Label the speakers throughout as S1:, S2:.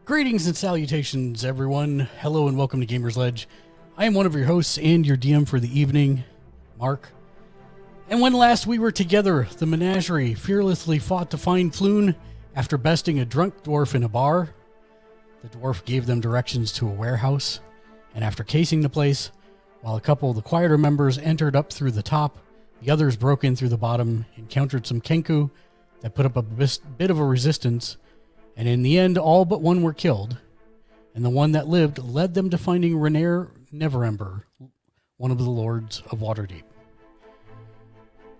S1: Greetings and salutations, everyone. Hello and welcome to Gamer's Ledge. I am one of your hosts and your DM for the evening, Mark. And when last we were together, the menagerie fearlessly fought to find Floon after besting a drunk dwarf in a bar. The dwarf gave them directions to a warehouse, and after casing the place, while a couple of the quieter members entered up through the top, the others broke in through the bottom, encountered some Kenku that put up a bit of a resistance, and in the end, all but one were killed, and the one that lived led them to finding Renaer Neverember, one of the Lords of Waterdeep.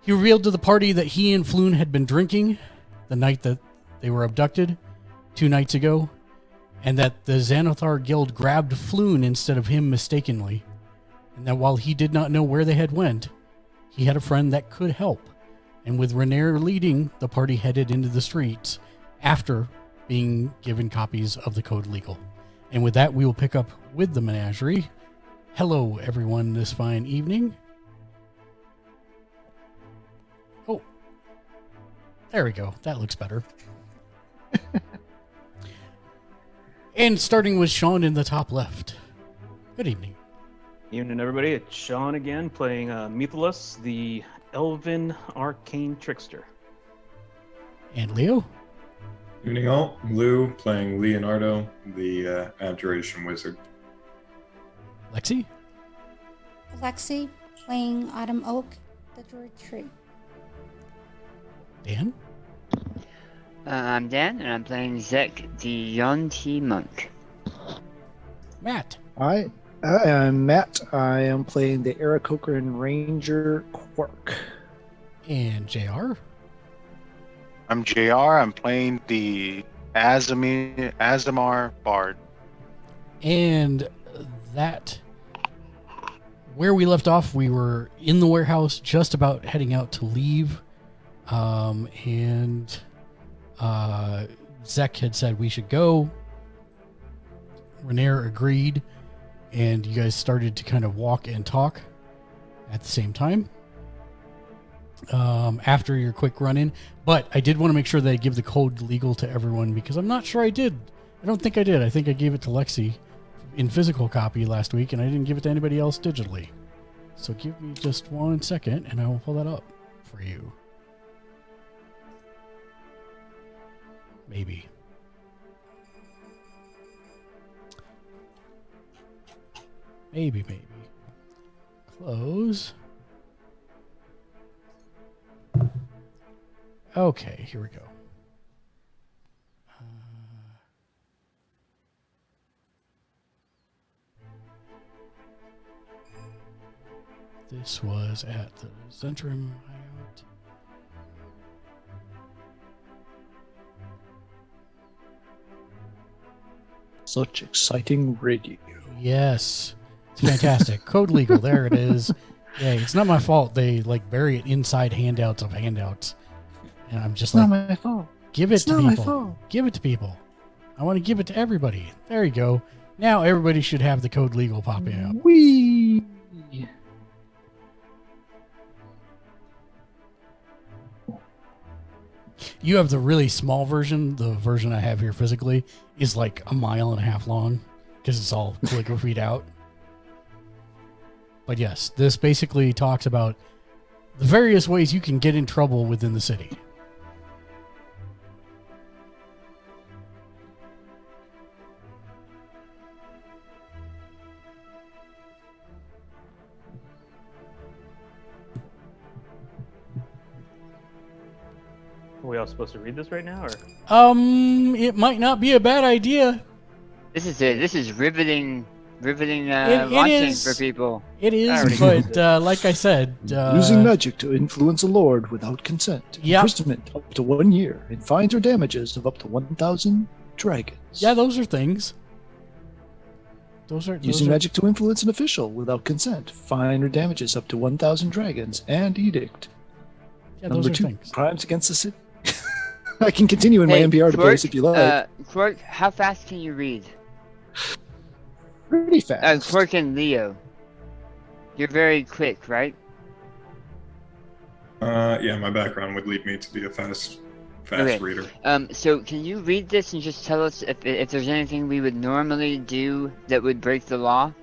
S1: He revealed to the party that he and Floon had been drinking the night that they were abducted 2 nights ago, and that the Xanathar Guild grabbed Floon instead of him mistakenly, and that while he did not know where they had went, he had a friend that could help, and with Renaer leading, the party headed into the streets after being given copies of the Code Legal. And with that, we will pick up with the menagerie. Hello, everyone, this fine evening. Oh, there we go. That looks better. And starting with Sean in the top left. Good evening.
S2: Evening, everybody. It's Sean again, playing Mytholus, the Elven Arcane Trickster.
S1: And Leo.
S3: Evening all, Lou playing Leonardo, the Abjuration Wizard.
S1: Lexi.
S4: Alexi playing Autumn Oak, the Druid Tree.
S1: Dan.
S5: I'm Dan, and I'm playing Zek, the Yonti Monk.
S1: Matt.
S6: Hi, I'm Matt. I am playing the Aarakocran Ranger Quark.
S1: And JR.
S7: I'm JR. I'm playing the Azamar Bard.
S1: And that, where we left off, we were in the warehouse just about heading out to leave. And Zek had said we should go. Renaer agreed. And you guys started to kind of walk and talk at the same time. After your quick run-in. But I did want to make sure that I give the code legal to everyone because I'm not sure I did. I don't think I did. I think I gave it to Lexi in physical copy last week, and I didn't give it to anybody else digitally. So give me just 1 second, and I will pull that up for you. Maybe. Maybe. Close. Okay, here we go. This was at the Zentrum Hideout.
S6: Such exciting radio.
S1: Yes. It's fantastic. Code legal. There it is. Yeah, it's not my fault. They bury it inside handouts of handouts. And I'm just
S6: It's not my fault.
S1: Give it
S6: It's
S1: to
S6: not my
S1: people.
S6: fault.
S1: Give it to people. I want to give it to everybody. There you go. Now everybody should have the code legal popping up.
S6: Whee!
S1: You have the really small version. The version I have here physically is like 1.5 miles long because it's all calligraphied out. But yes, this basically talks about the various ways you can get in trouble within the city.
S2: Are we all supposed to read this right now, or?
S1: It might not be a bad idea.
S5: This is riveting
S1: It
S5: watching
S1: is.
S5: for people.
S1: It
S2: I
S1: is,
S2: already
S1: but like I said,
S6: Using magic to influence a lord without consent.
S1: Yep.
S6: Imprisonment up to 1 year and fines or damages of up to 1,000 dragons.
S1: yeah, those are things.
S6: Using magic to influence an official without consent. Fine or damages up to 1,000 dragons and edict.
S1: Yeah,
S6: Number
S1: those are
S6: 2,
S1: things.
S6: crimes against the city. I can continue in my NPR debates if you like.
S5: Quark, how fast can you read?
S6: Pretty fast.
S5: Quark and Leo. You're very quick, right?
S3: Yeah, my background would lead me to be a fast
S5: Okay.
S3: reader.
S5: So can you read this and just tell us if there's anything we would normally do that would break the law?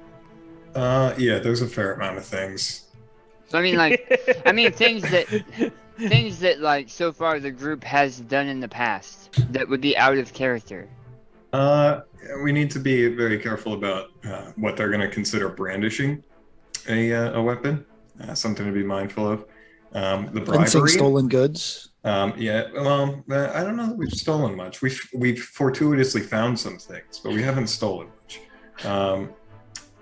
S3: Yeah, there's a fair amount of things.
S5: So I mean things that like so far the group has done in the past that would be out of character.
S3: We need to be very careful about what they're going to consider brandishing a weapon. Something to be mindful of. The
S6: Fencing
S3: bribery.
S6: stolen goods.
S3: Yeah, well, I don't know that we've stolen much. We've fortuitously found some things, but we haven't stolen much.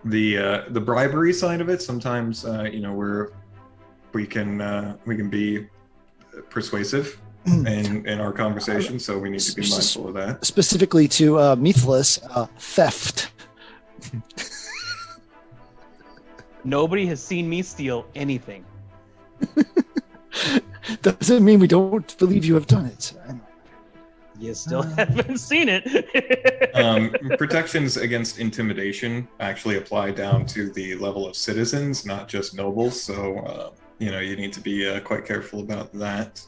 S3: The bribery side of it, sometimes we can be persuasive in our conversation, so we need to be mindful of that.
S6: Specifically to Methless, theft.
S2: Nobody has seen me steal anything.
S6: Doesn't mean we don't believe you have done it.
S2: You still haven't seen it.
S3: Protections against intimidation actually apply down to the level of citizens, not just nobles. So, you need to be quite careful about that.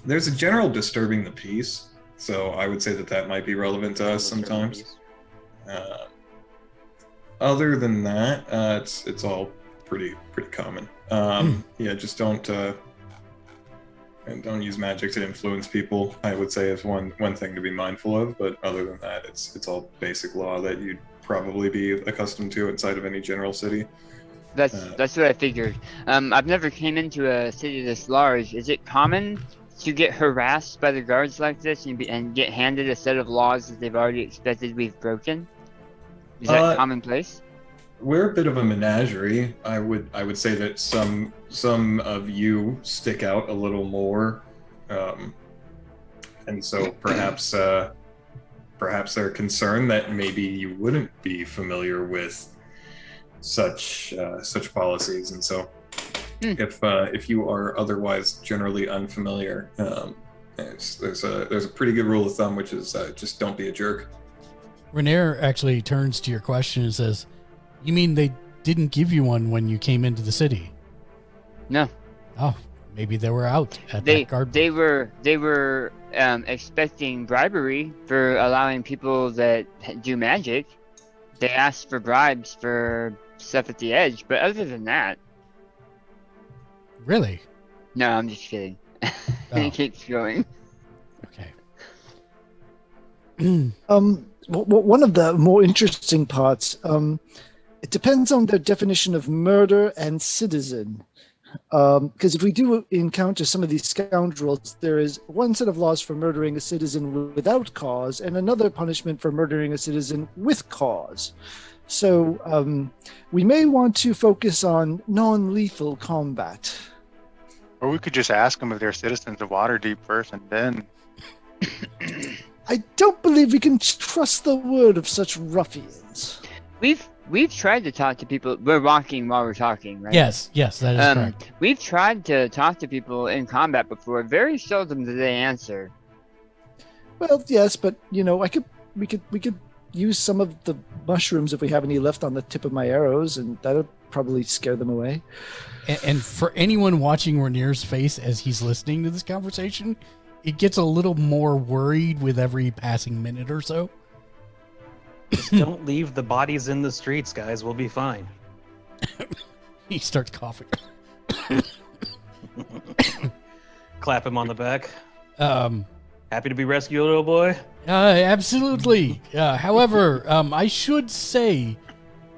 S3: There's a general disturbing the peace. So I would say that might be relevant to us sometimes. Other than that, it's all pretty common. Yeah, just don't use magic to influence people. I would say is one thing to be mindful of. But other than that, it's all basic law that you'd probably be accustomed to inside of any general city.
S5: That's what I figured. I've never came into a city this large. Is it common to get harassed by the guards like this and get handed a set of laws that they've already expected we've broken? Is that commonplace?
S3: We're a bit of a menagerie. I would say that some of you stick out a little more, and so perhaps they're concerned that maybe you wouldn't be familiar with such policies, and so if you are otherwise generally unfamiliar, there's a pretty good rule of thumb, which is just don't be a jerk.
S1: Renair actually turns to your question and says, "You mean they didn't give you one when you came into the city?"
S5: No.
S1: Oh, maybe they were out at that guard.
S5: They were expecting bribery for allowing people that do magic. They asked for bribes for stuff at the edge, but other than that,
S1: Really?
S5: no, I'm just kidding.
S1: Oh.
S5: It keeps going.
S1: Okay.
S6: One of the more interesting parts, it depends on the definition of murder and citizen. Because if we do encounter some of these scoundrels, there is one set of laws for murdering a citizen without cause and another punishment for murdering a citizen with cause. So we may want to focus on non-lethal combat.
S7: Or we could just ask them if they're citizens of Waterdeep first, and then.
S6: I don't believe we can trust the word of such ruffians.
S5: We've tried to talk to people. We're walking while we're talking, right?
S1: Yes, that is correct.
S5: We've tried to talk to people in combat before. Very seldom do they answer.
S6: Well, yes, but we could use some of the mushrooms if we have any left on the tip of my arrows, and that'll probably scare them away.
S1: And for anyone watching Rainier's face as he's listening to this conversation, it gets a little more worried with every passing minute or so.
S2: Just don't leave the bodies in the streets, guys. We'll be fine.
S1: He starts coughing.
S2: Clap him on the back.
S1: Happy
S2: to be rescued, little boy?
S1: Absolutely. However, I should say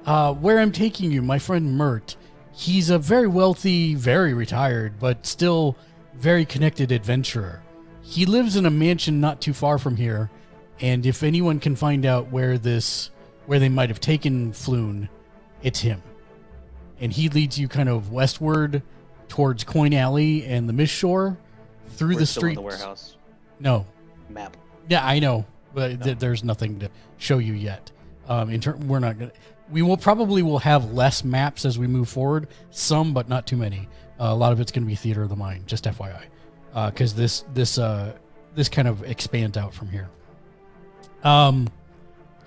S1: where I'm taking you, my friend Mert, he's a very wealthy, very retired, but still very connected adventurer. He lives in a mansion not too far from here, and if anyone can find out where they might have taken Floon, it's him. And he leads you kind of westward towards Coin Alley and the Mist Shore through the streets.
S2: The warehouse.
S1: No.
S2: Map.
S1: Yeah, I know, but there's nothing to show you yet. We're not gonna. We will have less maps as we move forward. Some, but not too many. A lot of it's going to be theater of the mind, just FYI, because this kind of expands out from here.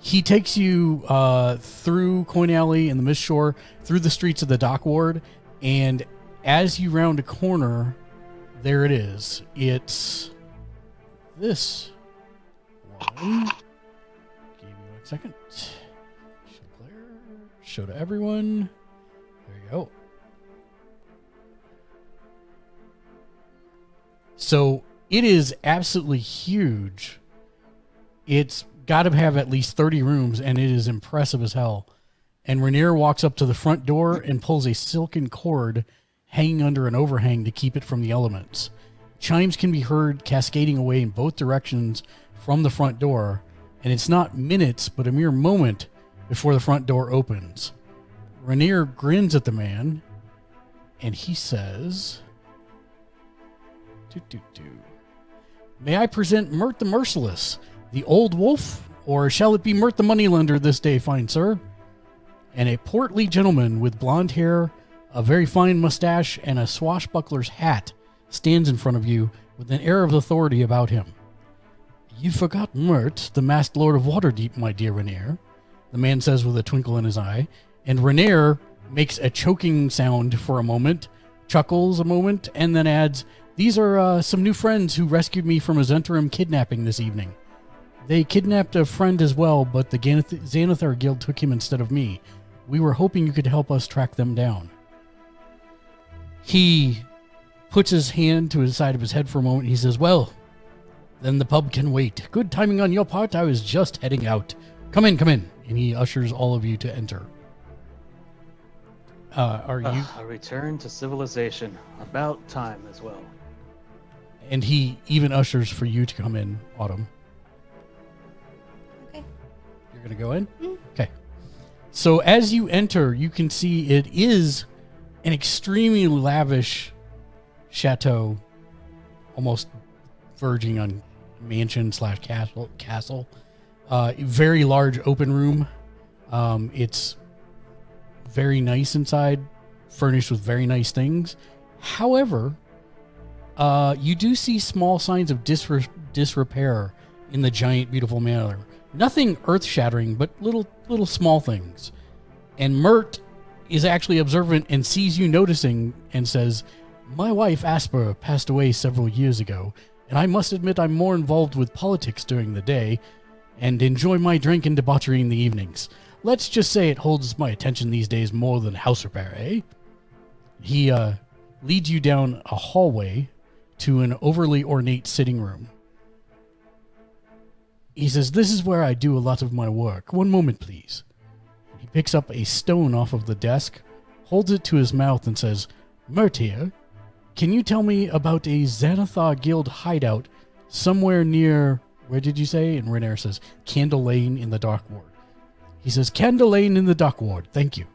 S1: He takes you through Coin Alley and the Mist Shore, through the streets of the Dock Ward, and as you round a corner, There it is. It's this one. Give me 1 second. Show player. Show to everyone. There you go. So it is absolutely huge. It's got to have at least 30 rooms, and it is impressive as hell. And Rainier walks up to the front door and pulls a silken cord hanging under an overhang to keep it from the elements. Chimes can be heard cascading away in both directions from the front door, and it's not minutes, but a mere moment before the front door opens. Rainier grins at the man, and he says, "May I present Mert the Merciless, the old wolf, or shall it be Mert the Moneylender this day, fine sir?" And a portly gentleman with blonde hair, a very fine mustache, and a swashbuckler's hat stands in front of you with an air of authority about him. "You forgot Mert, the masked lord of Waterdeep, my dear Rainier," the man says with a twinkle in his eye, and Rainier makes a choking sound for a moment, chuckles a moment, and then adds, "These are some new friends who rescued me from a Zentrum kidnapping this evening. They kidnapped a friend as well, but the Xanathar Guild took him instead of me. We were hoping you could help us track them down." He puts his hand to the side of his head for a moment. He says, "Well, then the pub can wait. Good timing on your part. I was just heading out. Come in, come in." And he ushers all of you to enter. Are you?
S2: A return to civilization. About time as well.
S1: And he even ushers for you to come in, Autumn.
S4: Okay.
S1: You're going to go in?
S4: Mm.
S1: Okay. So as you enter, you can see it is an extremely lavish chateau, almost verging on mansion / castle. Very large open room. It's very nice inside, furnished with very nice things. However, you do see small signs of disrepair in the giant, beautiful manor. Nothing earth-shattering, but little small things. And Mert is actually observant and sees you noticing and says, "My wife, Asper, passed away several years ago, and I must admit I'm more involved with politics during the day and enjoy my drink and debauchery in the evenings. Let's just say it holds my attention these days more than house repair, eh?" He leads you down a hallway to an overly ornate sitting room. He says, "This is where I do a lot of my work. One moment, please." He picks up a stone off of the desk, holds it to his mouth, and says, "Mert here, can you tell me about a Xanathar Guild hideout somewhere near," where did you say? And Rainier says, "Candle Lane in the Dark Ward." He says, "Candle Lane in the Dark Ward, thank you."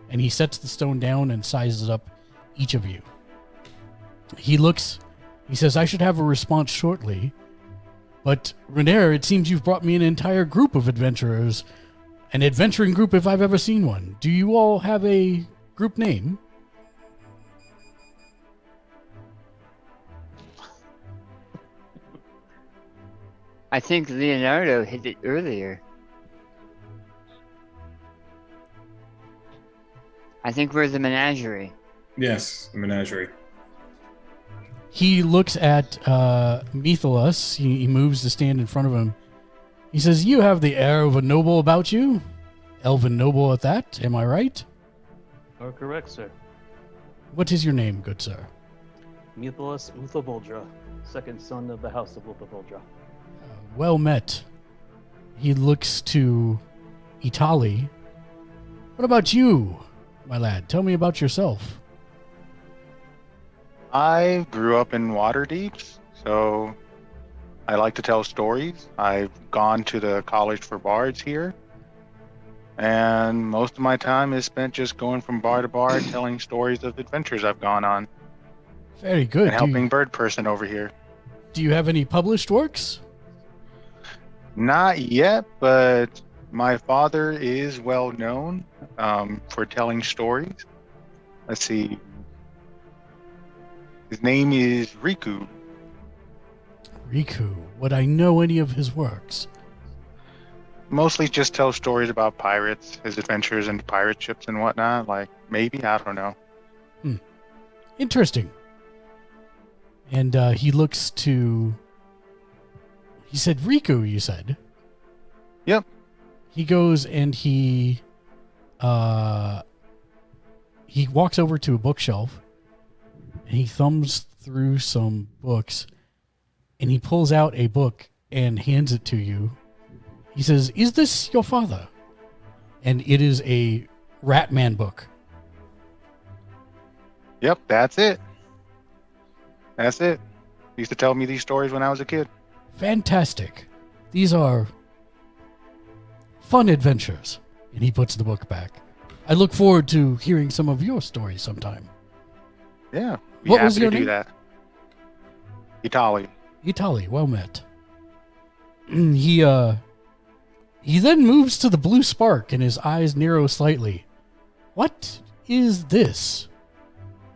S1: And he sets the stone down and sizes up each of you. He says, "I should have a response shortly. But, Rainier, it seems you've brought me an entire group of adventurers. An adventuring group if I've ever seen one. Do you all have a group name?"
S5: I think Leonardo hit it earlier. I think we're the menagerie.
S3: Yes, the menagerie.
S1: He looks at Methelus. He moves to stand in front of him. He says, "You have the air of a noble about you. Elven noble at that, am I right?"
S2: Are correct, sir.
S1: "What is your name, good sir?"
S2: Muthalus Uthaboldra, second son of the House of Uthaboldra.
S1: Well met. He looks to Itali. "What about you, my lad? Tell me about yourself."
S7: I grew up in Waterdeep, so I like to tell stories. I've gone to the College for Bards here, and most of my time is spent just going from bar to bar telling stories of adventures I've gone on
S1: Very good.
S7: and helping Bird Person over here.
S1: Do you have any published works?
S7: Not yet, but my father is well known for telling stories. Let's see. His name is Riku.
S1: Riku. Would I know any of his works?
S7: Mostly just tells stories about pirates, his adventures in pirate ships and whatnot. Like, maybe, I don't know.
S1: Interesting. And he looks to... He said, Riku, you said?
S7: Yep.
S1: He goes and he walks over to a bookshelf and he thumbs through some books and he pulls out a book and hands it to you. He says, "Is this your father?" And it is a Ratman book.
S7: Yep, that's it. That's it. He used to tell me these stories when I was a kid.
S1: Fantastic. These are fun adventures. And he puts the book back. I look forward to hearing some of your stories sometime.
S7: Yeah. Be
S1: What
S7: happy
S1: was your
S7: to
S1: name?
S7: do that. Itali.
S1: Itali, well met. He then moves to the blue spark and his eyes narrow slightly. What is this?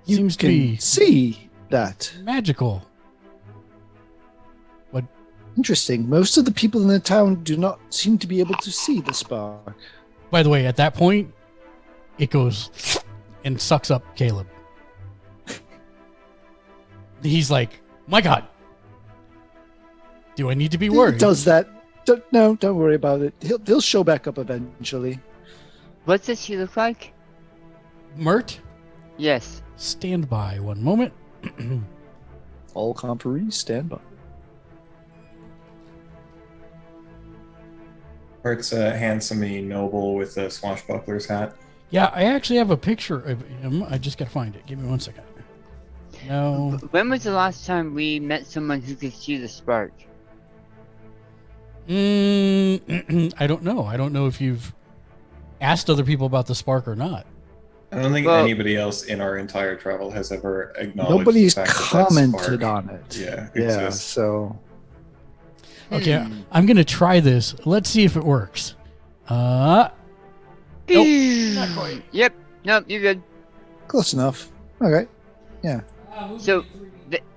S6: You
S1: Seems to
S6: can
S1: be
S6: see that.
S1: magical.
S6: Interesting. Most of the people in the town do not seem to be able to see the spark.
S1: By the way, at that point, it goes and sucks up Caleb. He's like, my God. Do I need to be worried?
S6: It does that. Don't worry about it. He'll show back up eventually.
S5: What does he look like?
S1: Mert,
S5: Yes.
S1: stand by one moment.
S6: All conferees, stand by.
S3: Art's a handsomey noble with a swashbuckler's hat.
S1: Yeah, I actually have a picture of him. I just gotta find it. Give me 1 second. No.
S5: When was the last time we met someone who could see the spark?
S1: I don't know. I don't know if you've asked other people about the spark or not.
S3: I don't think
S5: Well-
S3: anybody else in our entire travel has ever acknowledged
S6: Nobody's
S3: the fact that
S6: commented
S3: spark,
S6: on it.
S3: Yeah,
S6: Yeah,
S3: exists.
S6: so
S1: Okay,
S5: Hmm.
S1: I'm gonna try this. Let's see if it works. Nope, not quite.
S5: Yep. Nope, you're good.
S6: close enough. Okay.
S5: So,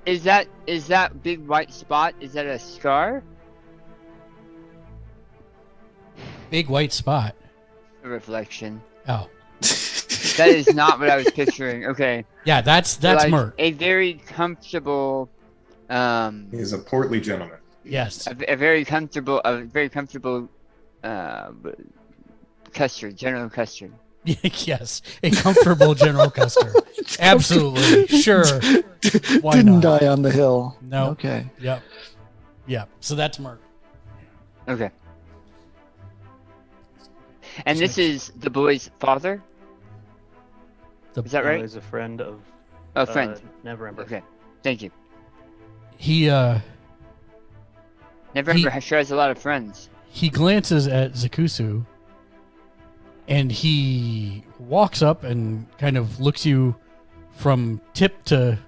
S5: is that big white spot? Is that a scar?
S1: Big white spot.
S5: A reflection.
S1: Oh,
S5: That is not what I was picturing. Okay.
S1: yeah, that's
S5: Like
S1: Mert.
S5: a very comfortable,
S3: He's a portly gentleman.
S1: Yes.
S5: a very comfortable, custard, General Custard.
S1: Yes, a comfortable General Custer. Absolutely, sure. Why
S6: Didn't
S1: not?
S6: die on the hill.
S1: No.
S6: Okay.
S1: Yep. Yep. So that's Mert.
S5: Okay. And this is the boy's father?
S1: The-
S5: Is that right?
S2: Is a friend of
S5: Oh, friend.
S2: Neverember.
S5: Okay. Thank you.
S1: He
S5: Neverember sure has a lot of friends.
S1: he glances at Zakusu, and he walks up and kind of looks you from tip to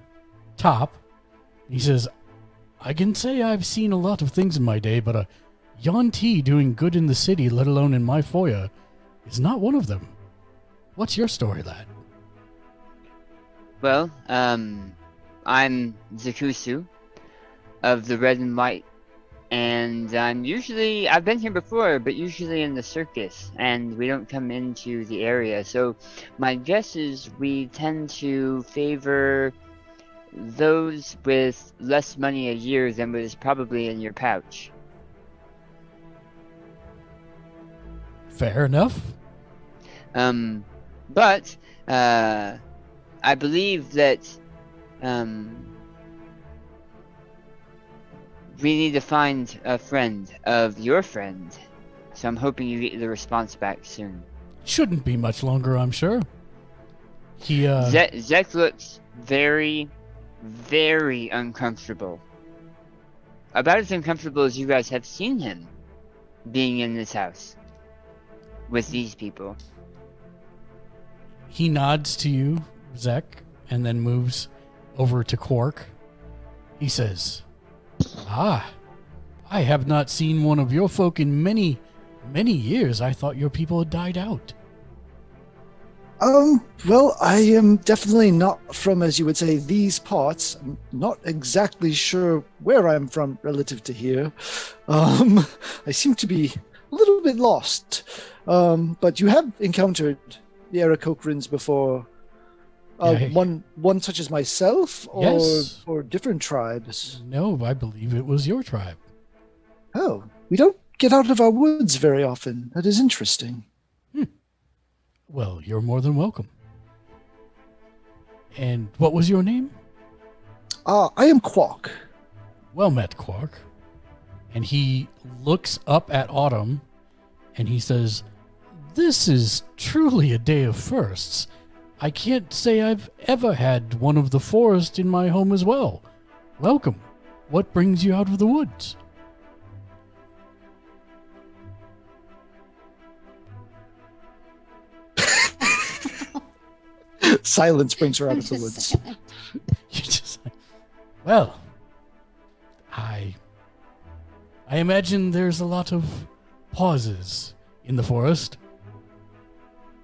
S1: top. He says, "I can say I've seen a lot of things in my day, but a Yuan-Ti doing good in the city, let alone in my foyer, is not one of them. What's your story, lad?"
S5: Well, I'm Zakusu of the Red and White, and I've been here before, but usually in the circus, and we don't come into the area, so my guess is we tend to favor those with less money a year than what is probably in your pouch.
S1: Fair enough.
S5: But I believe that we need to find a friend of your friend. So I'm hoping you get the response back soon.
S1: Shouldn't be much longer, I'm sure. He
S5: Zek looks very, very uncomfortable. About as uncomfortable as you guys have seen him being in this house with these people.
S1: he nods to you, Zek, and then moves over to Quark. He says, "Ah, I have not seen one of your folk in many, many years. I thought your people had died out."
S6: Well, I am definitely not from, as you would say, these parts. I'm not exactly sure where I'm from relative to here. I seem to be a little bit lost. But you have encountered the Aarakocrans before.
S1: Yeah.
S6: One such as myself, or
S1: Yes.
S6: or different tribes?
S1: No, I believe it was your tribe.
S6: Oh, we don't get out of our woods very often. That is interesting.
S1: Well, you're more than welcome. And what was your name?
S6: I am Quark.
S1: Well met, Quark. And he looks up at Autumn and he says, "This is truly a day of firsts. I can't say I've ever had one of the forest in my home as well. Welcome. What brings you out of the woods?"
S6: Silence brings her out of the
S4: Just
S6: woods.
S4: saying.
S1: You're just like, well, I imagine there's a lot of pauses in the forest,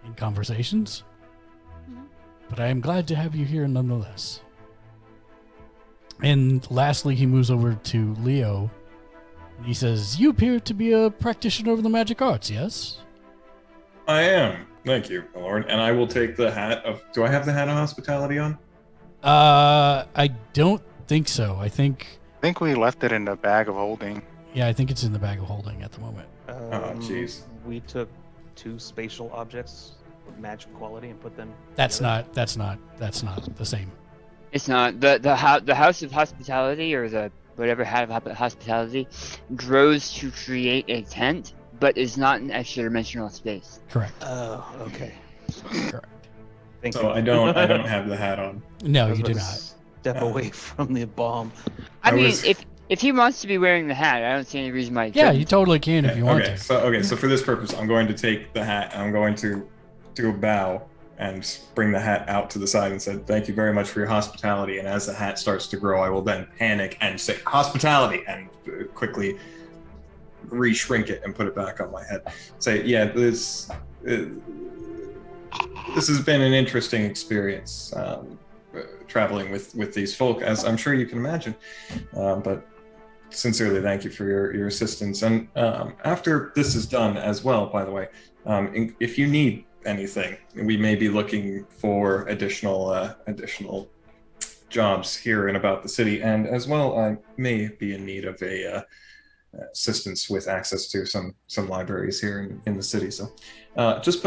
S1: in conversations, but I am glad to have you here nonetheless. And lastly, he moves over to Leo, and he says, "You appear to be a practitioner of the magic arts, yes?"
S3: I am. Thank you, my lord. And I will take the hat of. Do I have the hat of hospitality on?
S1: I don't think so. I think
S7: we left it in the bag of holding.
S1: I think it's in the bag of holding at the moment.
S3: Jeez.
S2: We took 2 spatial objects with magic quality and put them.
S1: That's
S2: together.
S1: not the same.
S5: It's not the house of hospitality, or the whatever hat of hospitality grows to create a tent, but is not an extra dimensional space.
S1: Correct.
S2: Oh, okay.
S1: Correct.
S2: Thank
S3: So
S2: you.
S3: I don't have the hat on.
S1: No,
S2: I was
S1: you do
S2: about
S1: not.
S2: to Step away from the bomb.
S5: I
S3: I
S5: mean,
S3: was-
S5: if he wants to be wearing the hat, I don't see any reason why. He
S1: Yeah,
S5: couldn't.
S1: you totally can if you want to.
S3: So for this purpose, I'm going to take the hat. And I'm going to do a bow and bring the hat out to the side and said, "Thank you very much for your hospitality." And as the hat starts to grow, I will then panic and say, "Hospitality," and quickly re-shrink it and put it back on my head. Say, "Yeah, this has been an interesting experience." Traveling with these folk, as I'm sure you can imagine, but sincerely thank you for your assistance. And after this is done as well, by the way, if you need anything, we may be looking for additional jobs here and about the city, and as well, I may be in need of a assistance with access to some libraries here in the city. So just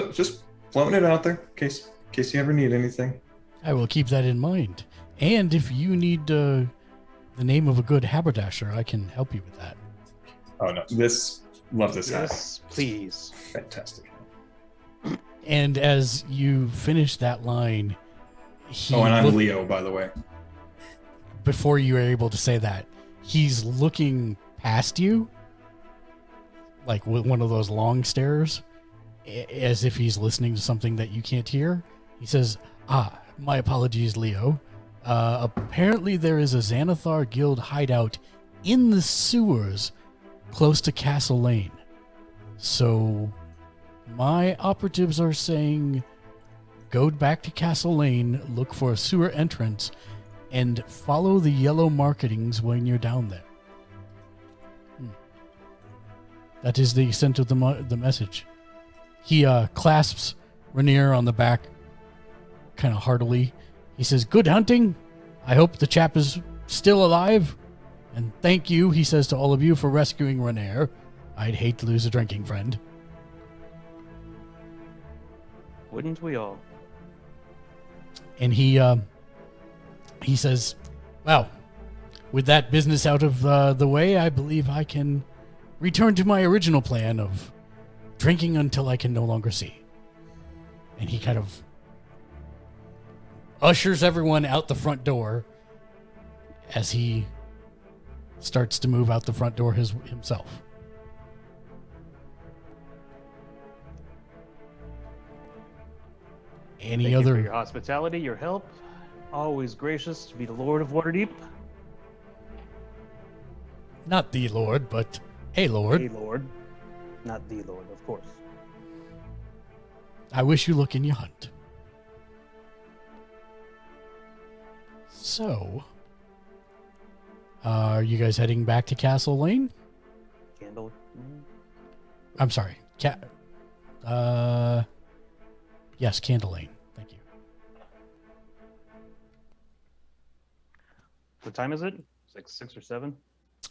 S3: floating it out there in case you ever need anything.
S1: I will keep that in mind. And if you need the name of a good haberdasher, I can help you with that.
S3: Oh no, love this hat.
S2: Yes, please.
S3: Fantastic.
S1: And as you finish that line,
S3: And I'm Leo, by the way.
S1: before you are able to say that, he's looking past you, like with one of those long stares, as if he's listening to something that you can't hear. He says, "My apologies, Leo. Apparently there is a Xanathar Guild hideout in the sewers close to Castle Lane. So my operatives are saying go back to Castle Lane, look for a sewer entrance, and follow the yellow markings when you're down there." That is the extent of the message. He clasps Rainier on the back kind of heartily. He says, "Good hunting. I hope the chap is still alive. And thank you," he says to all of you, "for rescuing Rainier. I'd hate to lose a drinking friend."
S2: Wouldn't we all?
S1: And he says, "Well, with that business out of the way, I believe I can return to my original plan of drinking until I can no longer see." And he kind of ushers everyone out the front door as he starts to move out the front door himself. Any
S2: Thank you for
S1: other?
S2: your hospitality, your help. Always gracious to be the Lord of Waterdeep.
S1: Not the Lord, but a Lord.
S2: A Lord. Not the Lord, of course.
S1: I wish you luck in your hunt. So, are you guys heading back to Castle Lane?
S2: Candle.
S1: I'm sorry. Yes, Candle Lane. Thank you.
S2: What time is it? It's like 6 or 7.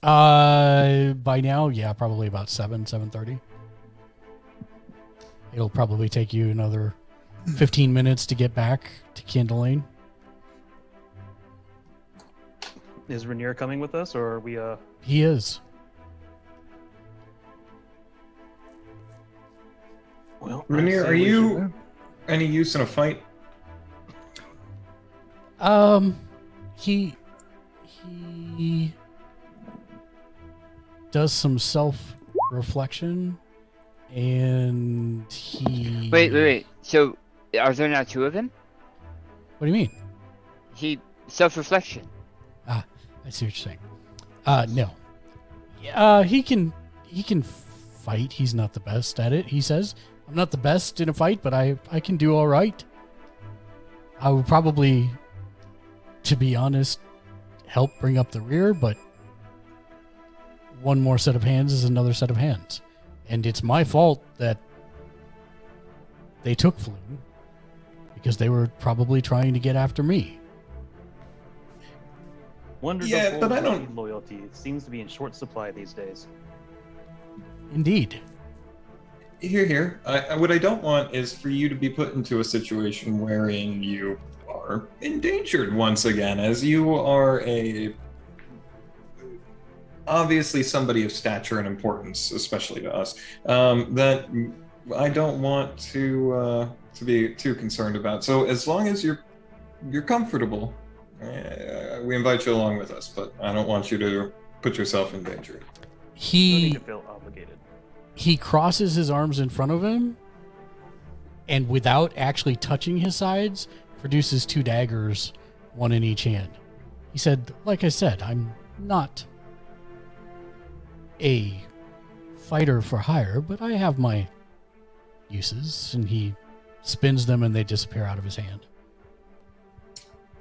S1: By now, yeah, probably about 7:30. It'll probably take you another 15 minutes to get back to Candle Lane.
S2: Is Rainier coming with us, or are we?
S1: He is.
S2: Well,
S3: Rainier, are you any use in a fight?
S1: He does some self-reflection, and he...
S5: Wait. So, are there now 2 of them?
S1: What do you mean?
S5: Self-reflection.
S1: I see what you're saying. No. He can fight. He's not the best at it, he says. I'm not the best in a fight, but I can do all right. I would probably, to be honest, help bring up the rear, but one more set of hands is another set of hands. And it's my fault that they took Floon, because they were probably trying to get after me.
S2: Wonderful
S3: but I don't-
S2: loyalty. It seems to be in short supply these days.
S1: Indeed.
S3: Here. What I don't want is for you to be put into a situation wherein you are endangered once again, as you are obviously somebody of stature and importance, especially to us, that I don't want to be too concerned about. So as long as you're comfortable, we invite you along with us, but I don't want you to put yourself in danger.
S2: No need
S1: He
S2: to feel obligated.
S1: crosses his arms in front of him, and without actually touching his sides, produces 2 daggers, one in each hand. He said, like I said, I'm not a fighter for hire, but I have my uses. And he spins them and they disappear out of his hand.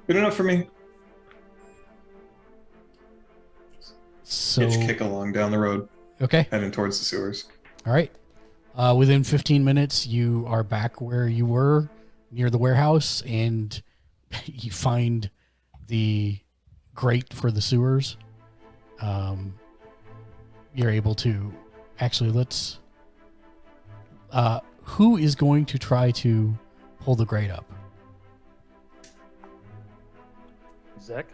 S3: Good enough for me.
S1: So,
S3: Hitch kick along down the road,
S1: okay.
S3: heading towards the sewers.
S1: All right. Within 15 minutes, you are back where you were, near the warehouse, and you find the grate for the sewers. You're able to... Actually, let's... who is going to try to pull the grate up?
S2: Zek?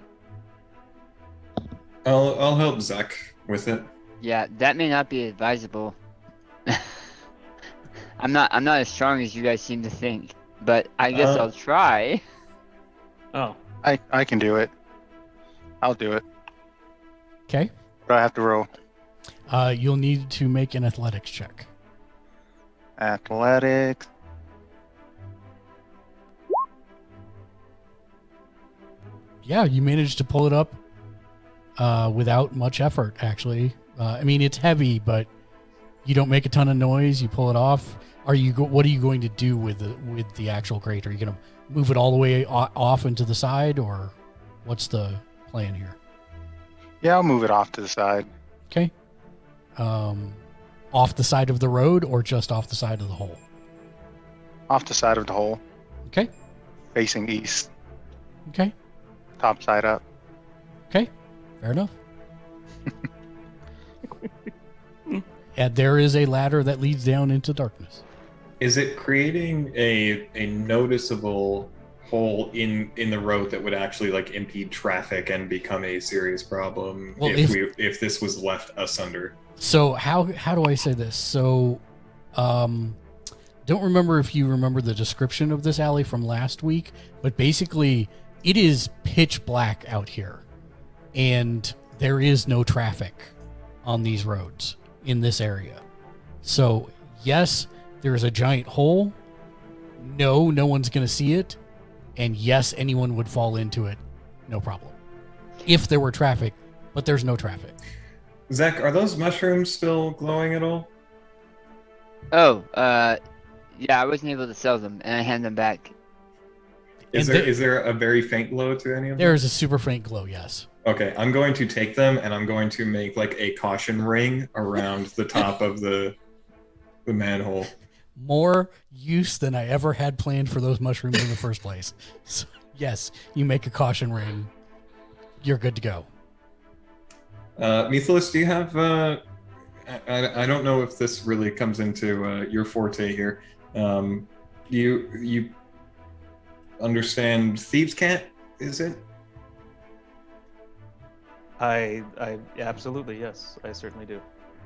S3: I'll help Zach with it.
S5: Yeah, that may not be advisable. I'm not as strong as you guys seem to think, but I guess I'll try.
S2: Oh,
S7: I can do it. I'll do it.
S1: Okay.
S7: But I have to roll.
S1: You'll need to make an athletics check.
S7: Athletics.
S1: Yeah, you managed to pull it up without much effort, actually. I mean, it's heavy, but you don't make a ton of noise. You pull it off. What are you going to do with the actual grate? Are you going to move it all the way off into the side, or what's the plan here?
S7: Yeah, I'll move it off to the side.
S1: Okay. Off the side of the road, or just off the side of the hole?
S7: Off the side of the hole,
S1: Okay.
S7: facing east,
S1: Okay.
S7: top side up.
S1: Okay. Fair enough. And there is a ladder that leads down into darkness.
S3: Is it creating a noticeable hole in the road that would actually like impede traffic and become a serious problem
S1: Well,
S3: if this was left asunder?
S1: So how do I say this? So, don't remember if you remember the description of this alley from last week, but basically it is pitch black out here, and there is no traffic on these roads in this area. So yes, there is a giant hole. No one's going to see it. And yes, anyone would fall into it. No problem. If there were traffic, but there's no traffic.
S3: Zach, are those mushrooms still glowing at all?
S5: Oh, yeah, I wasn't able to sell them, and I hand them back.
S3: Is there a very faint glow to any of them?
S1: There is a super faint glow, yes.
S3: Okay, I'm going to take them and I'm going to make like a caution ring around the top of the manhole.
S1: More use than I ever had planned for those mushrooms in the first place. So, yes, you make a caution ring. you're good to go.
S3: Mephiles, do you have? I don't know if this really comes into your forte here. You understand thieves' cant? Is it?
S2: I absolutely, yes, I certainly do.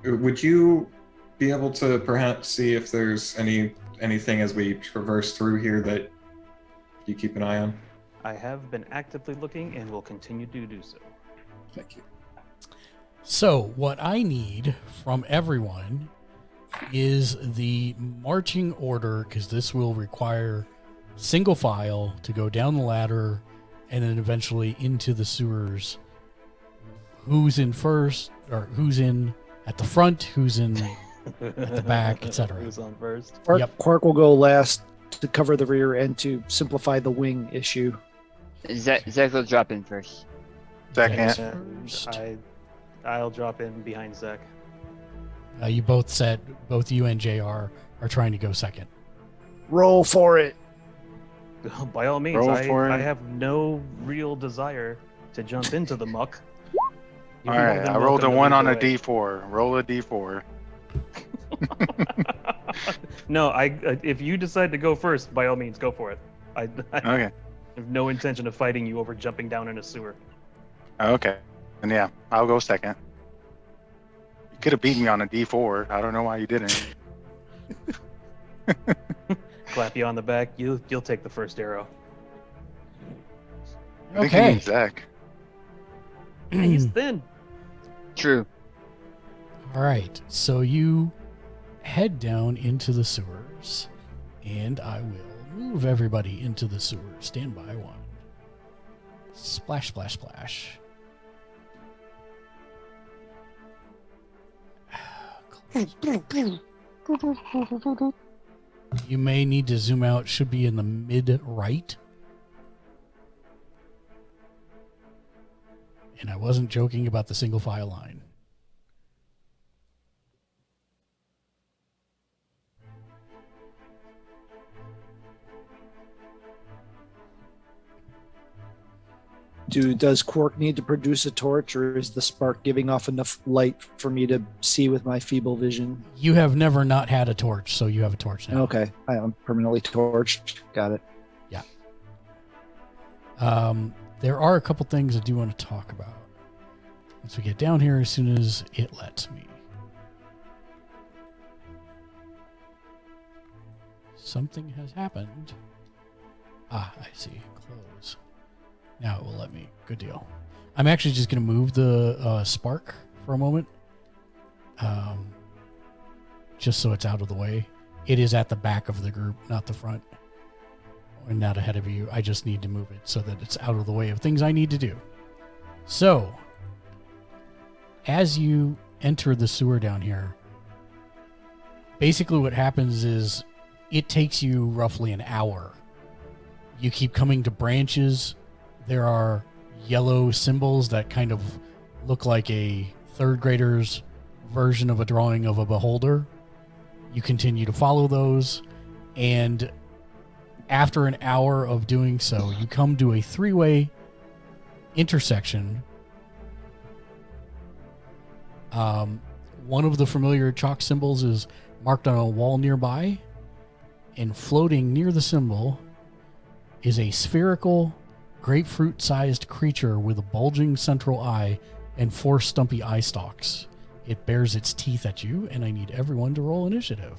S3: Would you be able to perhaps see if there's anything as we traverse through here that you keep an eye on?
S2: I have been actively looking and will continue to do so.
S3: Thank you.
S1: So, what I need from everyone is the marching order, because this will require single file to go down the ladder and then eventually into the sewers. Who's in first, or who's in at the front, who's in at the back, etc.
S2: Who's on first?
S6: Quark will go last to cover the rear and to simplify the wing issue.
S5: Zach will drop in first.
S7: Second.
S2: And I'll drop in behind Zach.
S1: You both said, both you and JR are trying to go second.
S6: Roll for it.
S2: By all means,
S7: Roll for it.
S2: I have no real desire to jump into the muck. You're
S7: All
S2: more
S7: right,
S2: than
S7: I rolled a
S2: welcome to
S7: 1 on a
S2: lead the way.
S7: D4. Roll a D4.
S2: No, if you decide to go first, by all means, go for it. I
S7: Okay.
S2: have no intention of fighting you over jumping down in a sewer.
S7: Okay. And yeah, I'll go second. You could have beat me on a D4. I don't know why you didn't.
S2: Clap you on the back. You'll take the first arrow.
S7: I think you
S1: Okay.
S7: mean Zach.
S2: He's thin.
S5: True.
S1: All right. So you head down into the sewers, and I will move everybody into the sewers. Stand by one. Splash, splash, splash. You may need to zoom out. Should be in the mid right. And I wasn't joking about the single file line.
S6: Does Quark need to produce a torch, or is the spark giving off enough light for me to see with my feeble vision?
S1: You have never not had a torch, so you have a torch now.
S6: Okay, I am permanently torched. Got it.
S1: There are a couple things I do want to talk about. Once we get down here, as soon as it lets me. Something has happened. Ah, I see. Close. Now it will let me. Good deal. I'm actually just going to move the spark for a moment. Just so it's out of the way. It is at the back of the group, not the front. And not ahead of you. I just need to move it so that it's out of the way of things I need to do. So, as you enter the sewer down here, basically what happens is it takes you roughly an hour. You keep coming to branches. There are yellow symbols that kind of look like a third grader's version of a drawing of a beholder. You continue to follow those, and after an hour of doing so, you come to a three-way intersection. One of the familiar chalk symbols is marked on a wall nearby, and floating near the symbol is a spherical, grapefruit-sized creature with a bulging central eye and 4 stumpy eye stalks. It bares its teeth at you, and I need everyone to roll initiative.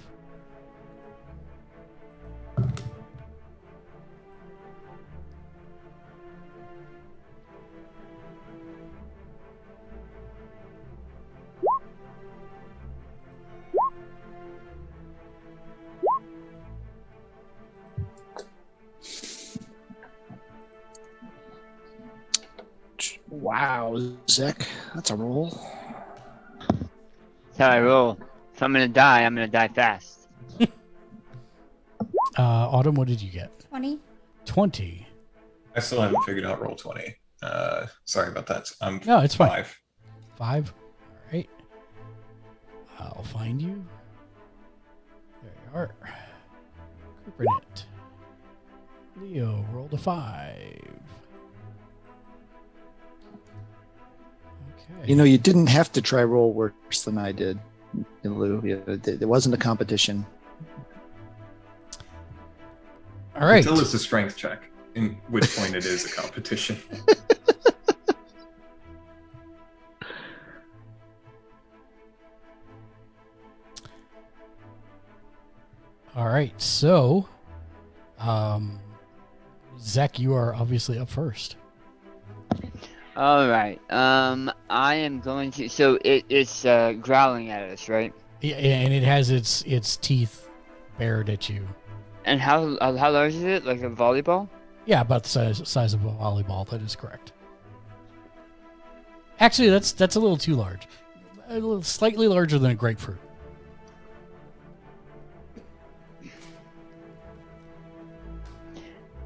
S6: Wow, Zach, that's a roll.
S5: That's how I roll. If I'm gonna die fast.
S1: Autumn, what did you get?
S4: 20.
S1: 20.
S3: I still haven't figured out roll 20. Sorry about that.
S1: No, it's fine.
S3: 5.
S1: 5. All right. I'll find you. There you are. Kubernet. Leo rolled a 5.
S6: You know, you didn't have to try roll worse than I did, Lou. It wasn't a competition.
S1: All right.
S3: Until it's a strength check, in which point it is a competition.
S1: All right. So, Zach, you are obviously up first.
S5: All right. I am going to. So it's growling at us, right?
S1: Yeah, and it has its teeth bared at you.
S5: And how large is it? Like a volleyball?
S1: Yeah, about the size of a volleyball. That is correct. Actually, that's a little too large. A little slightly larger than a grapefruit.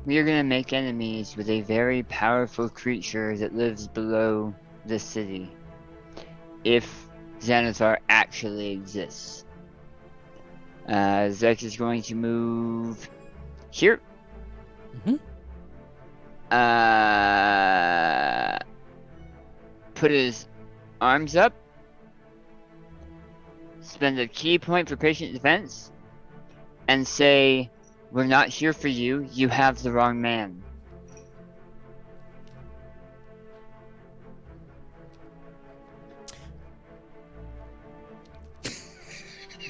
S5: We are going to make enemies with a very powerful creature that lives below the city. If Xanathar actually exists. Zek is going to move here.
S1: Mhm.
S5: Put his arms up. Spend a key point for patient defense. And say, "We're not here for you. You have the wrong man."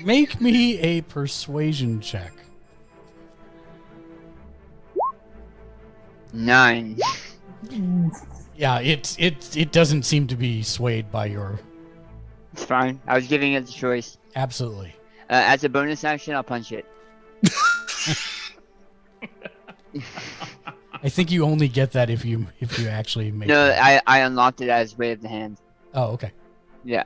S1: Make me a persuasion check.
S5: 9.
S1: Yeah, it doesn't seem to be swayed by your.
S5: It's fine. I was giving it the choice.
S1: Absolutely.
S5: As a bonus action, I'll punch it.
S1: I think you only get that if you actually make.
S5: No,
S1: that.
S5: I unlocked it as wave of the hand.
S1: Oh, okay.
S5: Yeah.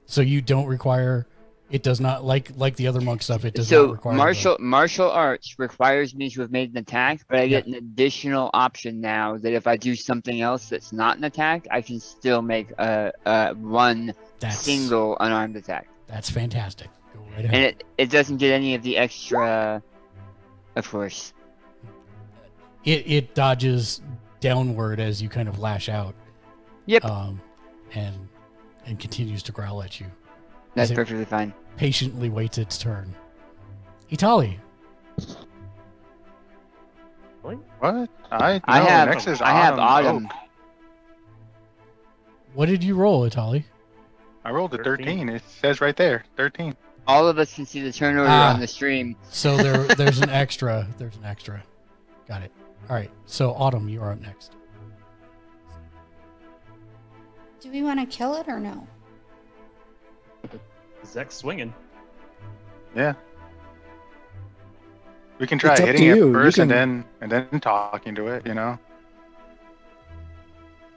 S1: So you don't require. It does not like the other monk stuff. It does
S5: So
S1: not require.
S5: martial arts requires me to have made an attack, but I get an additional option now that if I do something else that's not an attack, I can still make one single unarmed attack.
S1: That's fantastic. Go right
S5: And
S1: ahead.
S5: it doesn't get any of the extra, of course.
S1: It dodges downward as you kind of lash out.
S5: Yep.
S1: And continues to growl at you.
S5: That's
S1: As it
S5: perfectly fine.
S1: patiently waits its turn. Itali.
S7: What?
S5: I have
S7: Next is
S5: Autumn.
S7: Oak.
S1: What did you roll, Itali?
S7: I rolled a 13. It says right there, 13.
S5: All of us can see the turn order on the stream.
S1: So there's an extra. There's an extra. Got it. All right. So Autumn, you are up next.
S4: Do we want to kill it or no?
S2: Zek's swinging.
S7: Yeah. We can try
S6: It's up
S7: hitting
S6: to
S7: it
S6: you. You
S7: first and
S6: can-
S7: then talking to it, you know.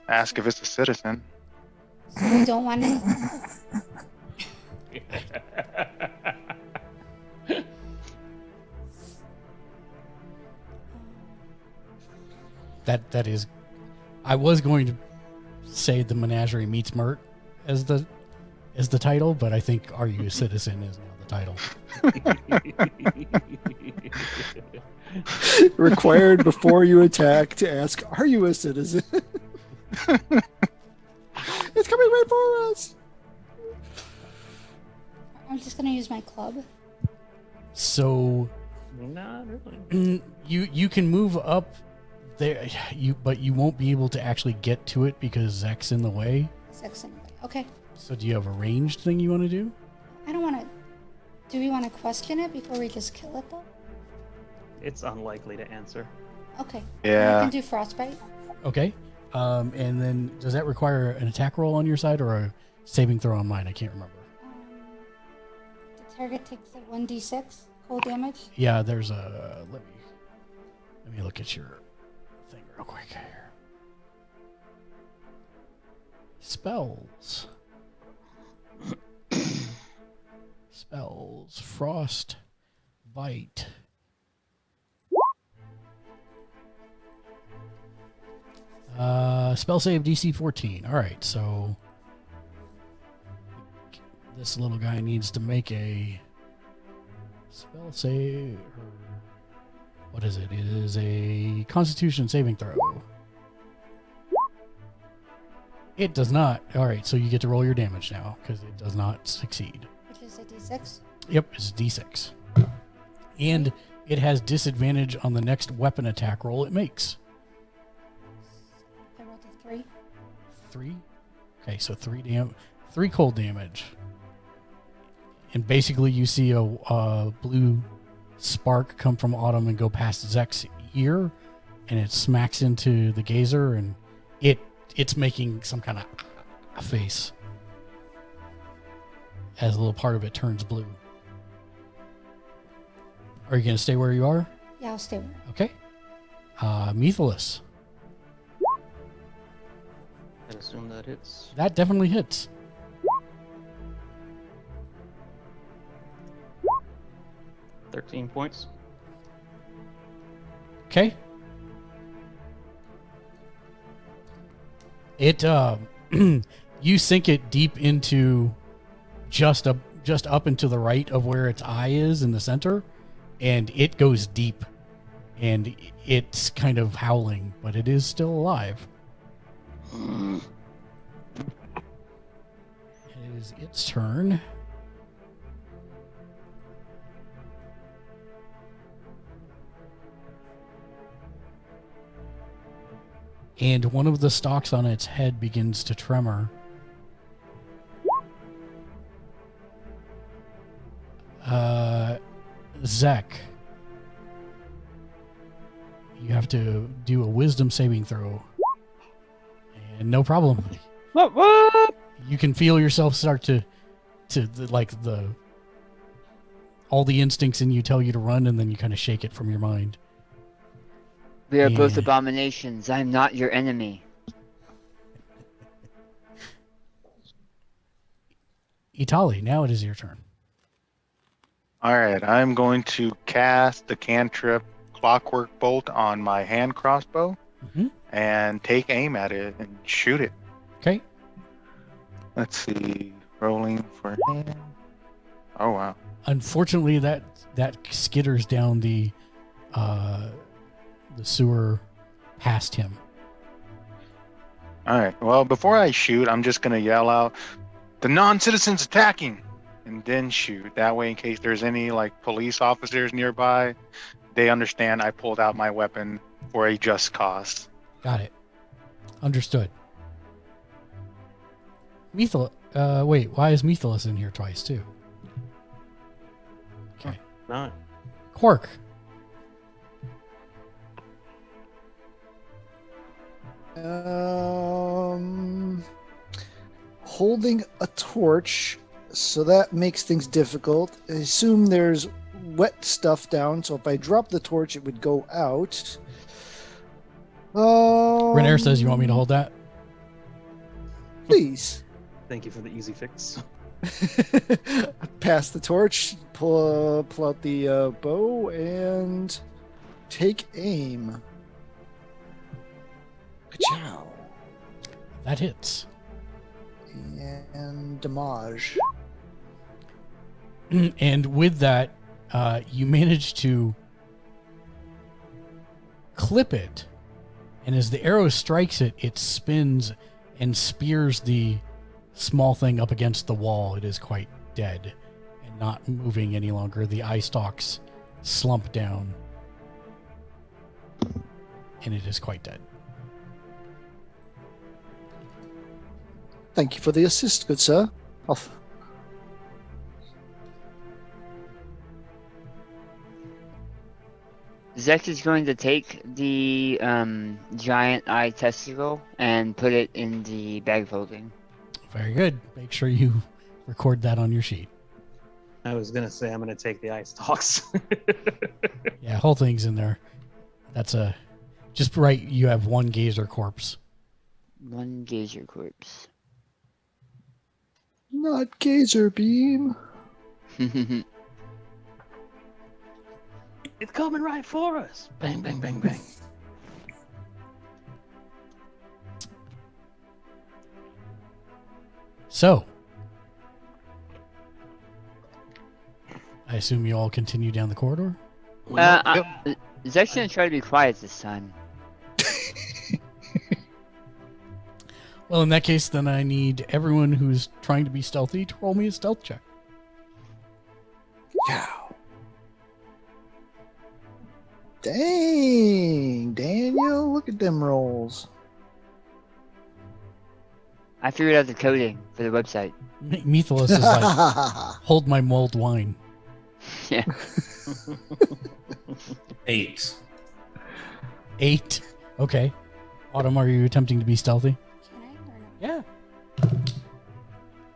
S7: Ask if it's a citizen.
S4: So we don't want to.
S1: That is. I was going to say the Menagerie meets Mert as the title, but I think Are You a Citizen is now the title.
S6: Required before you attack to ask, "Are you a citizen?" It's coming right for us.
S4: I'm just gonna use my club.
S1: So
S2: Not really.
S1: you can move up there, but you won't be able to actually get to it because Zek's in the way.
S4: Six anyway. Okay.
S1: So do you have a ranged thing you want to do?
S4: I don't want to. Do we want to question it before we just kill it though?
S2: It's unlikely to answer.
S4: Okay.
S7: Yeah.
S4: I can do frostbite.
S1: Okay. And then does that require an attack roll on your side or a saving throw on mine? I can't remember.
S4: The target takes a 1d6 cold damage.
S1: Yeah, there's a let me look at your thing real quick here. Spells. Spells. Frost. Bite. Spell save DC 14. All right, so this little guy needs to make a spell save. What is it? It is a Constitution saving throw. It does not. All right, so you get to roll your damage now because it does not succeed.
S4: Which is a d6.
S1: Yep, it's d6. And it has disadvantage on the next weapon attack roll it makes.
S4: I rolled a 3.
S1: 3? Okay, so 3 cold damage. And basically you see a blue spark come from Autumn and go past Zek's ear, and it smacks into the gazer, and it's making some kind of face as a little part of it turns blue. Are you going to stay where you are?
S4: Yeah, I'll stay where.
S1: Okay. Methyllus.
S2: I assume that hits.
S1: That definitely hits.
S2: $13 points.
S1: Okay. It you sink it deep into just up and to the right of where its eye is in the center, and it goes deep, and it's kind of howling, but it is still alive. It is its turn. And one of the stalks on its head begins to tremor. Zek, you have to do a wisdom saving throw. And no problem.
S2: What?
S1: You can feel yourself start to all the instincts in you tell you to run, and then you kind of shake it from your mind.
S5: We are both
S1: Yeah.
S5: abominations. I am not your enemy.
S1: Itali, now it is your turn.
S7: All right, I'm going to cast the cantrip Clockwork Bolt on my hand crossbow
S1: Mhm.
S7: and take aim at it and shoot it.
S1: Okay.
S7: Let's see, rolling for hand. Oh wow.
S1: Unfortunately, that skitters down the sewer past him.
S7: All right. Well, before I shoot, I'm just gonna yell out, "The non-citizens attacking!" and then shoot. That way, in case there's any like police officers nearby, they understand I pulled out my weapon for a just cause.
S1: Got it. Understood. Wait, why is Methyllus in here twice too? Okay.
S2: Not.
S1: Quark.
S6: Holding a torch, so that makes things difficult. I assume there's wet stuff down, so if I drop the torch, it would go out.
S1: Renair says you want me to hold that?
S6: Please.
S2: Thank you for the easy fix.
S6: Pass the torch, pull out the bow, and take aim. Ka-chow.
S1: That hits.
S6: And damage.
S1: And with that, you manage to clip it, and as the arrow strikes it, it spins and spears the small thing up against the wall. It is quite dead and not moving any longer. The eye stalks slump down, and it is quite dead.
S6: Thank you for the assist, good sir. Off.
S5: Zek is going to take the giant eye testicle and put it in the bag of holding.
S1: Very good. Make sure you record that on your sheet.
S2: I was gonna say I'm gonna take the ice stalks.
S1: Yeah, whole thing's in there. That's just right. You have one gazer corpse.
S5: One gazer corpse.
S6: Not gazer beam.
S2: It's coming right for us. Bang, bang, bang, bang.
S1: So, I assume you all continue down the corridor?
S5: Zek's gonna try to be quiet this time.
S1: Well, in that case, then I need everyone who's trying to be stealthy to roll me a stealth check.
S6: Yeah. Dang, Daniel, look at them rolls.
S5: I figured out the coding for the website.
S1: Methelus is like, hold my mulled wine.
S5: Yeah.
S3: 8.
S1: 8. Okay. Autumn, are you attempting to be stealthy?
S4: Can I or no?
S1: Yeah.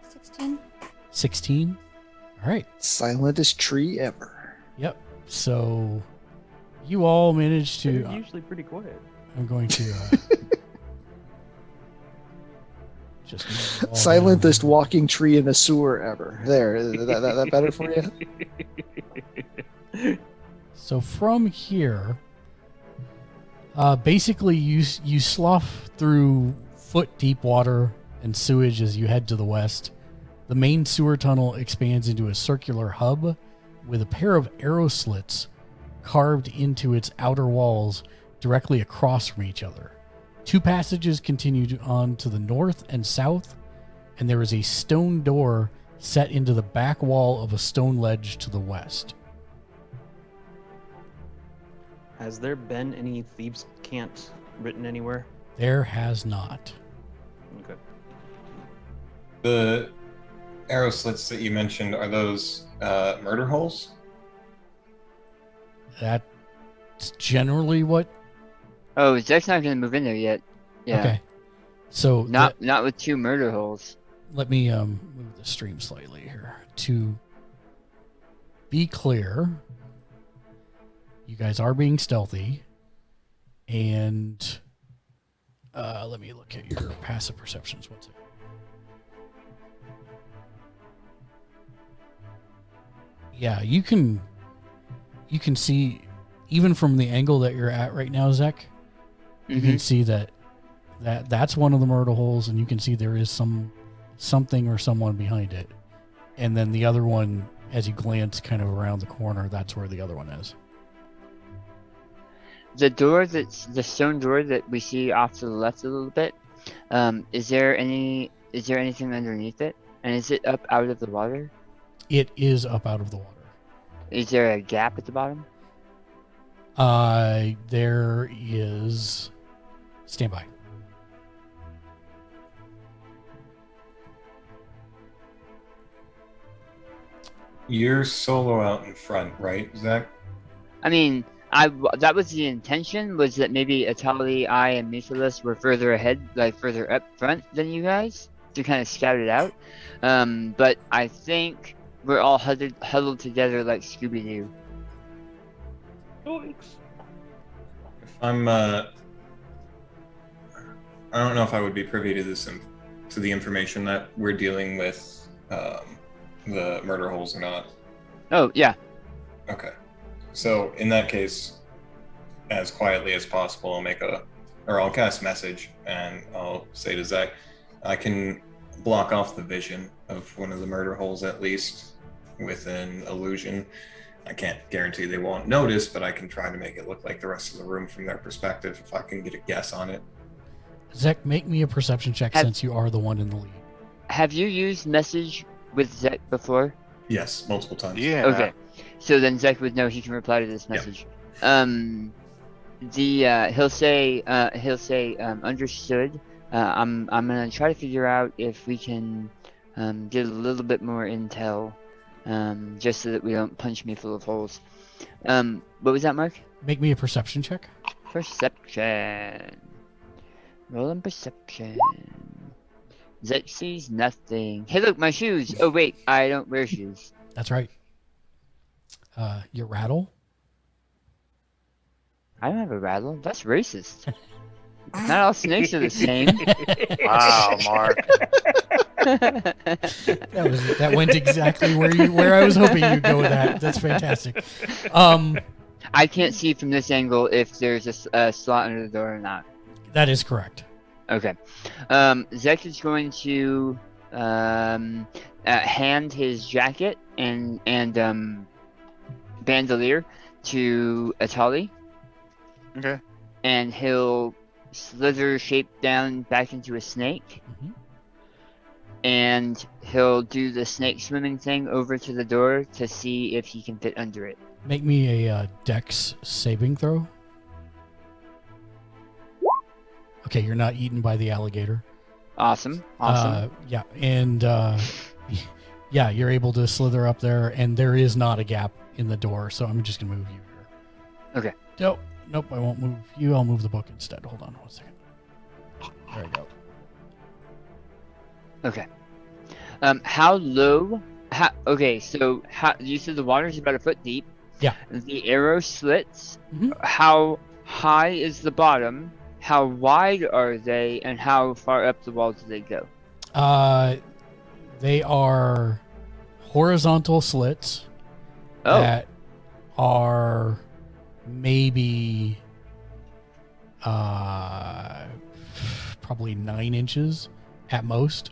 S4: 16.
S1: 16. All right.
S6: Silentest tree ever.
S1: Yep. So you all managed to.
S2: They're usually pretty quiet.
S1: I'm going to just move it all
S6: Silentest
S1: down.
S6: walking tree in a sewer ever. There, is that better for you?
S1: So from here, basically you slough through foot deep water and sewage as you head to the west. The main sewer tunnel expands into a circular hub with a pair of arrow slits carved into its outer walls directly across from each other. 2 passages continue on to the north and south, and there is a stone door set into the back wall of a stone ledge to the west.
S2: Has there been any thieves' cant written anywhere?
S1: There has not.
S2: Okay.
S3: The arrow slits that you mentioned, are those murder holes?
S1: That's generally what.
S5: Oh, Zek's not gonna move in there yet. Yeah.
S1: Okay. So
S5: Not with 2 murder holes.
S1: let me move the stream slightly here to be clear. You guys are being stealthy, and let me look at your passive perceptions. One second. Yeah, you can see even from the angle that you're at right now, Zek. You can see that's one of the murder holes, and you can see there is something or someone behind it. And then the other one, as you glance kind of around the corner, that's where the other one is.
S5: The door that's the stone door that we see off to the left a little bit. Is there anything underneath it? And is it up out of the water?
S1: It is up out of the water.
S5: Is there a gap at the bottom?
S1: There is. Stand by.
S3: You're solo out in front, right, Zach?
S5: I mean, that was the intention, was that maybe Atali, I, and Methelus were further ahead, like further up front than you guys, to kind of scout it out. But I think we're all huddled together like Scooby-Doo.
S3: If I'm, I don't know if I would be privy to this, to the information that we're dealing with, the murder holes or not.
S5: Oh, yeah.
S3: Okay. So in that case, as quietly as possible, I'll cast message, and I'll say to Zach, I can block off the vision of one of the murder holes at least with an illusion. I can't guarantee they won't notice, but I can try to make it look like the rest of the room from their perspective if I can get a guess on it.
S1: Zek, make me a perception check since you are the one in the lead.
S5: Have you used message with Zek before?
S3: Yes, multiple times.
S7: Yeah.
S5: Okay. So then Zek would know he can reply to this message. He'll say understood. I'm gonna try to figure out if we can get a little bit more intel, just so that we don't punch me full of holes. What was that, Mark?
S1: Make me a perception check.
S5: Perception. Rolling perception. Zek sees nothing. Hey, look, my shoes. Oh wait, I don't wear shoes.
S1: That's right. Your rattle.
S5: I don't have a rattle. That's racist. Not all snakes are the same.
S7: Wow, Mark.
S1: That went exactly where I was hoping you'd go with that. That's fantastic.
S5: I can't see from this angle if there's a slot under the door or not.
S1: That is correct.
S5: Okay. Zek is going to hand his jacket and bandolier to Atali.
S7: Okay.
S5: And he'll slither shape down back into a snake,
S1: Mhm.
S5: and he'll do the snake swimming thing over to the door to see if he can fit under it.
S1: Make me a Dex saving throw. Okay, you're not eaten by the alligator.
S5: Awesome.
S1: Yeah, and yeah, you're able to slither up there, and there is not a gap in the door, so I'm just gonna move you here.
S5: Okay.
S1: Nope, I won't move you. I'll move the book instead. Hold on 1 second. There we go.
S5: Okay. How low? Okay, so you said the water's about a foot deep.
S1: Yeah.
S5: The arrow slits.
S1: Mhm.
S5: How high is the bottom? How wide are they, and how far up the wall do they go?
S1: They are horizontal slits
S5: Oh,
S1: that are maybe probably 9 inches at most,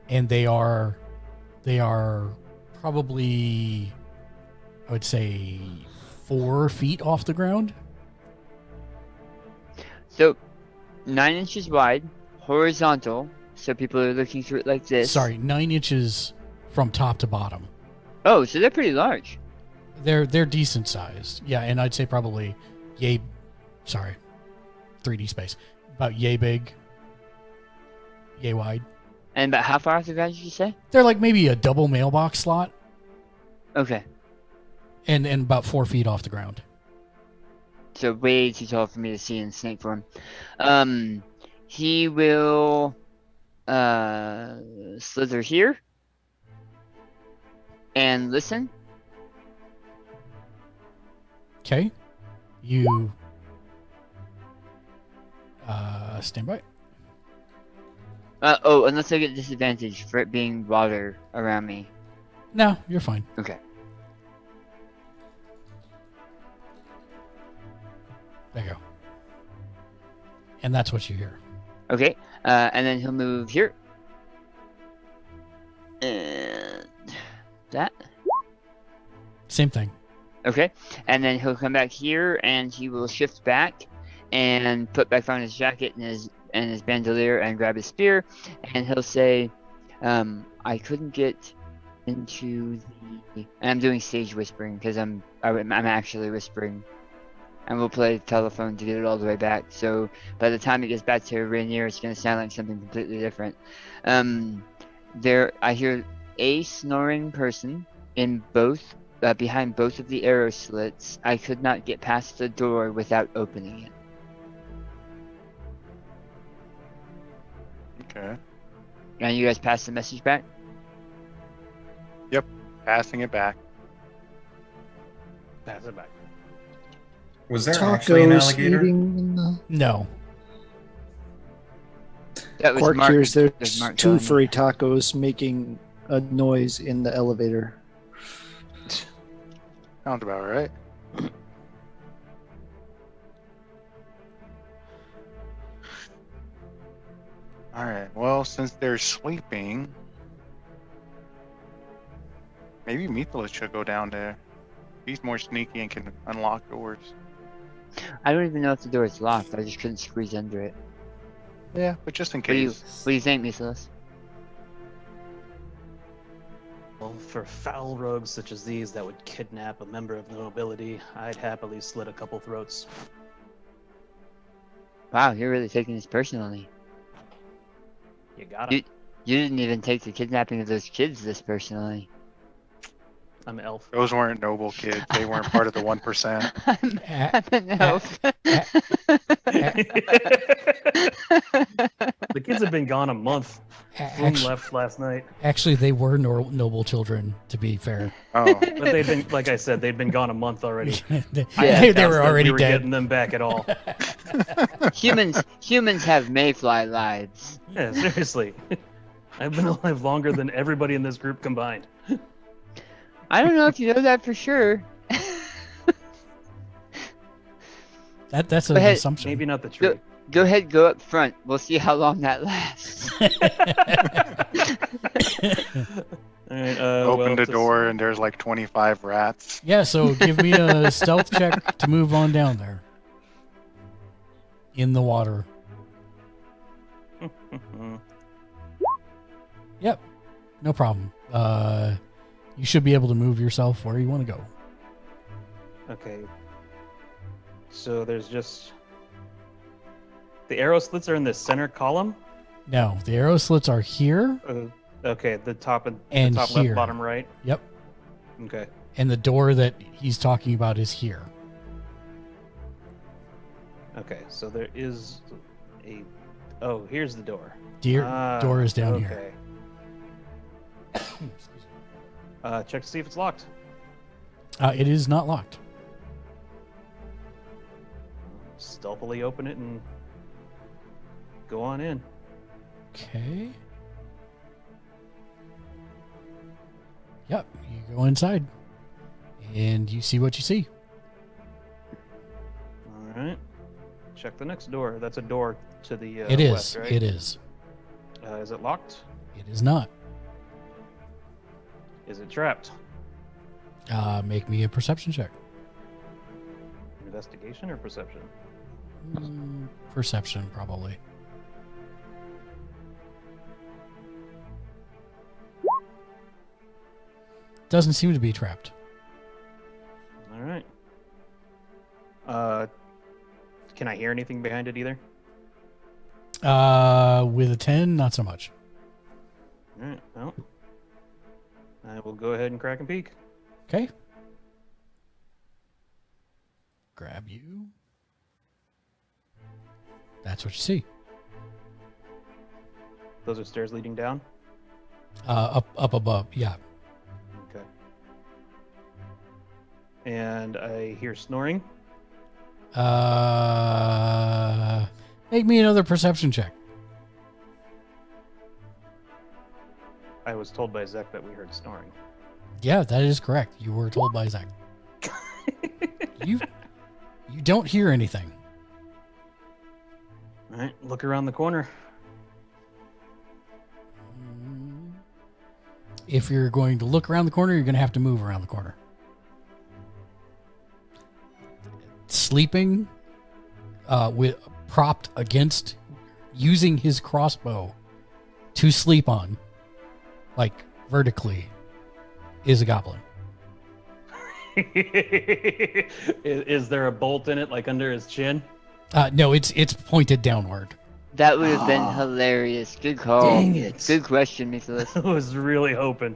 S1: and they are probably, I would say, 4 feet off the ground.
S5: so 9 inches wide, horizontal, so people are looking through it like this.
S1: Sorry, 9 inches from top to bottom.
S5: Oh, so they're pretty large.
S1: They're decent sized. Yeah, and I'd say probably 3D space. About yay big, yay wide.
S5: And about how far off the ground did you say?
S1: They're like maybe a double mailbox slot,
S5: Okay,
S1: and about 4 feet off the ground.
S5: so way too tall for me to see in snake form. He will slither here and listen.
S1: Okay, you stand by.
S5: Oh, unless I get disadvantage for it being water around me.
S1: No, you're fine.
S5: Okay.
S1: There you go. And that's what you hear.
S5: Okay, and then he'll move here. And that.
S1: Same thing.
S5: Okay, and then he'll come back here and he will shift back and put back on his jacket and his bandolier and grab his spear, and he'll say, I couldn't get into the... And I'm doing stage whispering because I'm actually whispering. And we'll play the telephone to get it all the way back. So by the time it gets back to Rainier, it's going to sound like something completely different. I hear a snoring person in both, behind both of the arrow slits. I could not get past the door without opening it.
S7: Okay.
S5: And you guys pass the message back?
S7: Passing it back.
S2: Pass it back.
S3: Was there actually an
S6: Tacos
S3: alligator?
S6: eating the
S1: No.
S5: That was
S6: Quark
S5: Mark.
S6: hears
S5: that was
S6: there's
S5: Mark
S6: 2
S5: telling me.
S6: furry tacos making a noise in the elevator.
S7: Sounds about right. Alright, well, since they're sleeping, maybe Mythos should go down there. He's more sneaky and can unlock doors.
S5: I don't even know if the door is locked. I just couldn't squeeze under it.
S7: Yeah, but just in
S5: What do you
S7: case.
S5: think, Mythos?
S2: Well, for foul rogues such as these that would kidnap a member of the nobility, I'd happily slit a couple throats.
S5: Wow, you're really taking this personally.
S2: You got it.
S5: You didn't even take the kidnapping of those kids this personally.
S2: I'm an elf.
S7: Those weren't noble kids. They weren't part of the 1%.
S5: I'm an elf.
S2: The kids have been gone a month. Room left last night.
S1: Actually, they were noble children, to be fair.
S7: Oh,
S2: But they'd been, like I said, they'd been gone a month already.
S1: they,
S5: Yeah,
S1: they
S2: Doubts
S1: were
S2: that
S1: already
S2: we were
S1: dead.
S2: getting them back at all.
S5: Humans have mayfly lives.
S2: Yeah, seriously. I've been alive longer than everybody in this group combined.
S5: I don't know if you know that for sure.
S1: That's an
S5: Go ahead.
S1: assumption.
S2: Maybe not the tree.
S5: Go ahead, go up front. We'll see how long that lasts.
S2: All right,
S7: open the door and there's like 25 rats.
S1: Yeah, so give me a stealth check to move on down there. in the water. Yep, no problem. You should be able to move yourself where you want to go.
S2: Okay. So there's just the arrow slits are in the center column.
S1: No, the arrow slits are here
S2: Okay, the top and
S1: and
S2: the top
S1: here.
S2: left, bottom right.
S1: Yep.
S2: Okay.
S1: And the door that he's talking about is here.
S2: Okay, so there is a. Oh, here's the door.
S1: Door is down here.
S2: Check to see if it's locked.
S1: It is not locked.
S2: Stealthily open it and go on in.
S1: Okay. Yep, you go inside. And you see what you see.
S2: All right. Check the next door. That's a door to the
S1: It is.
S2: west, right?
S1: It is.
S2: Is it locked?
S1: It is not.
S2: Is it trapped?
S1: Make me a perception check.
S2: Investigation or perception?
S1: Perception, probably. Doesn't seem to be trapped.
S2: All right. Can I hear anything behind it either?
S1: With a 10, not so much.
S2: All right. Well, I will go ahead and crack and peek.
S1: Okay. Grab you. That's what you see.
S2: Those are stairs leading down.
S1: Up above. Yeah.
S2: Okay. And I hear snoring.
S1: Make me another perception check.
S2: I was told by Zek that we heard snoring.
S1: Yeah, that is correct. You were told by Zach. You don't hear anything.
S2: All right, look around the corner.
S1: If you're going to look around the corner, you're going to have to move around the corner. Sleeping, with propped against, using his crossbow to sleep on, like vertically, is a goblin.
S2: Is there a bolt in it, like under his chin?
S1: No, it's pointed downward.
S5: That would have been hilarious. Good call.
S2: Dang it.
S5: Good question, Nicholas.
S2: I was really hoping.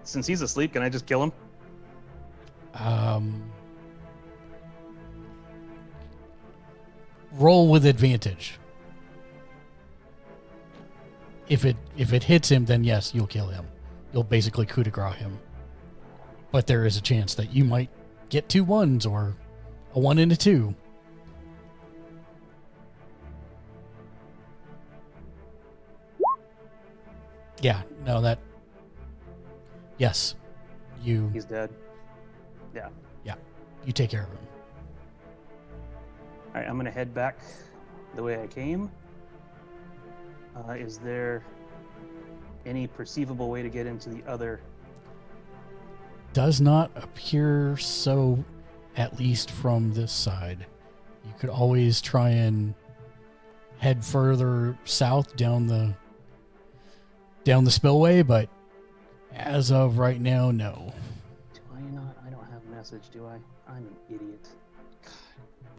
S2: Since he's asleep, can I just kill him?
S1: Roll with advantage. If it hits him, then yes, you'll kill him. You'll basically coup de grace him. But there is a chance that you might get 2 1s or a 1 and a 2. Yeah, no, that. Yes,
S2: He's dead. Yeah.
S1: you take care of him.
S2: All right, I'm gonna head back the way I came. Is there any perceivable way to get into the other?
S1: Does not appear so, at least from this side. You could always try and head further south down the spillway, but as of right now, no.
S2: Do I not? I don't have message, do I? I'm an idiot. God,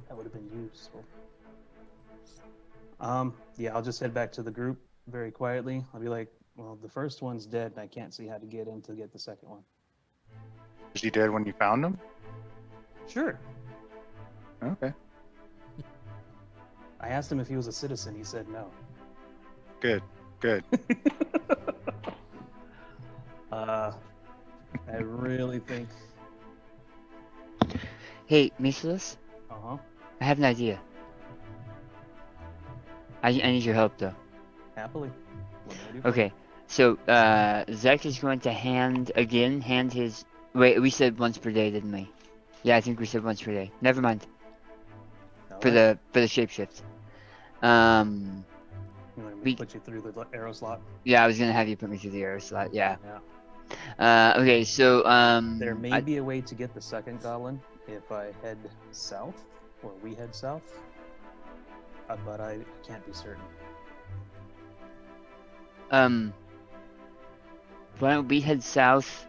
S2: that would have been useful. Yeah, I'll just head back to the group very quietly. I'll be like, well, the first one's dead, and I can't see how to get in to get the second one.
S7: Was he dead when you found him?
S2: Sure.
S7: Okay.
S2: I asked him if he was a citizen. He said no.
S7: Good.
S2: I really think.
S5: Hey, Nicholas,
S2: Uh-huh.
S5: I have an idea. I need your help, though.
S2: Happily. What do I do?
S5: Okay, so Zach is going to hand his. Wait, we said once per day, didn't we? Yeah, I think we said once per day. Never mind. For the shapeshift.
S2: You want me
S5: we-
S2: to put you through the arrow slot?
S5: Yeah, I was gonna have you put me through the arrow slot. Yeah.
S2: Yeah.
S5: Okay, so
S2: There may be a way to get the second goblin if I head south, or we head south, but I can't be certain.
S5: Why don't we head south?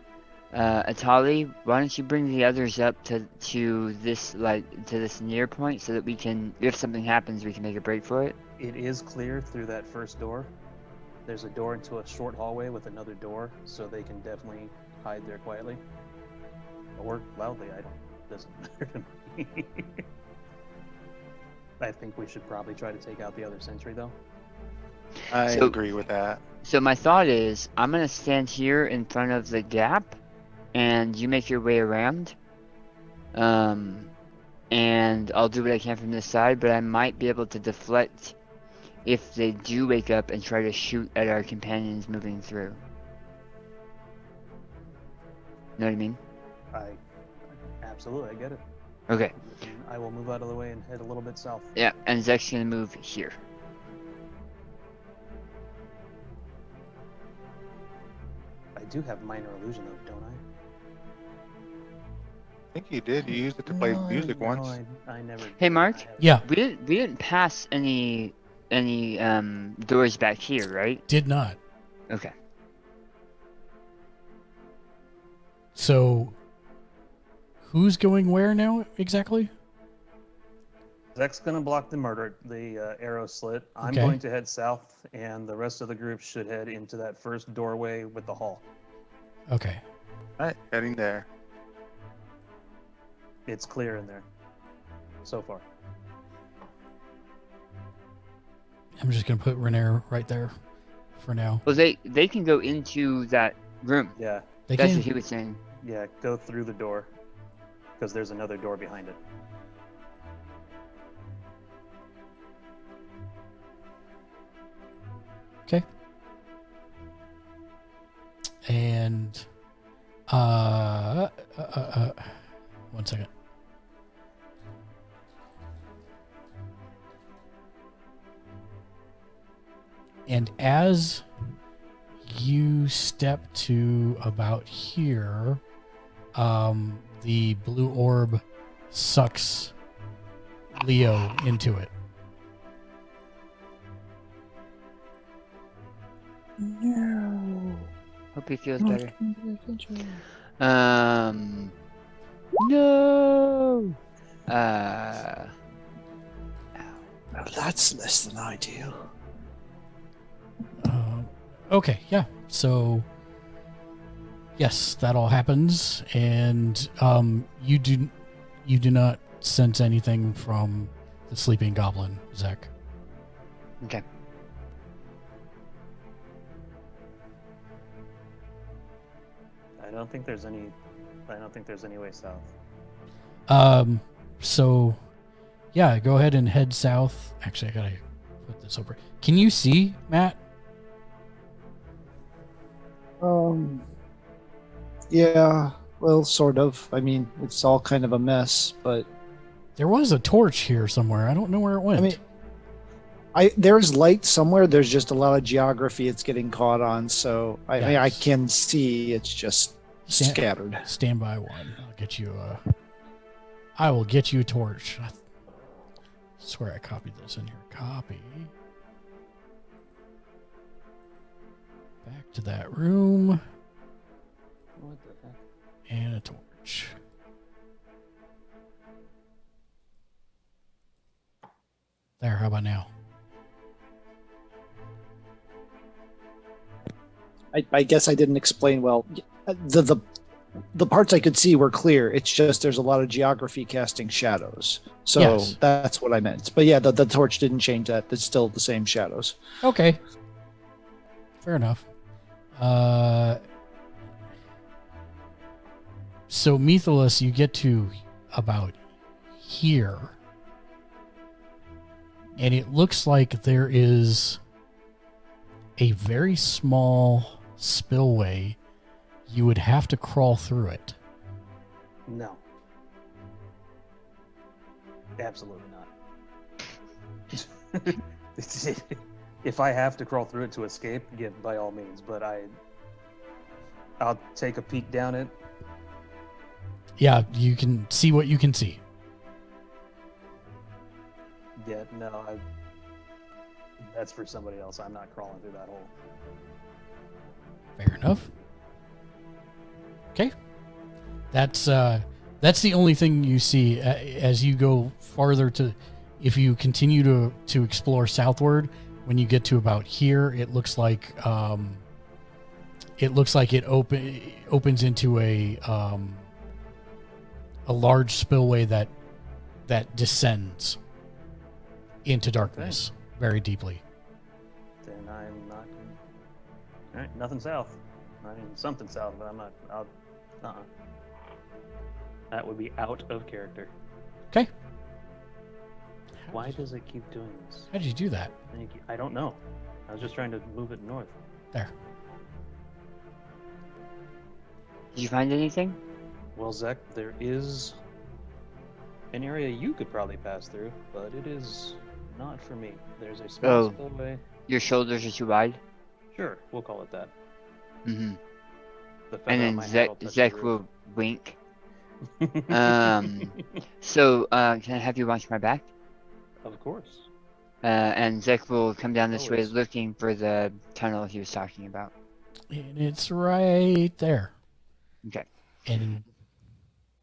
S5: Atali, why don't you bring the others up to this near point so that we can, if something happens, we can make a break for it?
S2: It is clear through that first door. There's a door into a short hallway with another door, so they can definitely hide there quietly. Or loudly, doesn't matter to me. I think we should probably try to take out the other sentry, though.
S7: I
S5: So-
S7: agree with that.
S5: So my thought is, I'm gonna stand here in front of the gap, and you make your way around. And I'll do what I can from this side, but I might be able to deflect if they do wake up and try to shoot at our companions moving through. Know what I mean?
S2: Absolutely, I get it.
S5: Okay.
S2: I will move out of the way and head a little bit south.
S5: Yeah, and Zek's gonna move here.
S2: I do have minor illusion, though, don't I?
S7: I think you did. You used it to play music
S2: No,
S7: once.
S2: I never.
S5: Hey, Mark?
S2: I haven't.
S1: Yeah,
S5: We didn't pass any doors back here, right?
S1: did not.
S5: Okay.
S1: So, who's going where now exactly?
S2: Zek's gonna block the arrow slit. I'm
S1: Okay.
S2: going to head south, and the rest of the group should head into that first doorway with the hall.
S1: Okay.
S7: All right, heading there.
S2: It's clear in there, so far.
S1: I'm just going to put Renair right there for now.
S5: Well, they can go into that room.
S2: Yeah,
S1: They
S5: That's
S1: can.
S5: what he was saying.
S2: yeah. Go through the door, because there's another door behind it.
S1: Okay. And, one second. And as you step to about here, the blue orb sucks Leo into it.
S6: No.
S5: Hope he feels better. No.
S6: Well, that's less than ideal.
S1: Okay, yeah. So, yes, that all happens, and you do not sense anything from the sleeping goblin, Zach.
S5: Okay.
S2: I don't think there's any way south.
S1: So, yeah, go ahead and head south. Actually, I gotta put this over. Can you see, Matt?
S6: Yeah, well, sort of. I mean, it's all kind of a mess, but
S1: There was a torch here somewhere. I don't know where it went.
S6: I mean, there's light somewhere. There's just a lot of geography it's getting caught on. So I mean, I
S1: Yes.
S6: can see it's just scattered.
S1: Stand by one. I'll get you I will get you a torch. I swear I copied this in here. Copy. Back to that room.
S2: What the heck?
S1: And a torch. There, how about now?
S6: I guess I didn't explain well. The parts I could see were clear. It's just there's a lot of geography casting shadows. So
S1: Yes.
S6: that's what I meant. But yeah, the torch didn't change that. It's still the same shadows.
S1: Okay. Fair enough. So Mythilus, you get to about here. And it looks like there is a very small spillway. You would have to crawl through it.
S2: No. Absolutely not. If I have to crawl through it to escape, by all means. But I'll take a peek down it.
S1: Yeah, you can see what you can see.
S2: Yeah, no, that's for somebody else. I'm not crawling through that hole.
S1: Fair enough. Okay. That's the only thing you see as you go farther to. If you continue to explore southward, when you get to about here, it looks like it opens into a large spillway that descends into darkness very deeply.
S2: Then I'm not. All right, nothing south. I mean, something south, but I'm not. That would be out of character.
S1: Okay.
S2: Why does it keep doing this?
S1: How did you do that?
S2: I don't know. I was just trying to move it north.
S1: There.
S5: Did you find anything?
S2: Well, Zek, there is an area you could probably pass through, but it is not for me. There's a small spillway.
S5: Your shoulders are too wide?
S2: Sure, we'll call it that.
S5: Mm-hmm.
S2: The feather
S5: And
S2: on
S5: then
S2: my hat will touch the
S5: Zek
S2: roof.
S5: will wink. So, can I have you watch my back?
S2: Of course.
S5: And Zek will come down this way
S2: Always.
S5: looking for the tunnel he was talking about.
S1: And it's right there.
S5: Okay.
S1: And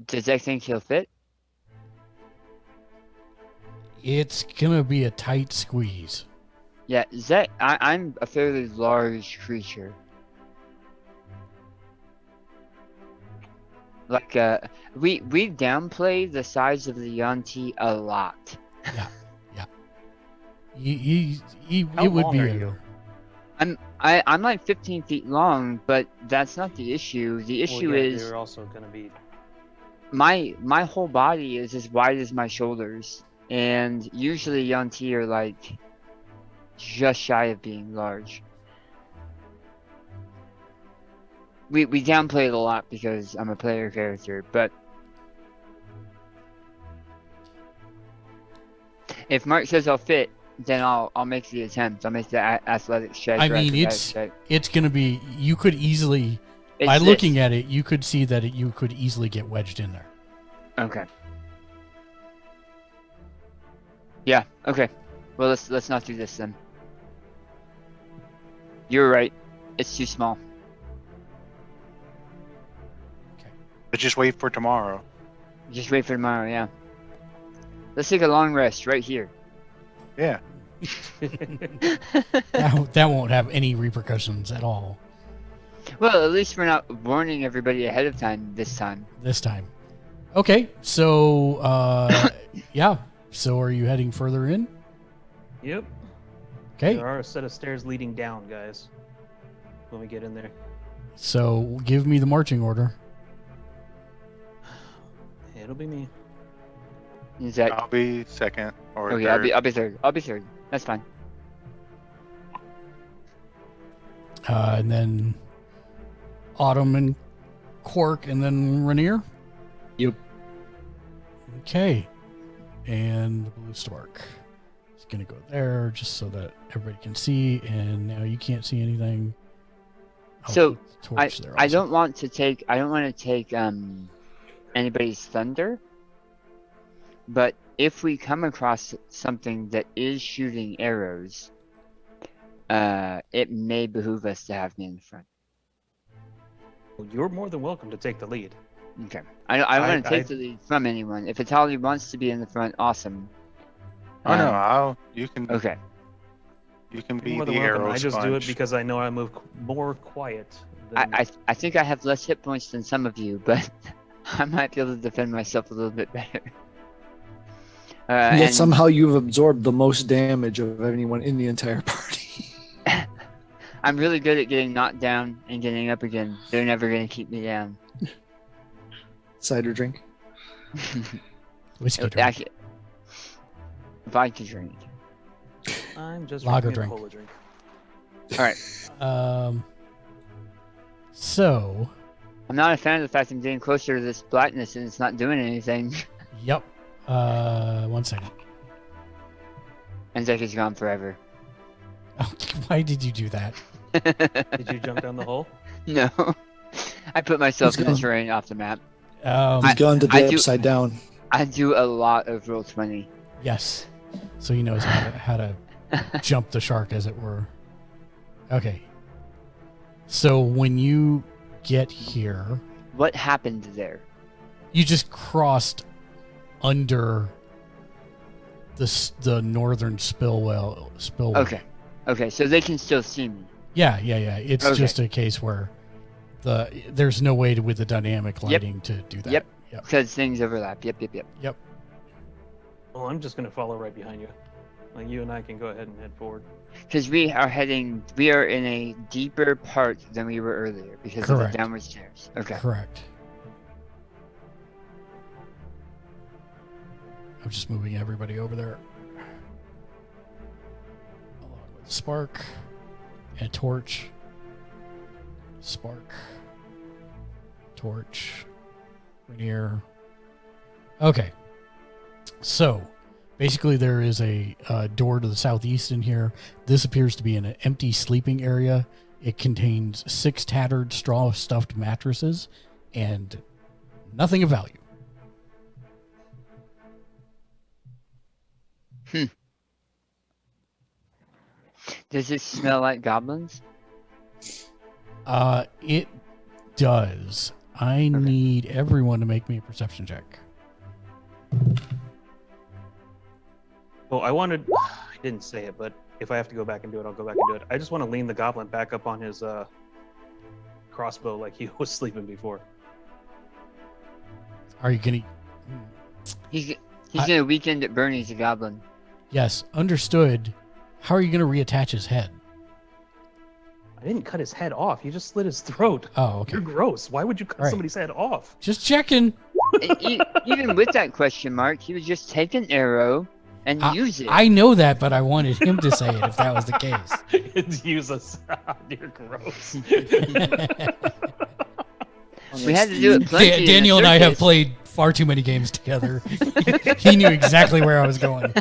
S5: Does Zek think he'll fit?
S1: it's gonna be a tight squeeze.
S5: Yeah, Zek, I'm a fairly large creature. Like, we downplay the size of the Yanti a lot.
S1: Yeah.
S2: How
S1: It would
S2: long
S1: be
S2: are
S1: a,
S2: you?
S5: I'm like 15 feet long, but that's not the issue. The issue is
S2: They're also going to be.
S5: my whole body is as wide as my shoulders, and usually Yanti are like just shy of being large. We downplay it a lot because I'm a player character, but if Mark says I'll fit, then I'll make the attempt. I'll make the athletics check.
S1: I
S5: or
S1: mean,
S5: acrobatics check.
S1: it's gonna be. You could easily,
S5: It's
S1: by
S5: this.
S1: looking at it, you could see that you could easily get wedged in there.
S5: Okay. Yeah. Okay. Well, let's not do this then. You're right. It's too small.
S7: But just wait for tomorrow.
S5: Just wait for tomorrow. Yeah. Let's take a long rest right here.
S7: Yeah.
S1: That won't have any repercussions at all
S5: Well, at least we're not warning everybody ahead of time this time.
S1: this time. Okay, so yeah. So are you heading further in?
S2: Yep.
S1: Okay.
S2: There are a set of stairs leading down, guys. When we get in there.
S1: So give me the marching order.
S2: It'll be me.
S5: Is that?
S7: I'll be second or
S5: Okay,
S7: third.
S5: I'll be third. I'll be third. That's fine.
S1: And then Autumn and Quark, and then Rainier.
S6: Yep.
S1: Okay. And the blue stork. It's gonna go there just so that everybody can see, and now you can't see anything. I'll
S5: So,
S1: put the torch there
S5: I
S1: also.
S5: don't want to take anybody's thunder. But if we come across something that is shooting arrows, it may behoove us to have me in the front.
S2: Well, you're more than welcome to take the lead.
S5: Okay. I don't want to take
S2: I-
S5: the lead from anyone. If Atali wants to be in the front, awesome.
S7: Oh no, you can
S5: Okay.
S7: you can
S2: You're
S7: be
S2: more
S7: the
S2: than welcome.
S7: arrow
S2: I just do it
S7: sponge.
S2: because I know I move more quiet. Than...
S5: I think I have less hit points than some of you, but I might be able to defend myself a little bit better.
S6: Yet
S5: And
S6: somehow you've absorbed the most damage of anyone in the entire party.
S5: I'm really good at getting knocked down and getting up again. They're never going to keep me down.
S6: Cider drink.
S1: Whiskey drink.
S5: Actually, vodka drink.
S2: I'm just
S1: Lager
S2: drinking a
S1: drink.
S2: cola drink.
S5: All right.
S1: So,
S5: I'm not a fan of the fact I'm getting closer to this blackness and it's not doing anything.
S1: yep. 1 second.
S5: And Zek is gone forever.
S1: Oh, why did you do that?
S2: Did you jump down the hole?
S5: No. I put myself
S6: Who's
S5: in the
S6: gone?
S5: terrain off the map.
S6: He's gone to the
S5: I do-
S6: upside down.
S5: I do a lot of Roll20.
S1: Yes. So he knows how to jump the shark, as it were. Okay. So when you get here,
S5: What happened there?
S1: you just crossed under the northern spillway.
S5: Okay, so they can still see me.
S1: Yeah. It's
S5: Okay.
S1: just a case where there's no way with the dynamic lighting to do that.
S5: Yep. Because things overlap. Yep.
S2: Well, I'm just gonna follow right behind you. Like you and I can go ahead and head forward.
S5: Because we are in a deeper part than we were earlier because of
S1: Correct.
S5: the downward stairs. Okay.
S1: Correct. I'm just moving everybody over there. Along with Spark and Torch. Spark. Torch. Rainier. Okay. So, basically there is a door to the southeast in here. This appears to be an empty sleeping area. It contains 6 tattered straw-stuffed mattresses and nothing of value.
S5: Does this smell like goblins?
S1: It does. I need everyone to make me a perception check.
S2: Well, I didn't say it, but if I have to go back and do it, I'll go back and do it. I just want to lean the goblin back up on his crossbow like he was sleeping before.
S1: Are you gonna?
S5: He's gonna weekend at Bernie's a goblin.
S1: Yes, understood. How are you gonna reattach his head?
S2: I didn't cut his head off. You just slit his throat.
S1: Oh, okay.
S2: You're gross. Why would you cut
S1: Right.
S2: somebody's head off?
S1: Just checking.
S5: Even with that question mark, he would just take an arrow and use it.
S1: I know that, but I wanted him to say it if that was the case.
S2: It's useless. You're gross.
S5: We had to do it plenty. in a
S1: Daniel and I have
S5: circus.
S1: played far too many games together. He knew exactly where I was going.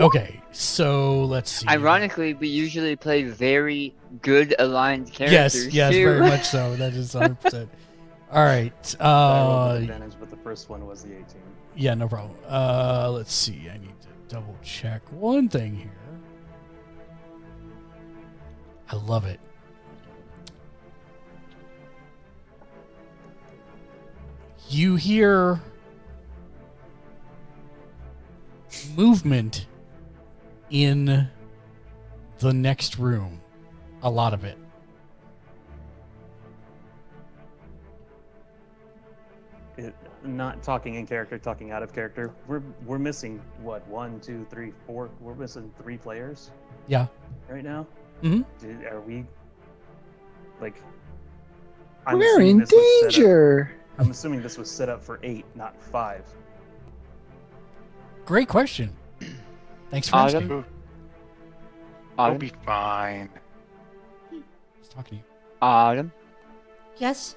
S1: Okay, so let's see.
S5: Ironically, we usually play very good aligned characters.
S1: Yes,
S5: too.
S1: very much so. That is 100%. All right.
S2: I rolled with advantage, but the first one was the 18.
S1: Yeah, no problem. Let's see. I need to double check one thing here. I love it. You hear movement in the next room. A lot of it.
S2: Not talking in character, talking out of character. We're missing what? 1, 2, 3, 4. We're missing 3 players
S1: Yeah.
S2: right now.
S1: Mm-hmm.
S2: Are we like?
S6: We're
S2: assuming
S6: in
S2: this was set up-
S6: danger.
S2: I'm assuming this was set up for 8, not 5.
S1: Great question. Thanks for
S5: Autumn?
S1: asking.
S7: You'll
S5: Autumn?
S7: be fine.
S1: Just talking to you.
S5: Autumn?
S4: Yes?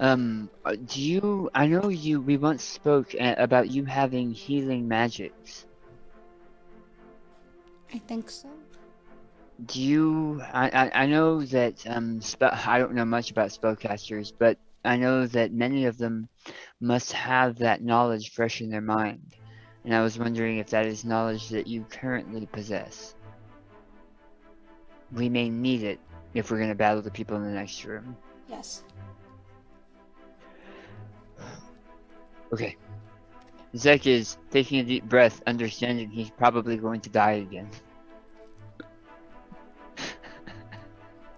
S5: Do you? I know you. We once spoke about you having healing magics.
S4: I think so.
S5: Do you? I know that I don't know much about spellcasters, but I know that many of them must have that knowledge fresh in their mind, and I was wondering if that is knowledge that you currently possess. We may need it if we're going to battle the people in the next room.
S4: Yes.
S5: Okay. Zek is taking a deep breath, understanding he's probably going to die again.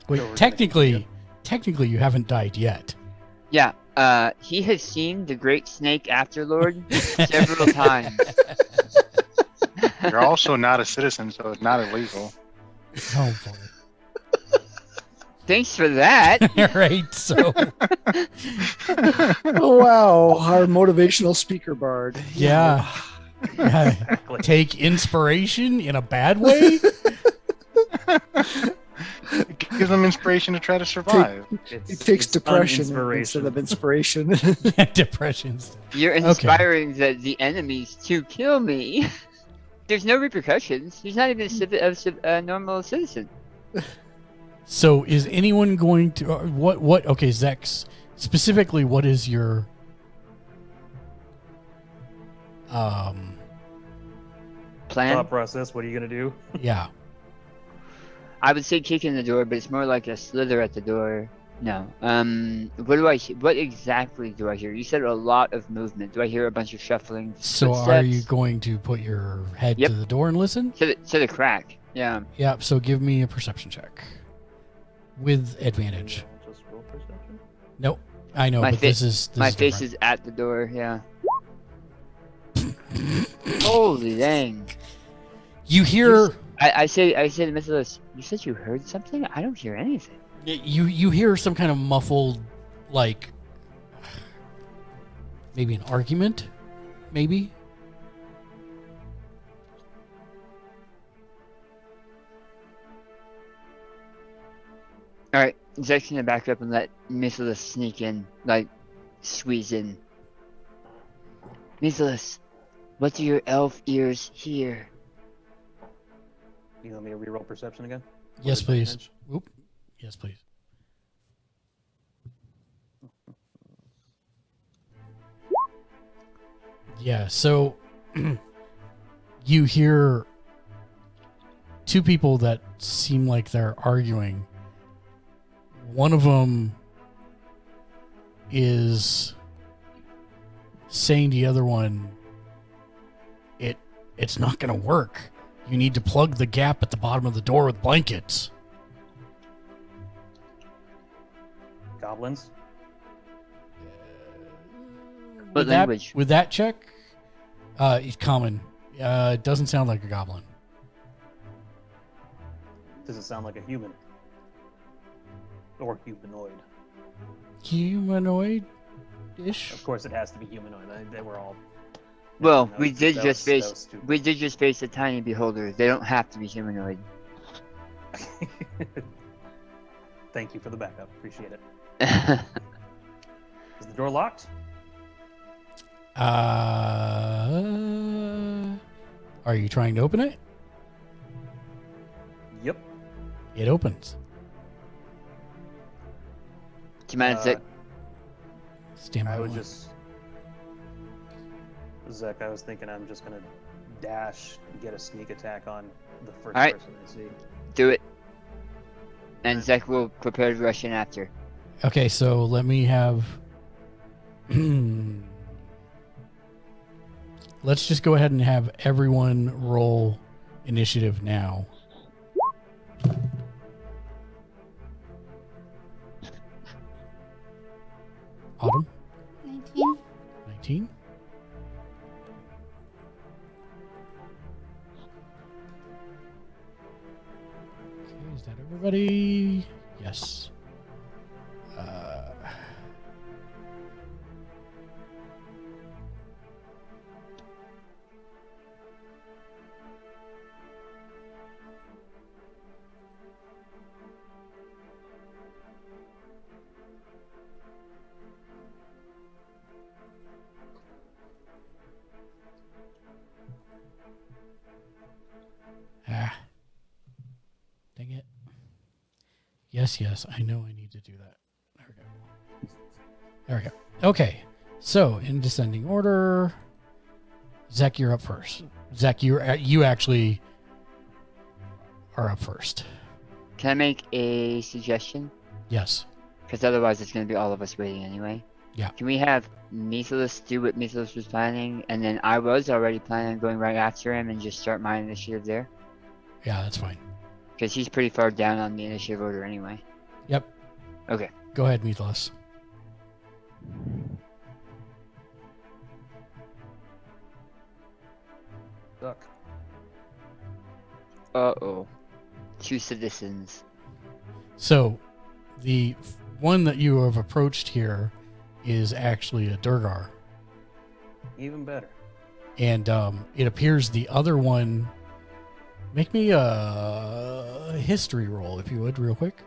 S1: Wait,
S2: So we're gonna
S1: technically, you haven't died yet.
S5: Yeah, he has seen the Great Snake Afterlord several times.
S7: You're also not a citizen, so it's not illegal.
S1: Oh boy.
S5: Thanks for that.
S1: All right. So
S6: Oh wow, our motivational speaker bard.
S1: yeah.
S2: Exactly.
S1: Take inspiration in a bad way.
S7: It gives them inspiration to try to survive.
S6: He takes depression
S2: uninspiration.
S6: instead of inspiration.
S1: Depressions.
S5: You're inspiring the enemies to kill me. There's no repercussions. He's not even a normal citizen.
S1: So is anyone going to what? Okay, Zex. specifically, what is your
S5: Plan?
S2: Thought process. What are you gonna do?
S1: yeah.
S5: I would say kick in the door, but it's more like a slither at the door. No. What exactly do I hear? You said a lot of movement. Do I hear a bunch of shuffling?
S1: So
S5: footsteps?
S1: are you going to put your head
S5: Yep.
S1: to the door and listen?
S5: To the crack. Yeah.
S1: Yeah, so give me a perception check. With advantage.
S2: Just roll perception.
S1: Nope. I know,
S5: My
S1: but
S5: fa-
S1: this is
S5: My
S1: is
S5: face
S1: different.
S5: is at the door, yeah. Holy dang.
S1: You hear
S5: I say to Mythilus, you said you heard something? I don't hear anything.
S1: you hear some kind of muffled, like maybe an argument, maybe.
S5: Alright, Zach's gonna back up and let Mythilus sneak in, like, squeeze in. Mythilus, what do your elf ears hear?
S2: You want me to reroll perception again?
S1: Yes,
S2: With
S1: please.
S2: advantage?
S1: Oop. Yes, please. Yeah, so you hear two people that seem like they're arguing. One of them is saying to the other one, it's not going to work. You need to plug the gap at the bottom of the door with blankets.
S2: Goblins.
S5: What language?
S1: With that check, it's common. It doesn't sound like a goblin.
S2: Does it sound like a human? Or humanoid?
S1: Humanoid-ish?
S2: Of course, it has to be humanoid. They were all.
S5: Well,
S2: No,
S5: we did
S2: that
S5: just
S2: was- that
S5: face
S2: was stupid.
S5: we did just face a tiny beholder. They don't have to be humanoid.
S2: Thank you for the backup. Appreciate it. Is the door locked?
S1: Are you trying to open it?
S2: Yep.
S1: It opens.
S5: Do you mind, Zach?
S1: Stand by
S2: I would
S1: one.
S2: just. Zach, I was thinking I'm just gonna dash and get a sneak attack on the first
S5: Alright.
S2: person I see.
S5: Do it. And Zach will prepare to rush in after.
S1: Okay, so let me have. Let's just go ahead and have everyone roll initiative now. Autumn,
S4: 19.
S1: 19. Okay, is that everybody? Yes. Dang it. Yes, I know I need to do that. There we go. Okay, so in descending order, Zach, you're up first. Zach, you actually are up first.
S5: Can I make a suggestion?
S1: Yes.
S5: Because otherwise it's going to be all of us waiting anyway.
S1: Yeah.
S5: Can we have Mythilus do what Mythilus was planning, and then I was already planning on going right after him and just start my initiative there?
S1: Yeah, that's fine.
S5: Because he's pretty far down on the initiative order anyway.
S1: Yep.
S5: Okay.
S1: Go ahead, Mythos.
S2: Duck.
S5: Uh-oh. 2 citizens.
S1: So, the one that you have approached here is actually a Durgar.
S2: Even better.
S1: And it appears the other one. Make me a history roll, if you would, real quick.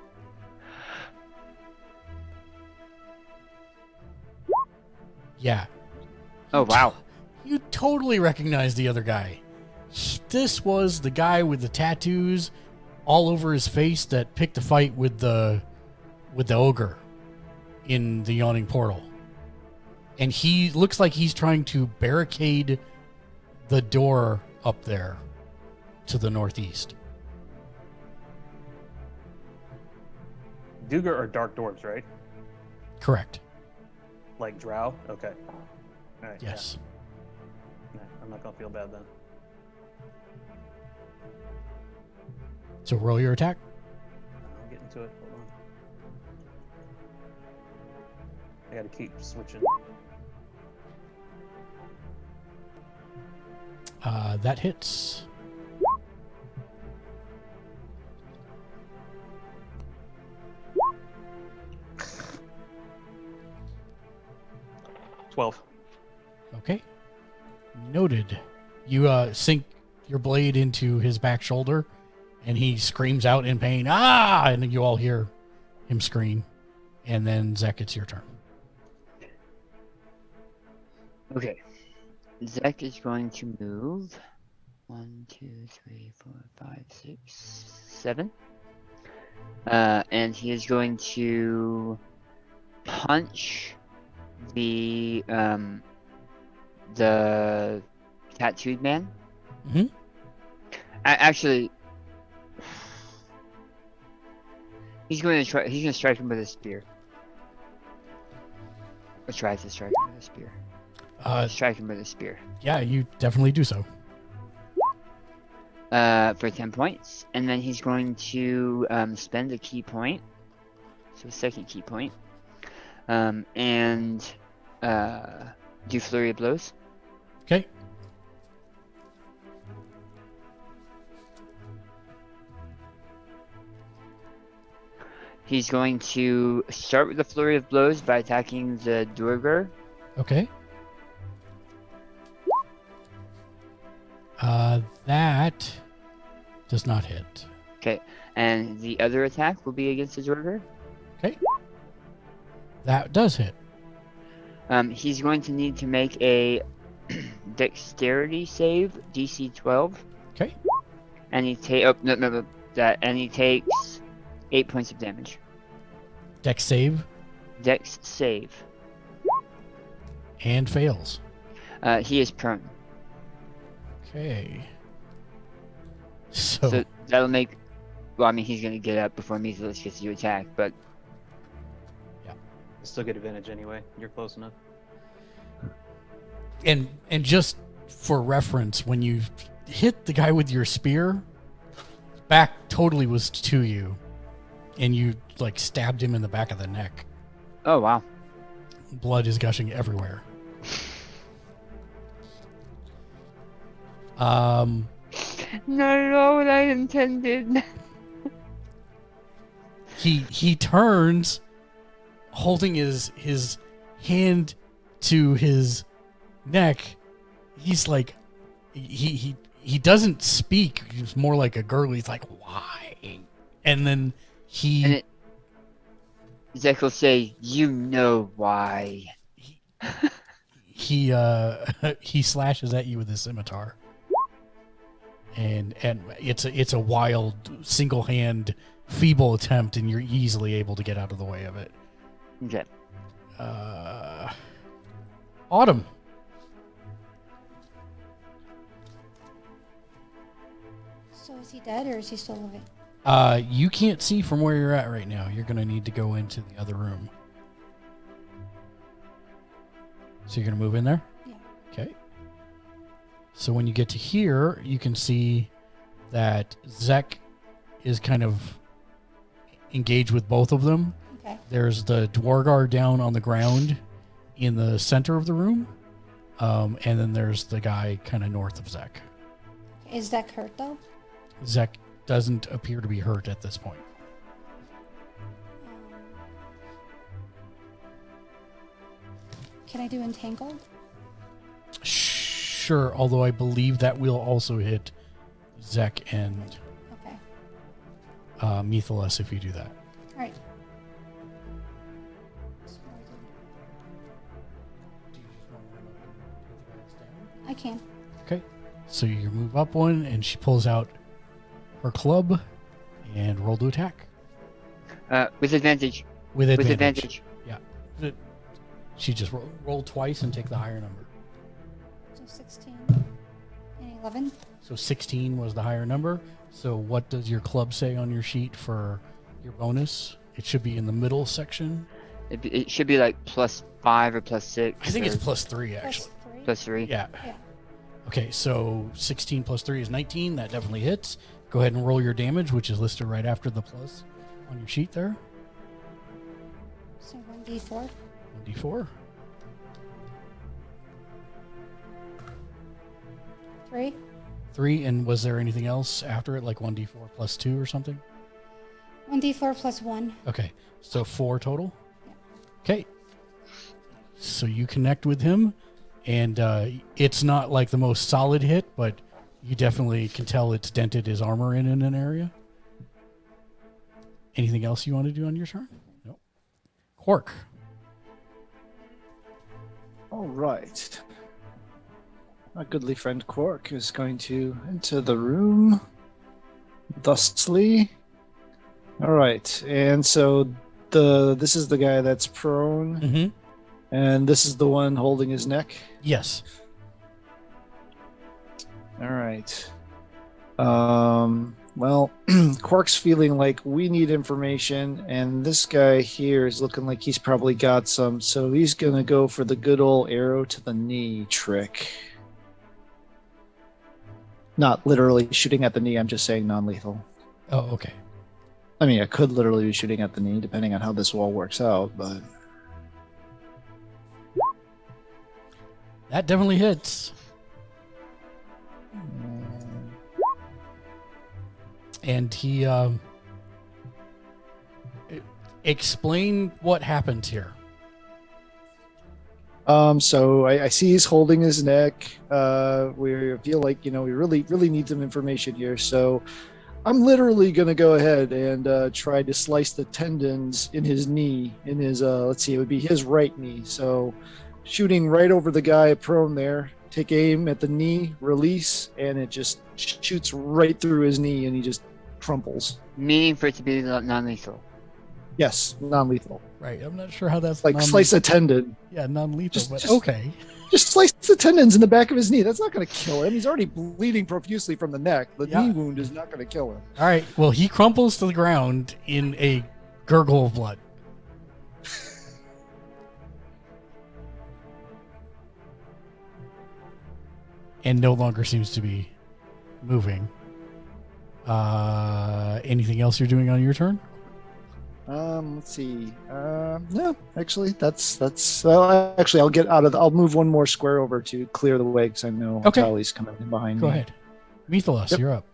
S1: Yeah.
S5: Oh, wow.
S1: You totally recognize the other guy. This was the guy with the tattoos all over his face that picked a fight with the ogre in the yawning portal. And he looks like he's trying to barricade the door up there to the northeast.
S2: Duger are dark dwarves, right?
S1: Correct.
S2: Like drow? Okay. All right.
S1: Yes.
S2: Yeah. I'm not gonna feel bad then.
S1: So roll your attack.
S2: I'll get into it. Hold on. I gotta keep switching.
S1: That hits.
S2: $12.
S1: Okay. Noted. You sink your blade into his back shoulder, and he screams out in pain, "Ah!" And you all hear him scream. And then, Zek, it's your turn.
S5: Okay. Zek is going to move 1, 2, 3, 4, 5, 6, 7. And he is going to punch the tattooed man.
S1: Mhm.
S5: Actually, he's going to strike him with a spear. Or try to strike him with a spear. Strike him with a spear.
S1: Yeah, you definitely do so.
S5: For 10 points. And then he's going to spend a key point. So a second key point. And do flurry of blows.
S1: Okay.
S5: He's going to start with the flurry of blows by attacking the Duergar.
S1: Okay. That does not hit.
S5: Okay, and the other attack will be against the Duergar.
S1: Okay. That does hit.
S5: He's going to need to make a dexterity save, DC 12.
S1: Okay.
S5: And he and he takes 8 points of damage.
S1: Dex save
S5: Dex save.
S1: and fails.
S5: He is prone.
S1: Okay. So,
S5: So that'll make. Well, I mean, he's gonna get up before Measless gets to attack, but
S2: I still get advantage anyway. You're close enough.
S1: and just for reference, when you hit the guy with your spear, back totally was to you, and you like stabbed him in the back of the neck.
S5: oh wow.
S1: Blood is gushing everywhere.
S5: Not at all what I intended.
S1: He turns, holding his hand to his neck. He's like, he doesn't speak. He's more like a gurgle. He's like, why? And then
S5: Zek will say, "You know why."
S1: he slashes at you with his scimitar. And it's a wild single hand feeble attempt, and you're easily able to get out of the way of it.
S5: Okay.
S1: Autumn.
S4: So is he dead or is he still living?
S1: You can't see from where you're at right now. You're gonna need to go into the other room. So you're gonna move in there?
S4: Yeah.
S1: Okay. So when you get to here, you can see that Zek is kind of engaged with both of them.
S4: Okay.
S1: There's the Dwargar down on the ground in the center of the room. And then there's the guy kind of north of Zek.
S4: Is Zek hurt though?
S1: Zek doesn't appear to be hurt at this point.
S4: Can I do entangled?
S1: Sure, although I believe that will also hit Zek and
S4: Okay.
S1: Methalis if you do that.
S4: All right. I can.
S1: Okay. So you move up one, and she pulls out her club and roll to attack.
S5: With advantage.
S1: With
S5: With
S1: advantage.
S5: advantage.
S1: Yeah. She just roll twice and take the higher number.
S4: So 16 and 11.
S1: So 16 was the higher number. So what does your club say on your sheet for your bonus? It should be in the middle section.
S5: It should be like +5 or +6.
S1: I think
S5: or
S1: it's +3 actually.
S5: +3.
S1: Yeah.
S4: Yeah.
S1: Okay, so 16 + 3 is 19. That definitely hits. Go ahead and roll your damage, which is listed right after the plus on your sheet there.
S4: So 1d4.
S1: 1d4.
S4: 3.
S1: 3, and was there anything else after it, like 1d4 + 2 or something?
S4: 1d4 + 1.
S1: Okay, so 4 total?
S4: Yeah.
S1: Okay. So you connect with him, and it's not like the most solid hit, but you definitely can tell it's dented his armor in an area. Anything else you want to do on your turn? No. Quark.
S6: All right. My goodly friend Quark is going to enter the room thusly. All right, and so this is the guy that's prone,
S1: Mm-hmm.
S6: and this is the one holding his neck.
S1: Yes.
S6: All right. Well, Quark's feeling like we need information, and this guy here is looking like he's probably got some, so he's gonna go for the good old arrow to the knee trick. Not literally shooting at the knee, I'm just saying non-lethal.
S1: Oh, okay.
S6: I mean, I could literally be shooting at the knee, depending on how this all works out, but...
S1: That definitely hits. And he explain what happened here.
S6: So I see he's holding his neck. We feel like, we really need some information here. So I'm literally going to go ahead and try to slice the tendons in his knee, in his, let's see, it would be his right knee. So shooting right over the guy prone there, take aim at the knee, release, and it just shoots right through his knee and he just crumples.
S5: Meaning for it to be non-lethal.
S6: Yes, non-lethal.
S1: Right. I'm not sure how that's
S6: Like slice a tendon.
S1: Yeah, non-lethal, but
S6: Just-
S1: okay.
S6: Just slice the tendons in the back of his knee. That's not going to kill him. He's already bleeding profusely from the neck. The
S1: Yeah.
S6: knee wound is not going to kill him.
S1: All right. Well, he crumples to the ground in a gurgle of blood. And no longer seems to be moving. Anything else you're doing on your turn?
S6: Let's see. No, actually, that's. Well, actually, I'll move one more square over to clear the way because I know
S1: Okay.
S6: Tali's coming in behind
S1: Go
S6: me.
S1: ahead. Mythalos,
S6: Yep.
S1: you're up.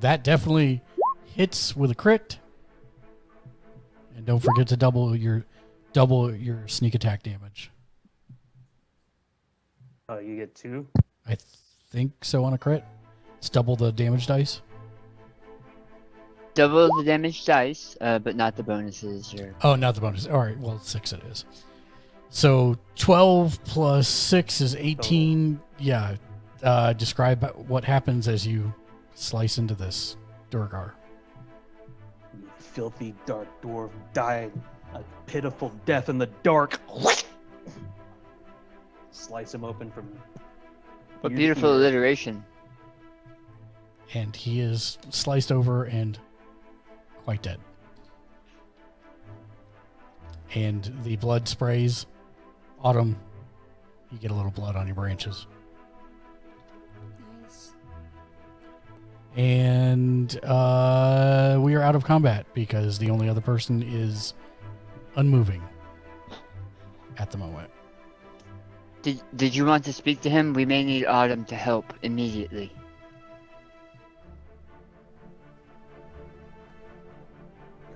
S1: That definitely hits with a crit. And don't forget to double your sneak attack damage.
S2: You get 2.
S1: I think so on a crit. It's double the damage dice.
S5: Double the damage dice, but not the bonuses. Or...
S1: Oh, not the bonus. All right, well, 6 it is. So 12 plus 6 is 18. Yeah. Describe what happens as you slice into this Durgar.
S2: You filthy dark dwarf died a pitiful death in the dark. Slice him open from.
S5: What
S2: ear to
S5: beautiful
S2: ear.
S5: alliteration.
S1: And he is sliced over and quite dead. And the blood sprays. Autumn, you get a little blood on your branches.
S4: Nice.
S1: And we are out of combat because the only other person is unmoving at the moment.
S5: Did you want to speak to him? We may need Autumn to help immediately.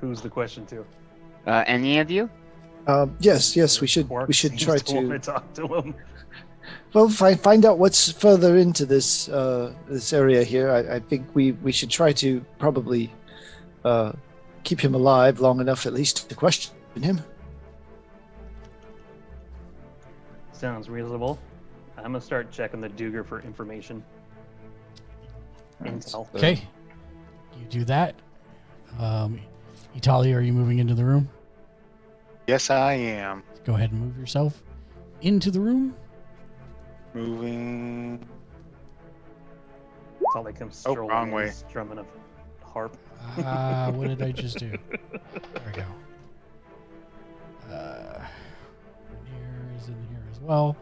S2: Who's the question to?
S5: Any of you?
S6: Yes, we should
S2: Quark
S6: we should
S2: seems
S6: try
S2: want
S6: to.
S2: talk to him.
S6: Well, find out what's further into this this area here. I think we should try to probably keep him alive long enough, at least, to question him.
S2: Sounds reasonable. I'm gonna start checking the Duger for information. Intel.
S1: Okay. You do that. Italia, are you moving into the room?
S7: Yes, I am.
S1: Go ahead and move yourself into the room.
S7: Moving.
S2: It's all like him strolling
S7: wrong
S2: in,
S7: way.
S2: strumming a harp.
S1: What did I just do? There we go. Here is in here as well.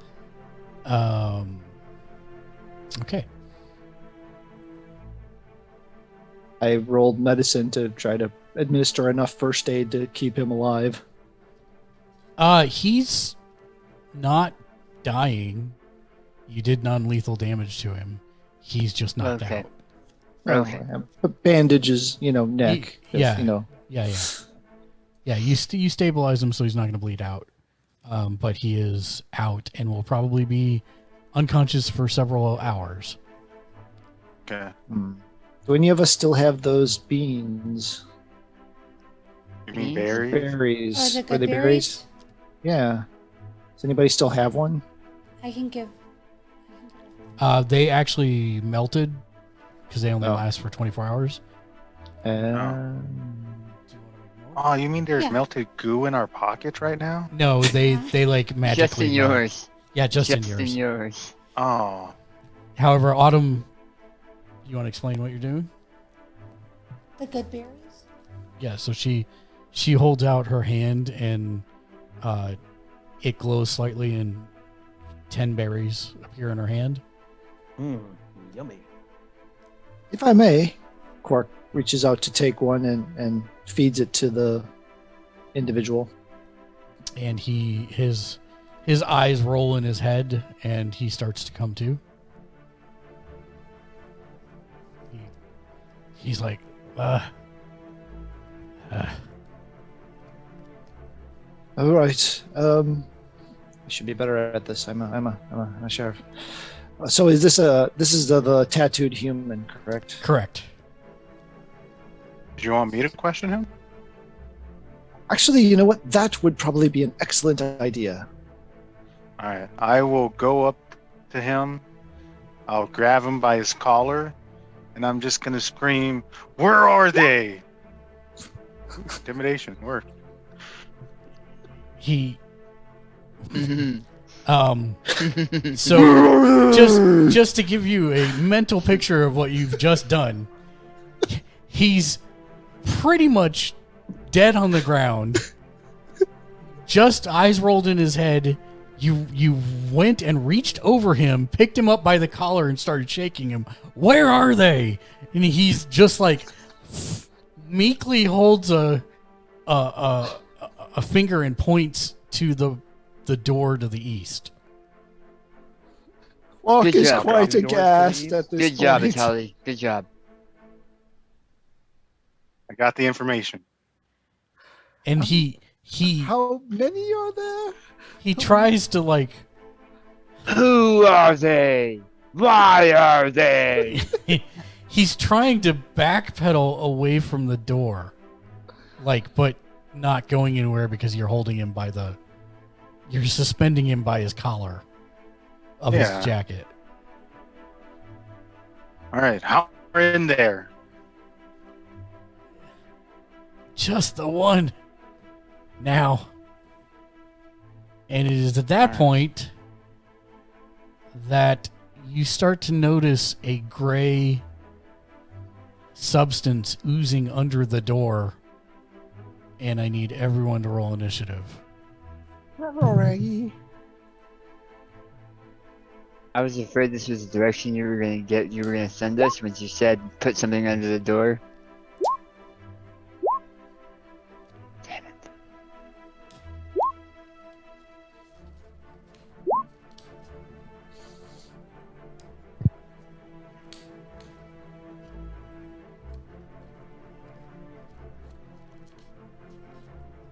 S1: Okay.
S6: I rolled medicine to try to administer enough first aid to keep him alive.
S1: He's not dying. You did non-lethal damage to him. He's just knocked
S5: Okay.
S1: out.
S5: Okay.
S6: Bandages, neck.
S1: Yeah.
S6: You
S1: Yeah, you stabilize him so he's not going to bleed out. But he is out and will probably be unconscious for several hours.
S7: Okay.
S6: Do any of us still have those beans?
S7: You mean
S5: Beans?
S7: berries?
S6: Berries.
S4: Oh, the
S6: Were
S4: good
S6: they
S4: berries?
S6: Yeah. Does anybody still have one?
S4: I can give.
S1: They actually melted because they only
S6: Oh.
S1: last for 24 hours.
S7: Oh, you mean there's
S4: Yeah.
S7: melted goo in our pockets right now?
S1: No, they like magically
S5: Just in
S1: melt.
S5: yours.
S1: Yeah, just in
S5: Just
S1: yours.
S5: in yours.
S7: Oh.
S1: However, Autumn, you want to explain what you're doing?
S4: The good berries?
S1: Yeah, so she holds out her hand and it glows slightly and 10 berries appear in her hand.
S2: Yummy.
S6: If I may, Quark reaches out to take one and feeds it to the individual.
S1: And his eyes roll in his head and he starts to come to. He's like,
S6: All right. I should be better at this. I'm a sheriff. So is this the tattooed human, correct?
S1: correct.
S7: Did you want me to question him?
S6: Actually, you know what? That would probably be an excellent idea.
S7: All right. I will go up to him. I'll grab him by his collar, and I'm just gonna scream, "Where are they?" Intimidation work.
S1: He so just to give you a mental picture of what you've just done, he's pretty much dead on the ground, just eyes rolled in his head. You went and reached over him, picked him up by the collar and started shaking him. Where are they? And he's just like meekly holds a finger and points to the door to the east.
S6: Walk
S5: Good
S6: is
S5: job.
S6: quite
S2: Doors to
S6: aghast
S2: the
S6: at this
S5: Good job,
S6: point.
S5: Itali. Good job.
S7: I got the information.
S1: And he
S6: How many are there?
S1: he tries to like
S5: Who are they? Why are they?
S1: he's trying to backpedal away from the door, but not going anywhere because you're holding him you're suspending him by his collar of
S7: Yeah.
S1: his jacket.
S7: All right. How are in there?
S1: Just the one now. And it is at that point that you start to notice a gray substance oozing under the door. And I need everyone to roll initiative.
S6: Alrighty.
S5: I was afraid this was the direction you were gonna send us when you said put something under the door. Damn it.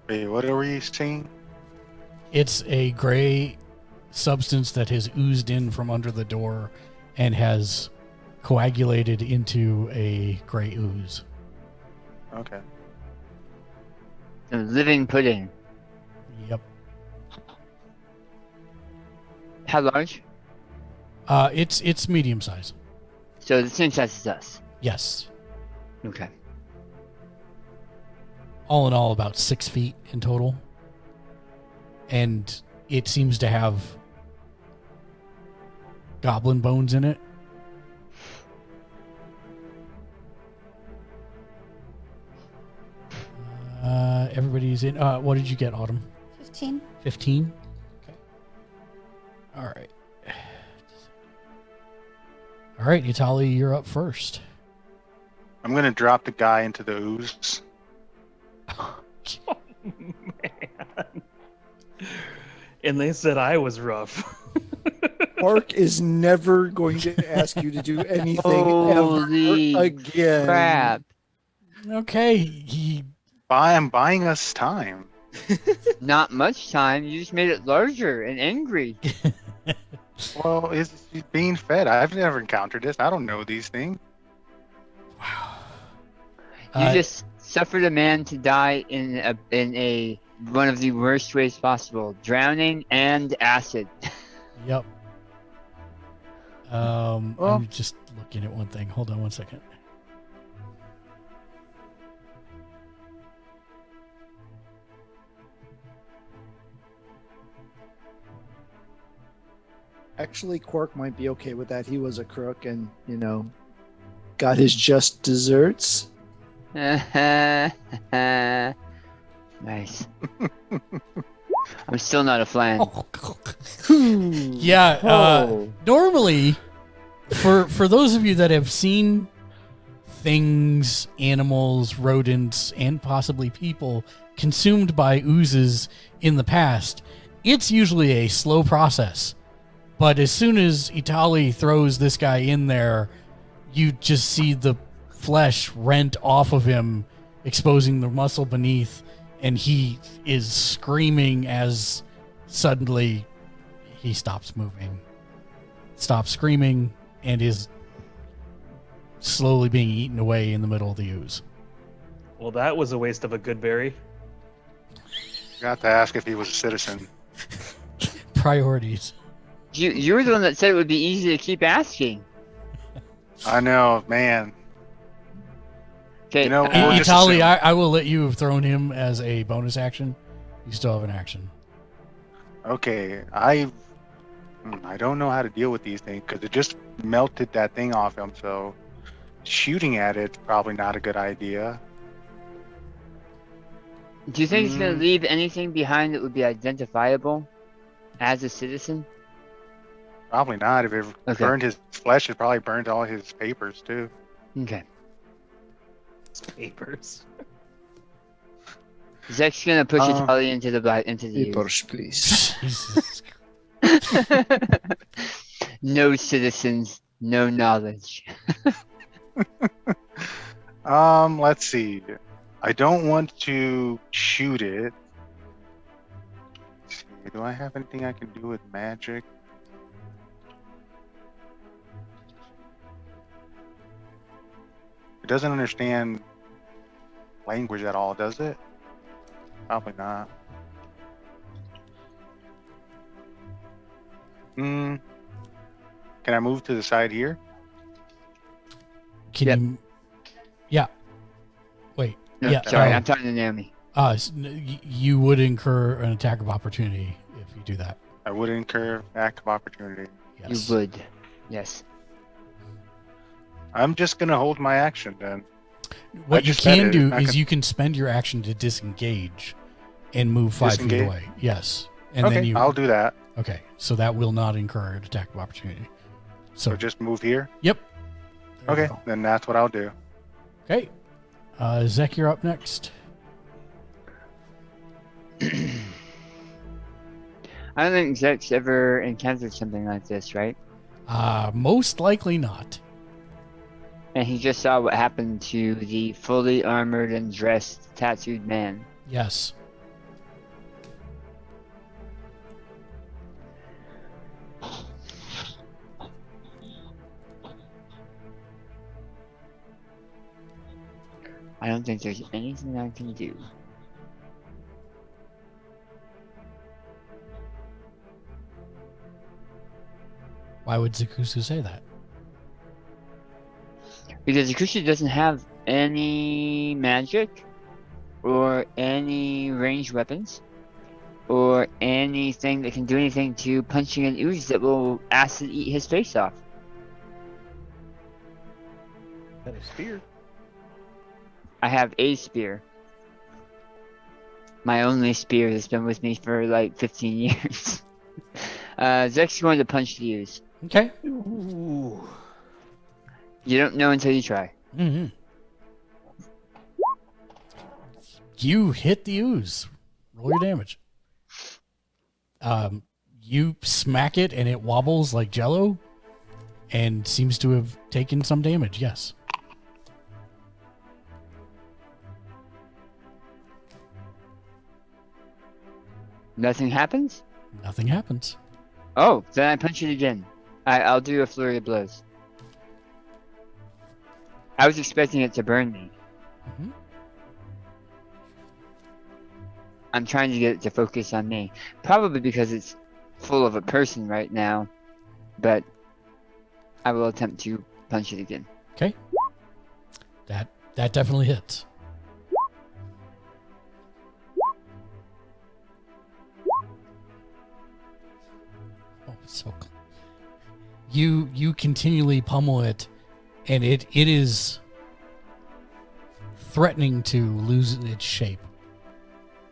S7: Wait, what are we seeing?
S1: It's a gray substance that has oozed in from under the door and has coagulated into a gray ooze.
S7: Okay.
S5: The living pudding.
S1: Yep.
S5: How large?
S1: It's medium size.
S5: So the same size as us.
S1: Yes.
S5: Okay.
S1: All in all, about 6 feet in total. And it seems to have goblin bones in it. Everybody's in. What did you get, Autumn?
S4: 15.
S1: 15? Okay. All right. All right, Itali, you're up first.
S7: I'm gonna drop the guy into the ooze.
S2: Man. And they said I was rough.
S6: Mark is never going to ask you to do anything
S5: Holy
S6: ever again.
S5: crap.
S1: Okay.
S7: I'm buying us time.
S5: Not much time. You just made it larger and angry.
S7: Well, he's being fed. I've never encountered this. I don't know these things.
S5: You just suffered a man to die in a one of the worst ways possible: drowning and acid.
S1: Yep.
S7: Well-
S1: I'm just looking at one thing. Hold on one second.
S6: Actually, Quark might be okay with that. He was a crook and, got his just desserts.
S5: Nice. I'm still not a flan.
S1: Yeah.
S6: Oh.
S1: Normally, for those of you that have seen things, animals, rodents, and possibly people consumed by oozes in the past, it's usually a slow process. But as soon as Itali throws this guy in there, you just see the flesh rent off of him, exposing the muscle beneath, and he is screaming as suddenly he stops moving, stops screaming, and is slowly being eaten away in the middle of the ooze.
S2: Well, that was a waste of a good berry.
S7: Got to ask if he was a citizen.
S1: Priorities.
S5: You were the one that said it would be easy to keep asking.
S7: I know, man.
S5: Okay.
S7: You know,
S5: uh,
S7: we'll just
S1: Itali,
S7: assume.
S1: I will let you have thrown him as a bonus action. You still have an action.
S7: Okay, I don't know how to deal with these things because it just melted that thing off him. So shooting at it's probably not a good idea.
S5: do you think it's gonna leave anything behind that would be identifiable as a citizen?
S7: Probably not. If it
S5: Okay.
S7: burned his flesh, it probably burned all his papers too.
S5: Okay.
S2: Papers.
S5: Zek's gonna push Itali into the
S6: Papers, please.
S1: Jesus.
S5: No citizens, no knowledge.
S7: Let's see. I don't want to shoot it. Let's see, do I have anything I can do with magic? It doesn't understand language at all, does it? Probably not. Can I move to the side here?
S1: Can
S5: Yep.
S1: you? Yeah. Wait.
S5: No,
S1: Yeah.
S5: sorry, I'm talking to Naomi.
S1: You would incur an attack of opportunity if you do that.
S7: I would incur act of opportunity.
S1: Yes.
S5: You would. Yes.
S7: I'm just gonna hold my action then.
S1: What
S7: I
S1: you
S7: just said
S1: can
S7: it,
S1: do
S7: I
S1: is
S7: can-
S1: you can spend your action to disengage and move 5 feet
S7: Disengage?
S1: away. Yes. And
S7: Okay,
S1: then you.
S7: I'll do that.
S1: Okay. So that will not incur an attack of opportunity.
S7: So just move here.
S1: Yep. There you
S7: Okay,
S1: go.
S7: then that's what I'll do.
S1: Okay. Zek, you're up next.
S5: I don't think Zek's ever encountered something like this, right?
S1: Most likely not.
S5: And he just saw what happened to the fully armored and dressed tattooed man.
S1: Yes.
S5: I don't think there's anything I can do.
S1: Why would Zakusu say that?
S5: Because Zakushi doesn't have any magic or any ranged weapons or anything that can do anything to punching an ooze that will acid eat his face off.
S2: That is spear.
S5: I have a spear. My only spear that's been with me for like 15 years. Zek's going to punch the ooze.
S1: Okay.
S2: Ooh.
S5: You don't know until you try.
S1: Mm-hmm. You hit the ooze. Roll your damage. You smack it and it wobbles like jello and seems to have taken some damage, yes.
S5: Nothing happens?
S1: Nothing happens.
S5: Oh, then I punch it again. I'll do a flurry of blows. I was expecting it to burn me.
S1: Mm-hmm.
S5: I'm trying to get it to focus on me. Probably because it's full of a person right now. But I will attempt to punch it again.
S1: Okay. That definitely hits. Oh, so close. You continually pummel it, and it is threatening to lose its shape,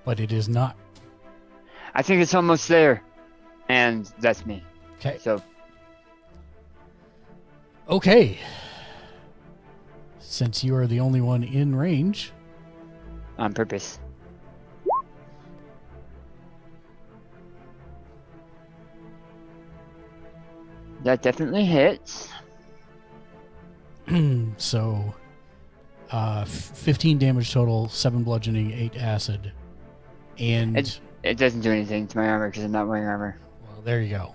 S1: but it is not.
S5: I think it's almost there. And that's me.
S1: Okay.
S5: So,
S1: Okay. Since you are the only one in range,
S5: on purpose. That definitely hits.
S1: so 15 damage total, 7 bludgeoning, 8 acid, and
S5: It doesn't do anything to my armor because I'm not wearing armor.
S1: well, there you go.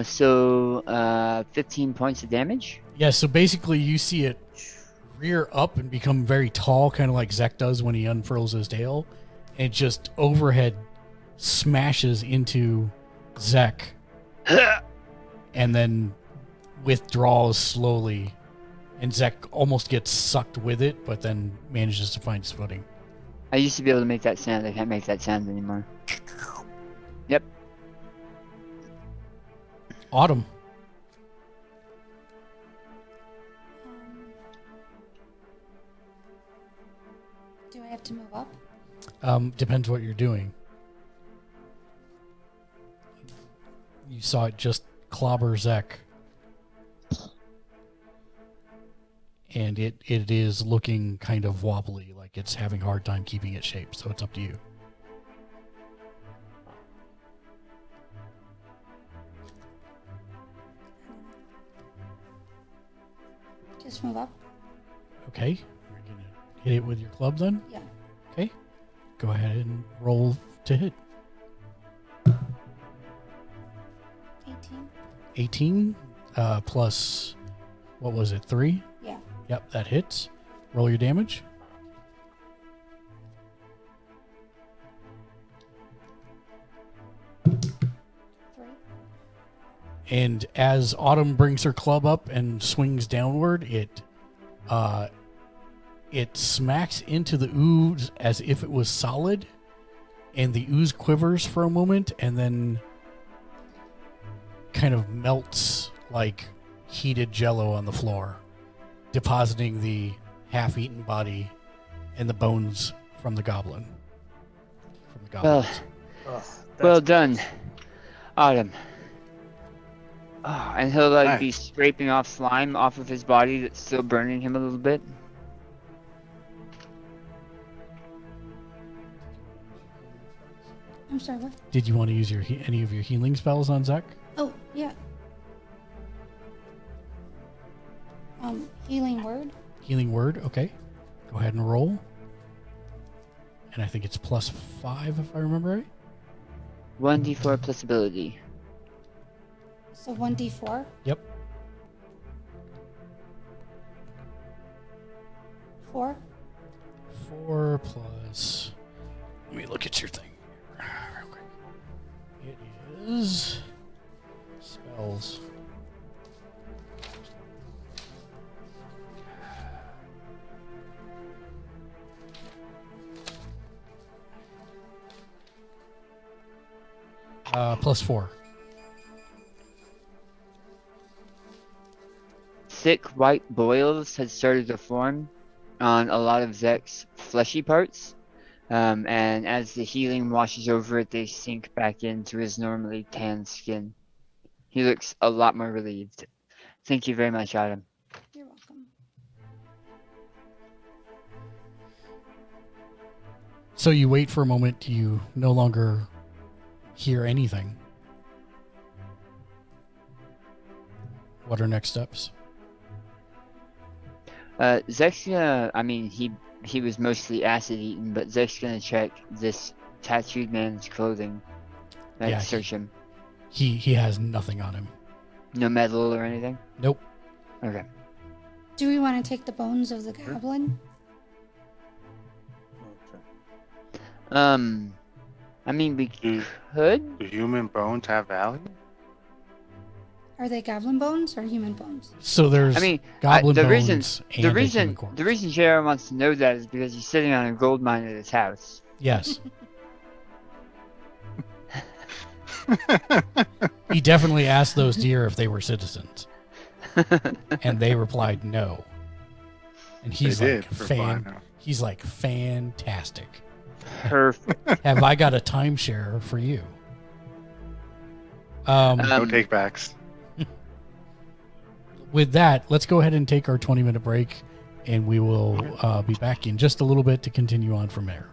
S5: So 15 points of damage.
S1: Yeah, so basically you see it rear up and become very tall, kind of like Zek does when he unfurls his tail, and it just overhead smashes into Zek and then withdraws slowly, and Zek almost gets sucked with it, but then manages to find his footing.
S5: I used to be able to make that sound. I can't make that sound anymore. Yep.
S1: Autumn.
S4: Do I have to move up?
S1: Depends what you're doing. You saw it just clobber Zek. And it is looking kind of wobbly, like it's having a hard time keeping its shape, so it's up to you.
S4: Just move up?
S1: Okay. You're going to hit it with your club then?
S4: Yeah.
S1: Okay. Go ahead and roll to hit.
S4: 18?
S1: 18 plus, what was it, 3?
S4: Yeah.
S1: Yep, that hits. Roll your damage.
S4: Three.
S1: And as Autumn brings her club up and swings downward, it smacks into the ooze as if it was solid, and the ooze quivers for a moment and then kind of melts like heated jello on the floor, depositing the half-eaten body and the bones from the goblin. From the goblins.
S5: Well done, Autumn. Oh, and he'll
S2: Nice.
S5: be scraping off slime off of his body that's still burning him a little bit.
S4: I'm sorry, what?
S1: Did you want to use any of your healing spells on Zek?
S4: Oh, yeah. Healing word?
S1: Healing word, okay. Go ahead and roll. And I think it's +5 if I remember right.
S5: 1d4 plus ability.
S4: So 1d4?
S1: Yep.
S4: 4?
S1: 4 plus. Let me look at your thing here real quick. It is spells. +4.
S5: Thick white boils had started to form on a lot of Zek's fleshy parts. And as the healing washes over it, they sink back into his normally tan skin. He looks a lot more relieved. Thank you very much, Adam.
S4: You're welcome.
S1: So you wait for a moment. You no longer hear anything. What are next steps?
S5: Zek's gonna, I mean, he was mostly acid eaten, but Zek's gonna check this tattooed man's clothing. Like,
S1: Yeah,
S5: search him.
S1: He has nothing on him.
S5: No metal or anything?
S1: Nope.
S5: Okay.
S4: Do we want to take the bones of the goblin?
S2: Okay.
S5: I mean, we
S7: Do,
S5: could?
S7: do human bones have value?
S4: Are they goblin bones or human bones?
S1: So there's
S5: I mean,
S1: goblin
S5: the
S1: bones
S5: reason,
S1: and
S5: the
S1: a
S5: reason,
S1: human corpse.
S5: the reason JR wants to know that is because he's sitting on a gold mine at his house.
S1: Yes. He definitely asked those deer if they were citizens, and they replied no. And he's
S7: They
S1: like,
S7: did reply no.
S1: he's like, fantastic.
S5: Perfect.
S1: Have I got a timeshare for you?
S7: No
S5: Um,
S7: take backs.
S1: With that, let's go ahead and take our 20-minute break, and we will be back in just a little bit to continue on from there.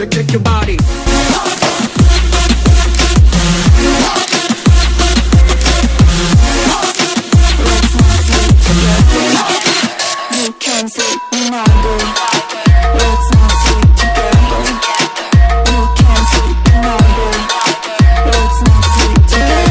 S8: shake your body.
S9: You can sleep my day. Let's not sleep together. You can sleep my day. Let's not sleep together.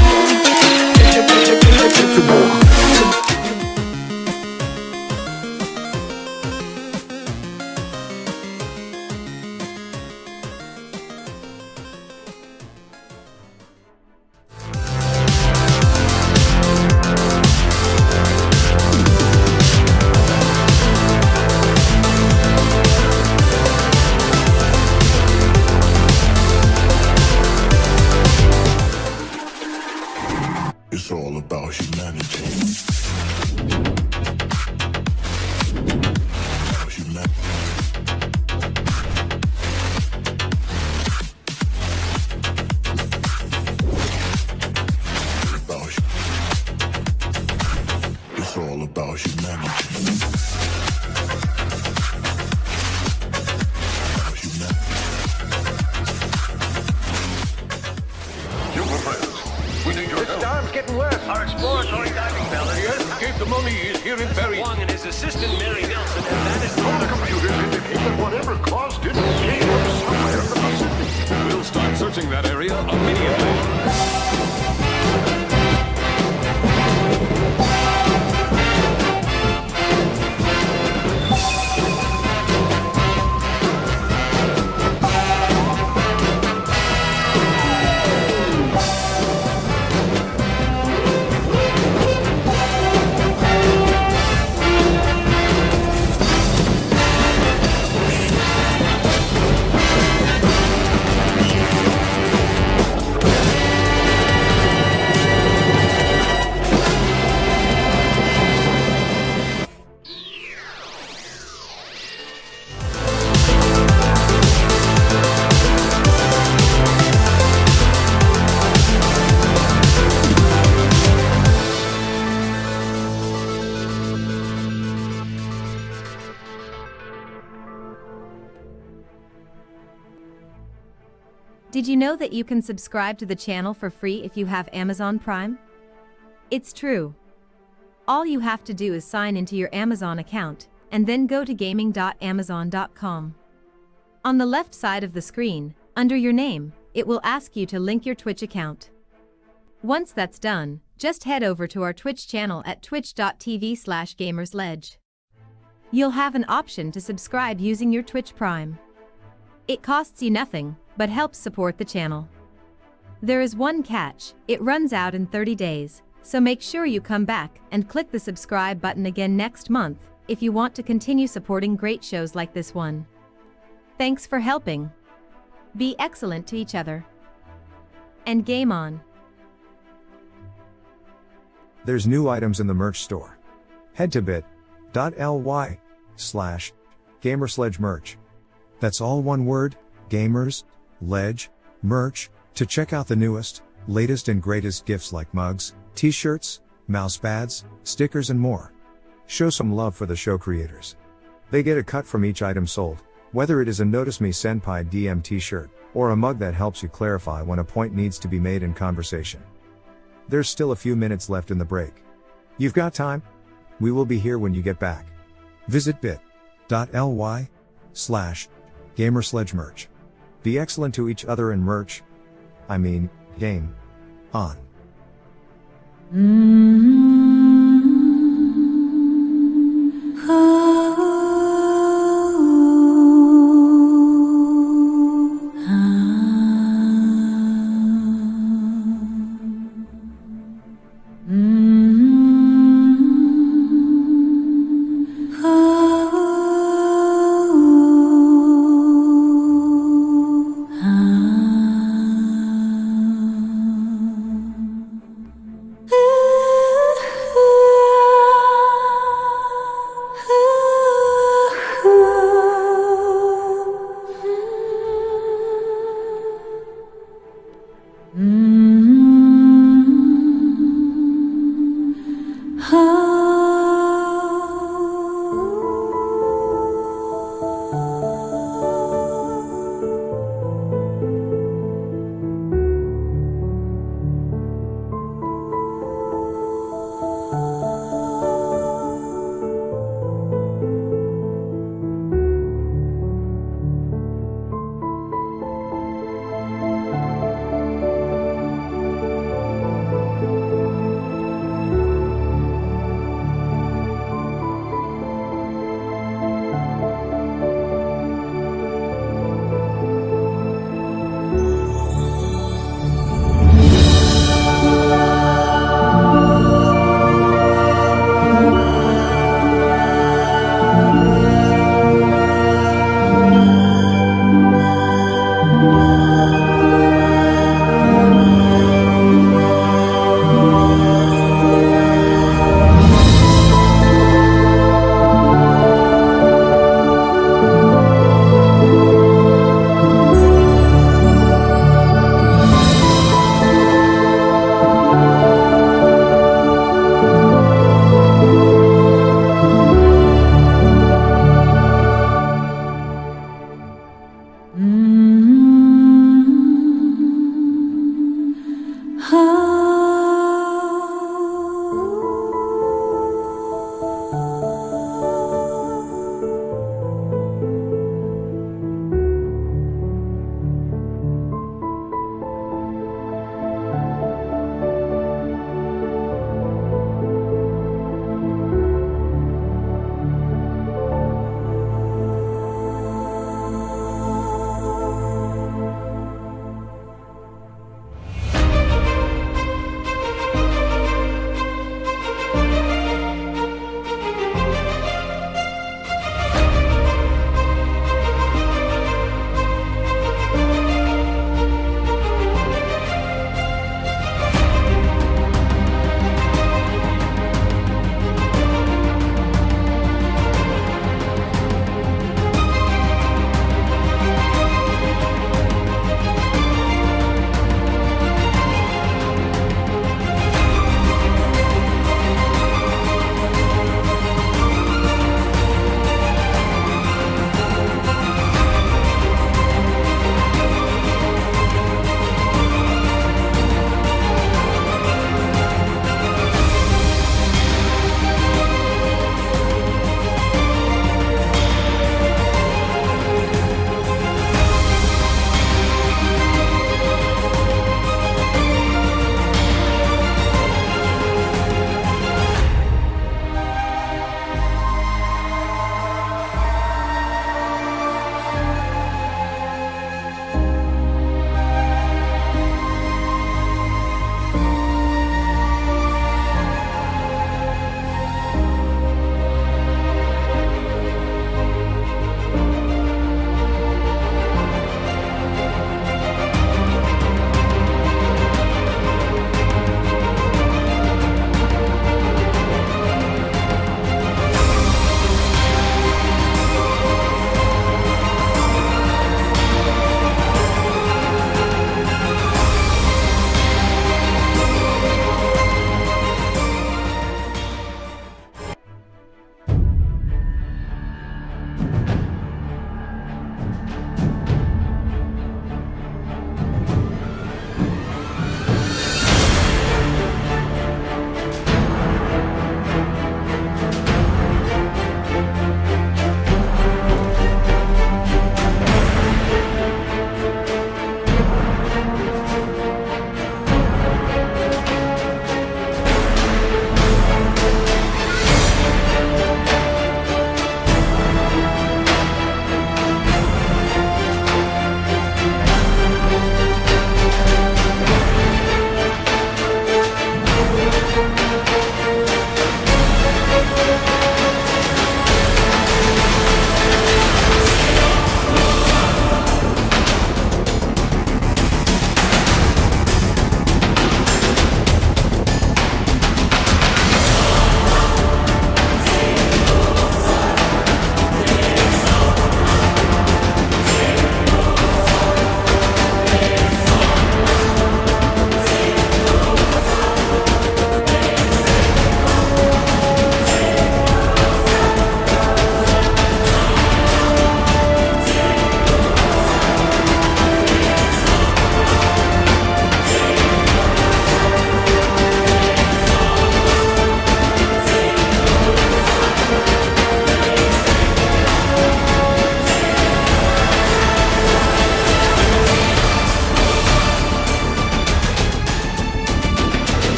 S10: It's all about humanity. It's all about humanity.
S11: Storm's getting worse. Our exploratory diving bell has escaped the mummy is here in Perry. Wong and his assistant Mary Nelson have vanished.
S10: All the computers indicate that whatever caused it came from somewhere in the Pacific.
S11: We'll start searching that area immediately.
S12: Did you know that you can subscribe to the channel for free if you have Amazon Prime? It's true. All you have to do is sign into your Amazon account, and then go to gaming.amazon.com. On the left side of the screen, under your name, it will ask you to link your Twitch account. Once that's done, just head over to our Twitch channel at twitch.tv/gamersledge. You'll have an option to subscribe using your Twitch Prime. It costs you nothing, but helps support the channel. There is one catch: it runs out in 30 days, so make sure you come back and click the subscribe button again next month if you want to continue supporting great shows like this one. Thanks for helping. Be excellent to each other. And game on.
S13: There's new items in the merch store. Head to bit.ly/gamersledge-merch. That's all one word, Gamers, Ledge, Merch, to check out the newest, latest and greatest gifts like mugs, t-shirts, mousepads, stickers and more. Show some love for the show creators. They get a cut from each item sold, whether it is a Notice Me Senpai DM t-shirt, or a mug that helps you clarify when a point needs to be made in conversation. There's still a few minutes left in the break. You've got time? We will be here when you get back. Visit bit.ly/gamersledge-merch. Be excellent to each other and merch. I mean, game on.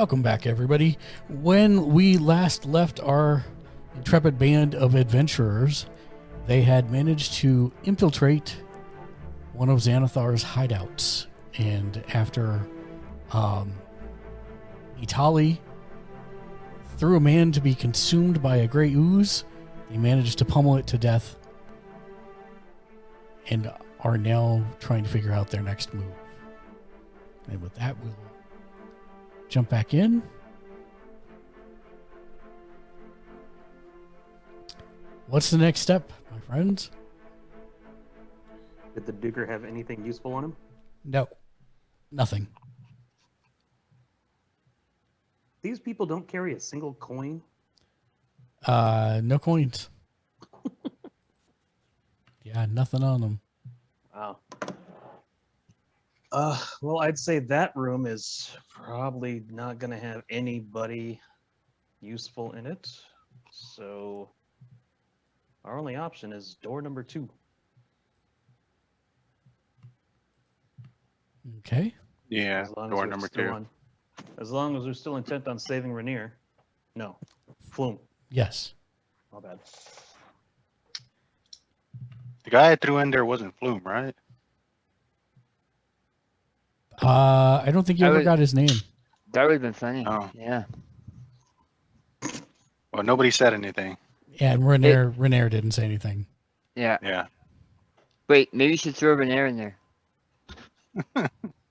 S1: Welcome back, everybody. When we last left our intrepid band of adventurers, they had managed to infiltrate one of Xanathar's hideouts. And after Itali threw a man to be consumed by a gray ooze, they managed to pummel it to death and are now trying to figure out their next move. And with that, we'll jump back in. What's the next step, my friends?
S2: Did the digger have anything useful on him?
S1: No, nothing.
S2: These people don't carry a single coin.
S1: No coins. Yeah, nothing on them.
S2: Wow. Well, I'd say that room is probably not going to have anybody useful in it. So our only option is door number 2.
S1: Okay.
S7: Yeah, door number 2.
S2: As long as we're still intent on saving Rainier. No. Flume.
S1: Yes.
S2: My bad.
S7: The guy I threw in there wasn't Flume, right?
S1: I don't think you ever got his name.
S5: That would have been funny.
S7: Oh.
S5: Yeah.
S7: Well, nobody said anything.
S1: Yeah, and Rainier didn't say anything.
S5: Yeah.
S7: Yeah.
S5: Wait, maybe you should throw Renair in there.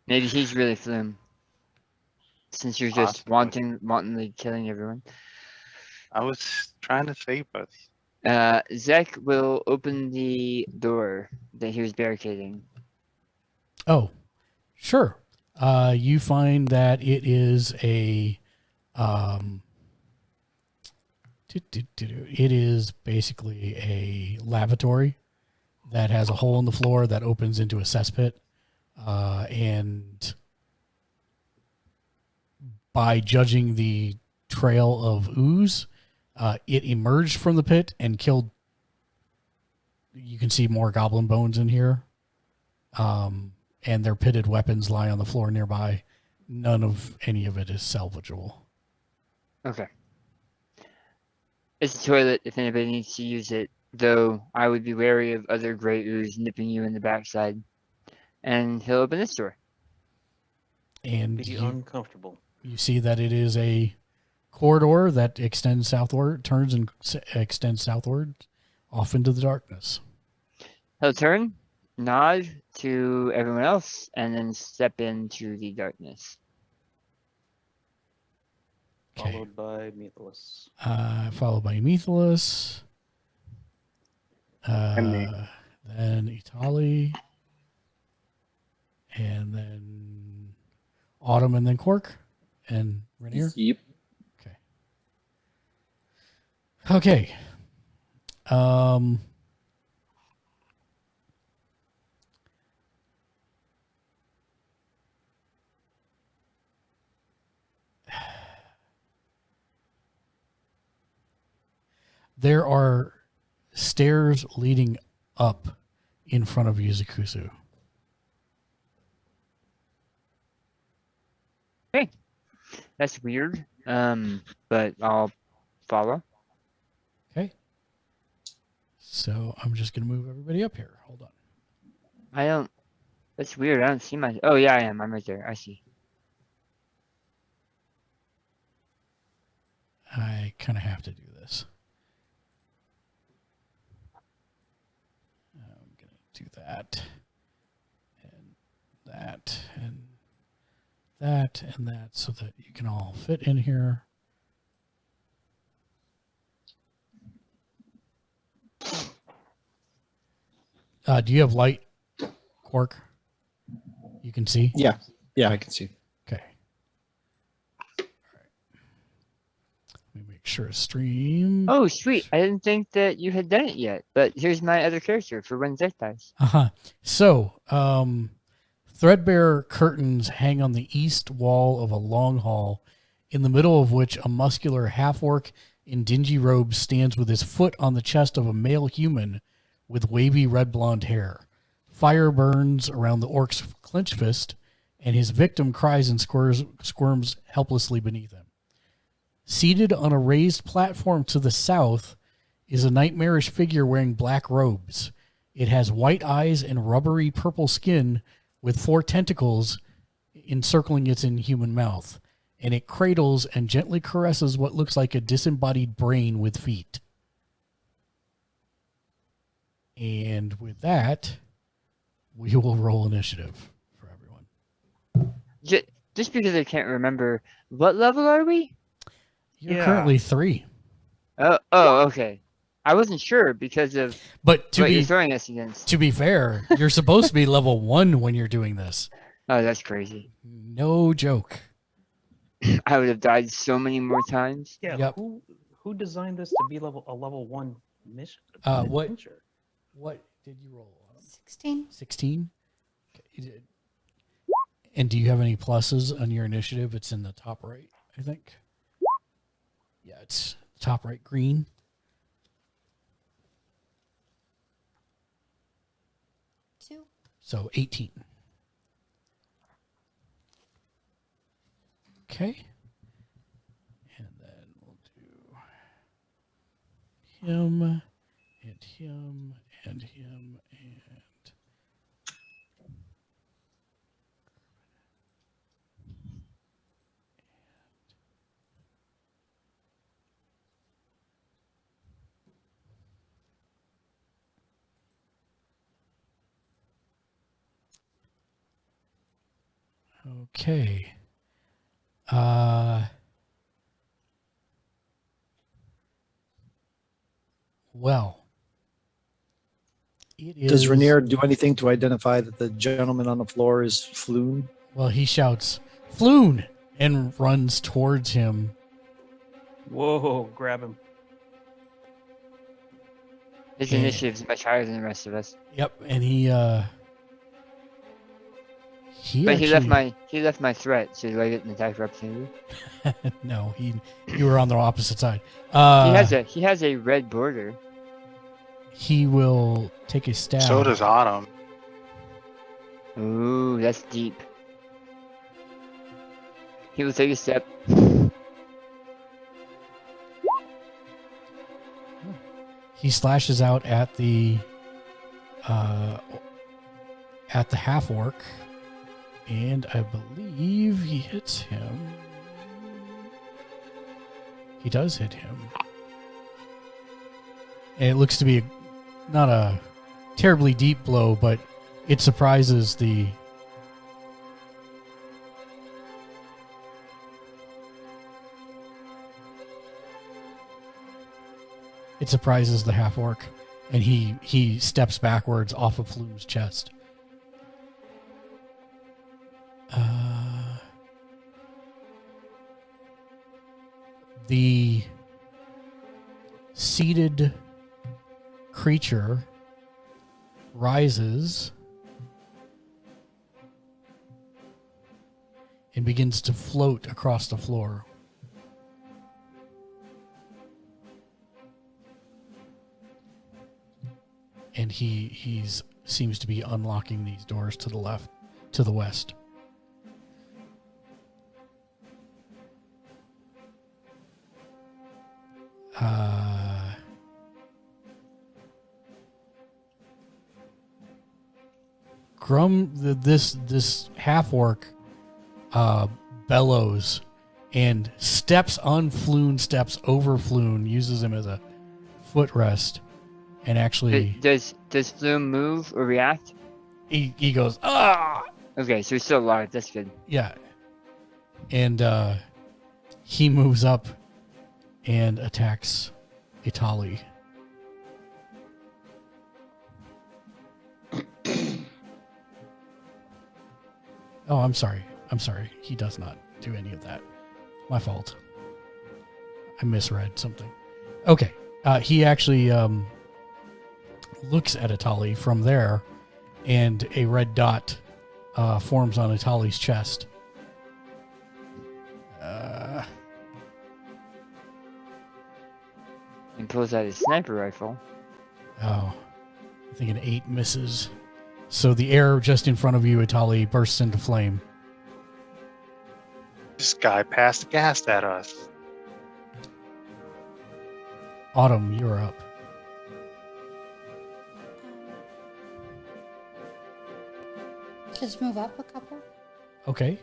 S5: Maybe he's really Flume. Since you're just wantonly killing everyone.
S7: I was trying to save us.
S5: Zek will open the door that he was barricading.
S1: Oh, sure. You find that it is it is basically a lavatory that has a hole in the floor that opens into a cesspit. And by judging the trail of ooze, it emerged from the pit and killed. You can see more goblin bones in here. And their pitted weapons lie on the floor nearby. None of any of it is salvageable.
S5: Okay. It's a toilet if anybody needs to use it, though I would be wary of other gray ooze nipping you in the backside. And he'll open this door.
S1: And
S2: be uncomfortable.
S1: You see that it is a corridor that extends southward, turns and extends southward off into the darkness.
S5: He'll turn, nod to everyone else, and then step into the darkness.
S1: Okay.
S2: Followed by Methelus.
S1: Followed by Methelus.
S7: And
S1: then Itali. And then Autumn, and then Cork, and Rainier.
S8: Yep.
S1: Okay. There are stairs leading up in front of Yuzukusu.
S5: Okay. That's weird. But I'll follow.
S1: Okay. So I'm just going to move everybody up here. Hold on.
S5: That's weird. I don't see my, oh yeah, I am. I'm right there. I see.
S1: I kind of have to do this. I'm going to do that. And that. And that and that so that you can all fit in here. Do you have light, Quark? You can see?
S6: Yeah, I can see.
S1: Okay. All right. Let me make sure stream.
S5: Oh, sweet. I didn't think that you had done it yet, but here's my other character for when Zek dies.
S1: So, threadbare curtains hang on the east wall of a long hall, in the middle of which a muscular half-orc in dingy robes stands with his foot on the chest of a male human with wavy red blonde hair. Fire burns around the orc's clenched fist, and his victim cries and squirms helplessly beneath him. Seated on a raised platform to the south is a nightmarish figure wearing black robes. It has white eyes and rubbery purple skin with 4 tentacles encircling its inhuman mouth, and it cradles and gently caresses what looks like a disembodied brain with feet. And with that, we will roll initiative for everyone.
S5: Just because I can't remember, what level are we?
S1: You're currently 3.
S5: Oh, okay. I wasn't sure because of
S1: what
S5: you're throwing us against.
S1: To be fair, you're supposed to be level 1 when you're doing this.
S5: Oh, that's crazy.
S1: No joke.
S5: I would have died so many more times.
S2: Yeah.
S1: Yep.
S2: Who designed this to be a level 1 mission?
S1: What did you roll?
S4: 16.
S1: 16? Okay. And do you have any pluses on your initiative? It's in the top right, I think. Yeah, it's top right green. So 18. Okay. And then we'll do him and him and him and okay. Well, it is.
S6: Does Rainier do anything to identify that the gentleman on the floor is Floon?
S1: Well, he shouts, "Floon!" and runs towards him.
S2: Whoa, grab him.
S5: His initiative's much higher than the rest of us.
S1: Yep, and he
S5: left my threat, so do I get an attack for opportunity?
S1: No, you were on the opposite side.
S5: He has a red border.
S1: He will take a stab.
S7: So does Autumn.
S5: Ooh, that's deep. He will take a step.
S1: He slashes out at the half orc, and I believe he hits him. He does hit him, and it looks to be not a terribly deep blow, but it surprises the. It surprises the half orc, and he steps backwards off of Flume's chest. The seated creature rises and begins to float across the floor. And he seems to be unlocking these doors to the left, to the west. This half orc bellows and steps on Floon, steps over Floon, uses him as a footrest. And actually,
S5: does Flume move or react?
S1: He goes, ah!
S5: Okay, so he's still alive. That's good.
S1: Yeah. And he moves up and attacks Itali. Oh, I'm sorry. He does not do any of that. My fault. I misread something. Okay. He actually looks at Itali from there, and a red dot forms on Itali's chest.
S5: And pulls out his sniper rifle.
S1: Oh, I think an 8 misses. So the air just in front of you, Itali, bursts into flame.
S7: This guy passed gas at us.
S1: Autumn, you're up.
S4: Just move up a couple.
S1: Okay.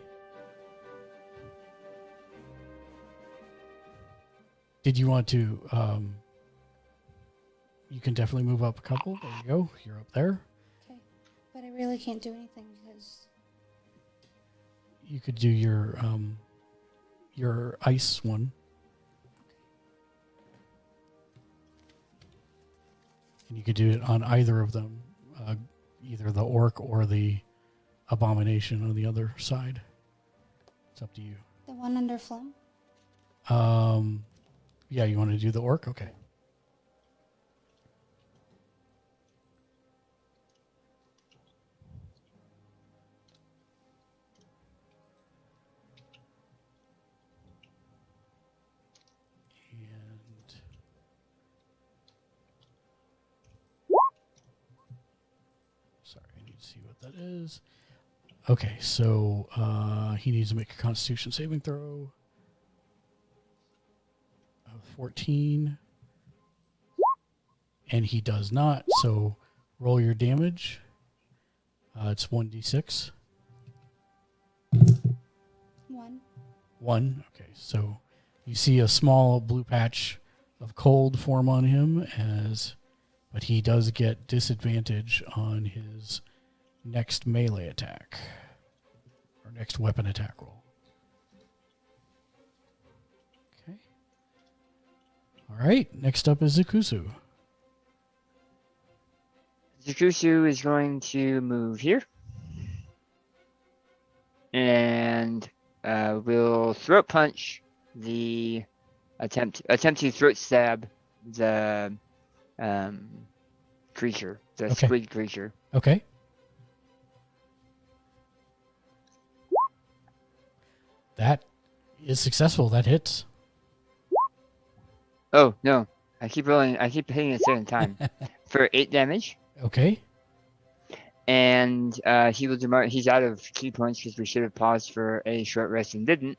S1: Did you want to? You can definitely move up a couple. There you go. You're up there.
S4: Okay. But I really can't do anything because
S1: You could do your ice one. And you could do it on either of them, either the orc or the abomination on the other side. It's up to you.
S4: the one under Flum.
S1: Yeah, you want to do the orc? Okay. And sorry, I need to see what that is. Okay, so he needs to make a Constitution saving throw. 14. And he does not, so roll your damage. It's 1d6.
S4: 1.
S1: 1. Okay, so you see a small blue patch of cold form on him, but he does get disadvantage on his next melee attack, or next weapon attack roll. Okay. All right, next up is Zakusu.
S5: Zakusu is going to move here. And will throat punch the attempt to throat stab the creature, the squid creature.
S1: Okay. That is successful. That hits.
S5: Oh no! I keep rolling. I keep hitting it a second time for 8 damage.
S1: Okay.
S5: And he will he's out of key points because we should have paused for a short rest and didn't.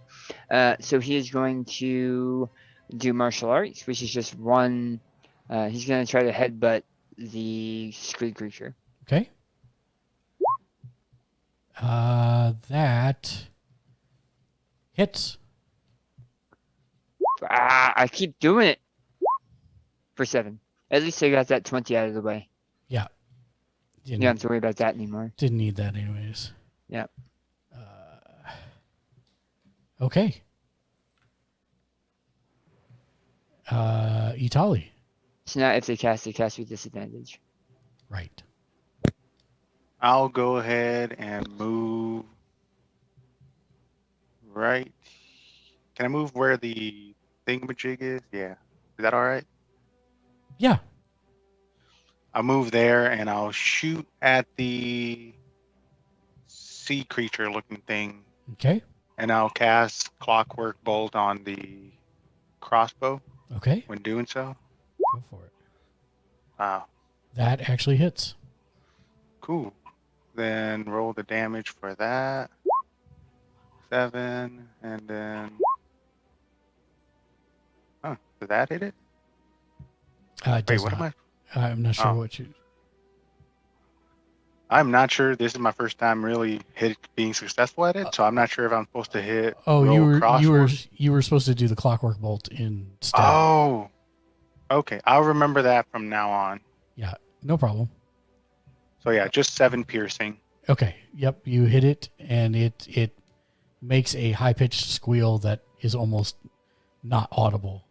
S5: So he is going to do martial arts, which is just one. He's going to try to headbutt the squid creature.
S1: Okay. That hits.
S5: I keep doing it for 7. At least I got that 20 out of the way.
S1: Yeah.
S5: You don't have to worry about that anymore.
S1: Didn't need that anyways.
S5: Yeah.
S1: Okay. Itali.
S5: So now if they cast with disadvantage.
S1: Right.
S7: I'll go ahead and move right. Can I move where the thingamajig is? Yeah. Is that all right?
S1: Yeah.
S7: I'll move there and I'll shoot at the sea creature looking thing.
S1: Okay.
S7: And I'll cast Clockwork Bolt on the crossbow.
S1: Okay.
S7: When doing so.
S1: Go for it.
S7: Wow.
S1: That actually hits.
S7: Cool. Then roll the damage for that. 7, and then... Huh, did that hit it?
S1: It does
S7: Wait, what
S1: not.
S7: am I?
S1: I'm not sure what you...
S7: I'm not sure. This is my first time really being successful at it, so I'm not sure if I'm supposed to hit.
S1: Oh,
S7: roll
S1: you were supposed to do the Clockwork Bolt instead.
S7: Oh, okay. I'll remember that from now on.
S1: Yeah, no problem.
S7: So yeah, just 7 piercing.
S1: Okay. Yep, you hit it, and it makes a high-pitched squeal that is almost not audible.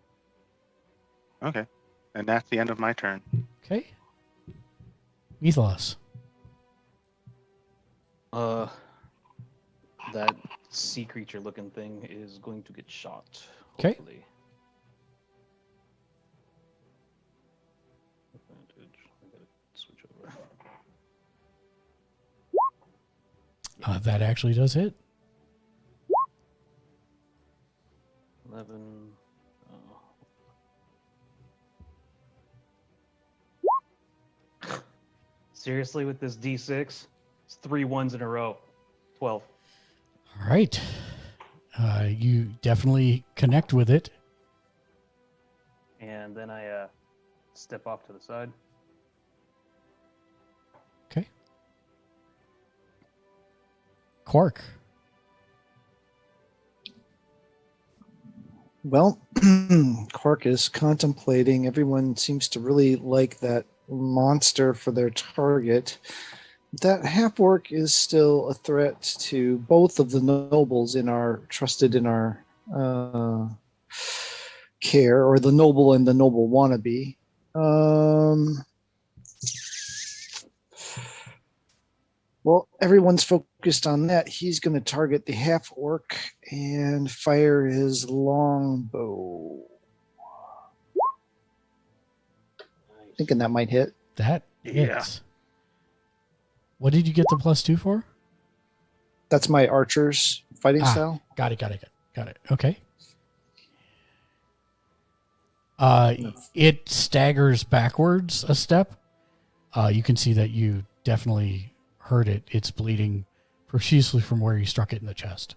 S7: Okay, and that's the end of my turn.
S1: Okay. Mythos.
S2: That sea creature looking thing is going to get shot.
S1: Okay.
S2: Hopefully. Advantage. I gotta switch over.
S1: That actually does hit.
S2: 11. Seriously, with this D6? It's 3 1s in a row. 12.
S1: All right. You definitely connect with it.
S2: And then I step off to the side.
S1: Okay. Quark.
S6: Well, Quark is contemplating. Everyone seems to really like that monster for their target. That half-orc is still a threat to both of the nobles trusted in our care, or the noble and the noble wannabe. Well, everyone's focused on that. He's going to target the half-orc and fire his longbow. Thinking that might hit.
S1: That hits. What did you get the +2 for?
S6: That's my archer's fighting style.
S1: Got it. Okay. It staggers backwards a step. You can see that you definitely hurt it. It's bleeding profusely from where you struck it in the chest.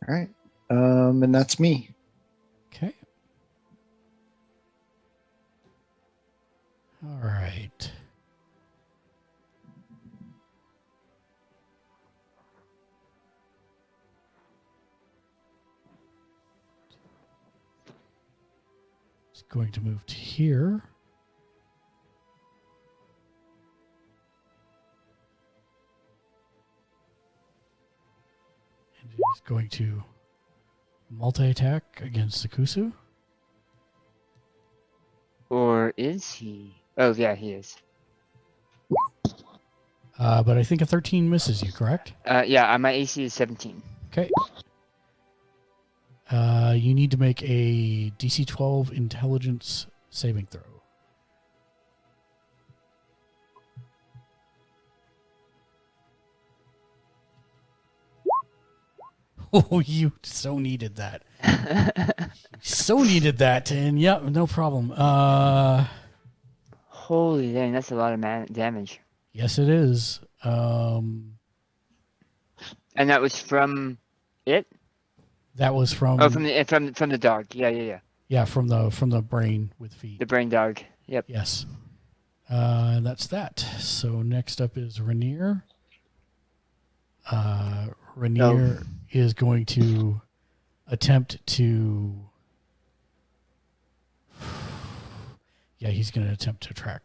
S6: All right. And that's me.
S1: Okay. All right. It's going to move to here. And it is going to multi-attack against the Kusu.
S5: Or is he? Oh, yeah, he is.
S1: But I think a 13 misses you, correct?
S5: Yeah, my AC is 17.
S1: Okay. You need to make a DC 12 intelligence saving throw. Oh, you so needed that. So needed that. And yeah, no problem.
S5: Holy dang, that's a lot of damage.
S1: Yes, it is.
S5: And that was from it?
S1: That was from...
S5: Oh, from the dog. Yeah.
S1: Yeah, from the brain with feet.
S5: The brain dog. Yep.
S1: Yes. That's that. So next up is Rainier. Rainier is going to attempt to... Yeah, he's going to attempt to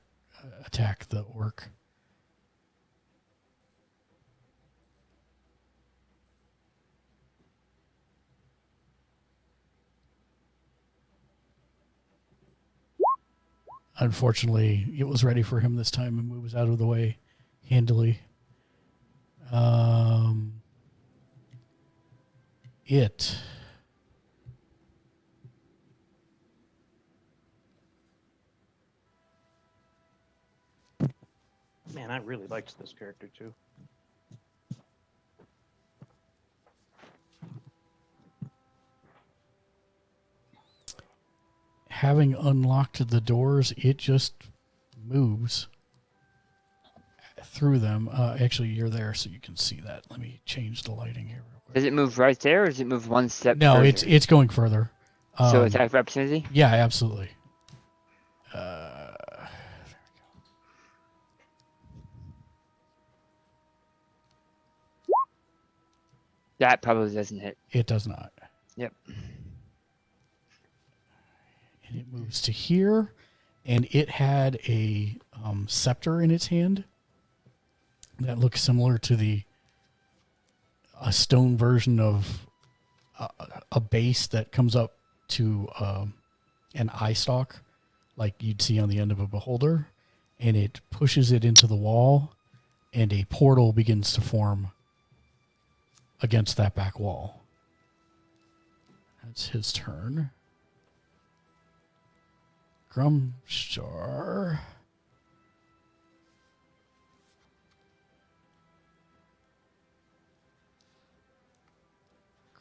S1: attack the orc. Unfortunately, it was ready for him this time and moves out of the way handily.
S2: Man, I really liked this character too.
S1: Having unlocked the doors, it just moves through them. Actually, you're there, so you can see that. Let me change the lighting here real quick.
S5: Does it move right there, or does it move one step
S1: No,
S5: further?
S1: it's going further.
S5: So attack of opportunity?
S1: Yeah, absolutely.
S5: That probably doesn't hit.
S1: It does not.
S5: Yep.
S1: And it moves to here, and it had a scepter in its hand that looks similar to a stone version of a base that comes up to an eye stalk, like you'd see on the end of a beholder, and it pushes it into the wall, and a portal begins to form against that back wall. That's his turn. Grumshar.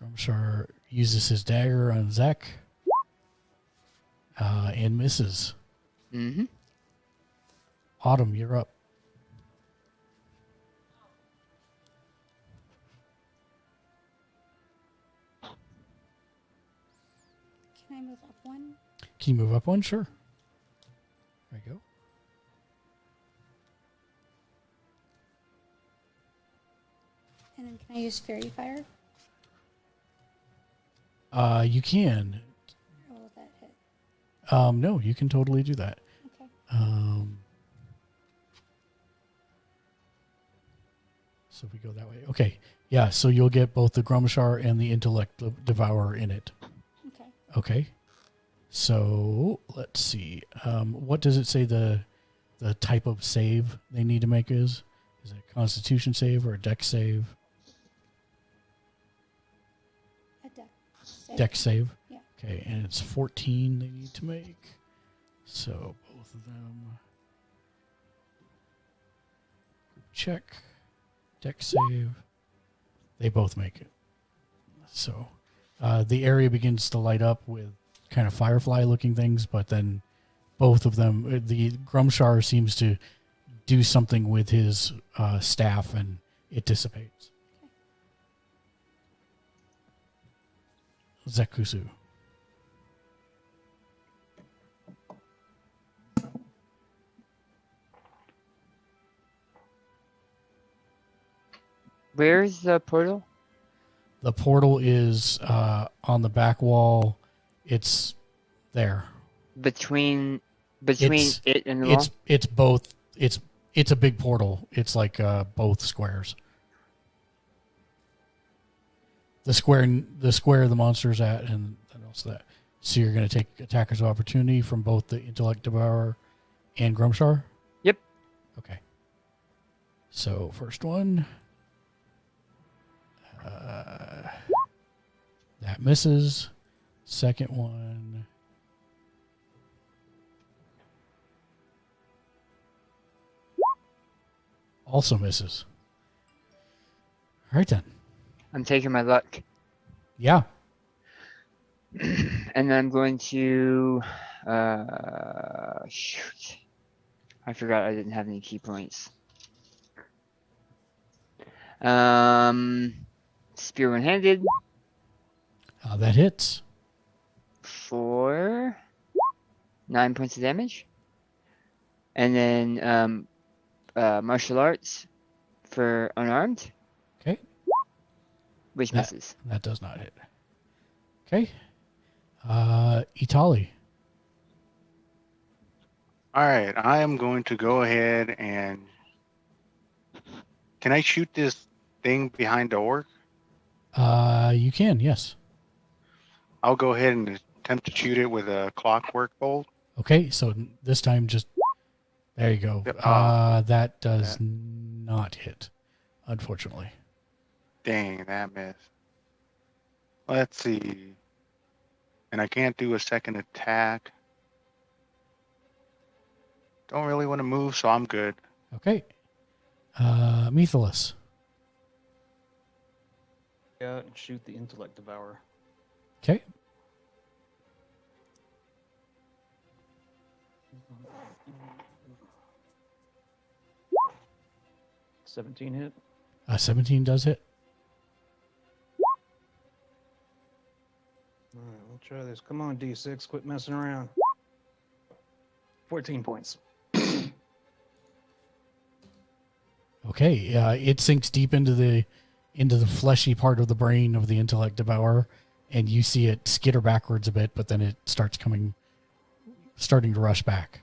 S1: Grumshar uses his dagger on Zek and misses.
S5: Mm-hmm.
S1: Autumn, you're up.
S4: I move up one?
S1: Can you move up one? Sure. There you
S4: And then can I use Fairy Fire?
S1: go. You can.
S4: Or will that hit?
S1: No, you can totally do that.
S4: Okay.
S1: So if we go that way. Okay. Yeah, so you'll get both the Grumshar and the Intellect Devourer in it.
S4: Okay.
S1: Okay. So let's see. What does it say the type of save they need to make is? Is it a Constitution save or a Dex save?
S4: A deck save.
S1: Dex save.
S4: Yeah.
S1: Okay, and it's 14 they need to make. So both of them. Check. Dex save. They both make it. So the area begins to light up with kind of firefly-looking things, but then both of them, the Grumshar seems to do something with his staff, and it dissipates. Zekusu.
S5: Where's the portal?
S1: The portal is on the back wall. It's there.
S5: Between
S1: It's-
S5: it and the wall?
S1: It's both. It's a big portal. It's like both squares. The square the monster's at, and also that. So you're going to take attackers of opportunity from both the Intellect Devourer and Grumshar?
S5: Yep.
S1: Okay. So first one. That misses. Second one. Also misses. All right then.
S5: I'm taking my luck.
S1: Yeah.
S5: And then I'm going to shoot. I forgot I didn't have any key points. Spear one-handed.
S1: That hits.
S5: For 9 points of damage. And then martial arts for unarmed.
S1: Okay.
S5: Which misses.
S1: That does not hit. Okay. Itali.
S7: All right, I am going to go ahead and. Can I shoot this thing behind the orc?
S1: You can, yes.
S7: I'll go ahead and attempt to shoot it with a clockwork bolt.
S1: Okay, so this time just there you go. That does not hit, unfortunately.
S7: Dang, that missed. Let's see. And I can't do a second attack. Don't really want to move, so I'm good.
S1: Okay. Methalus.
S2: Yeah, and shoot the Intellect Devourer.
S1: Okay.
S2: $17 hit.
S1: 17 does hit.
S2: All right, we'll try this. Come on, D6, quit messing around. 14 points.
S1: Okay. It sinks deep into the fleshy part of the brain of the Intellect Devourer, and you see it skitter backwards a bit, but then it starting to rush back.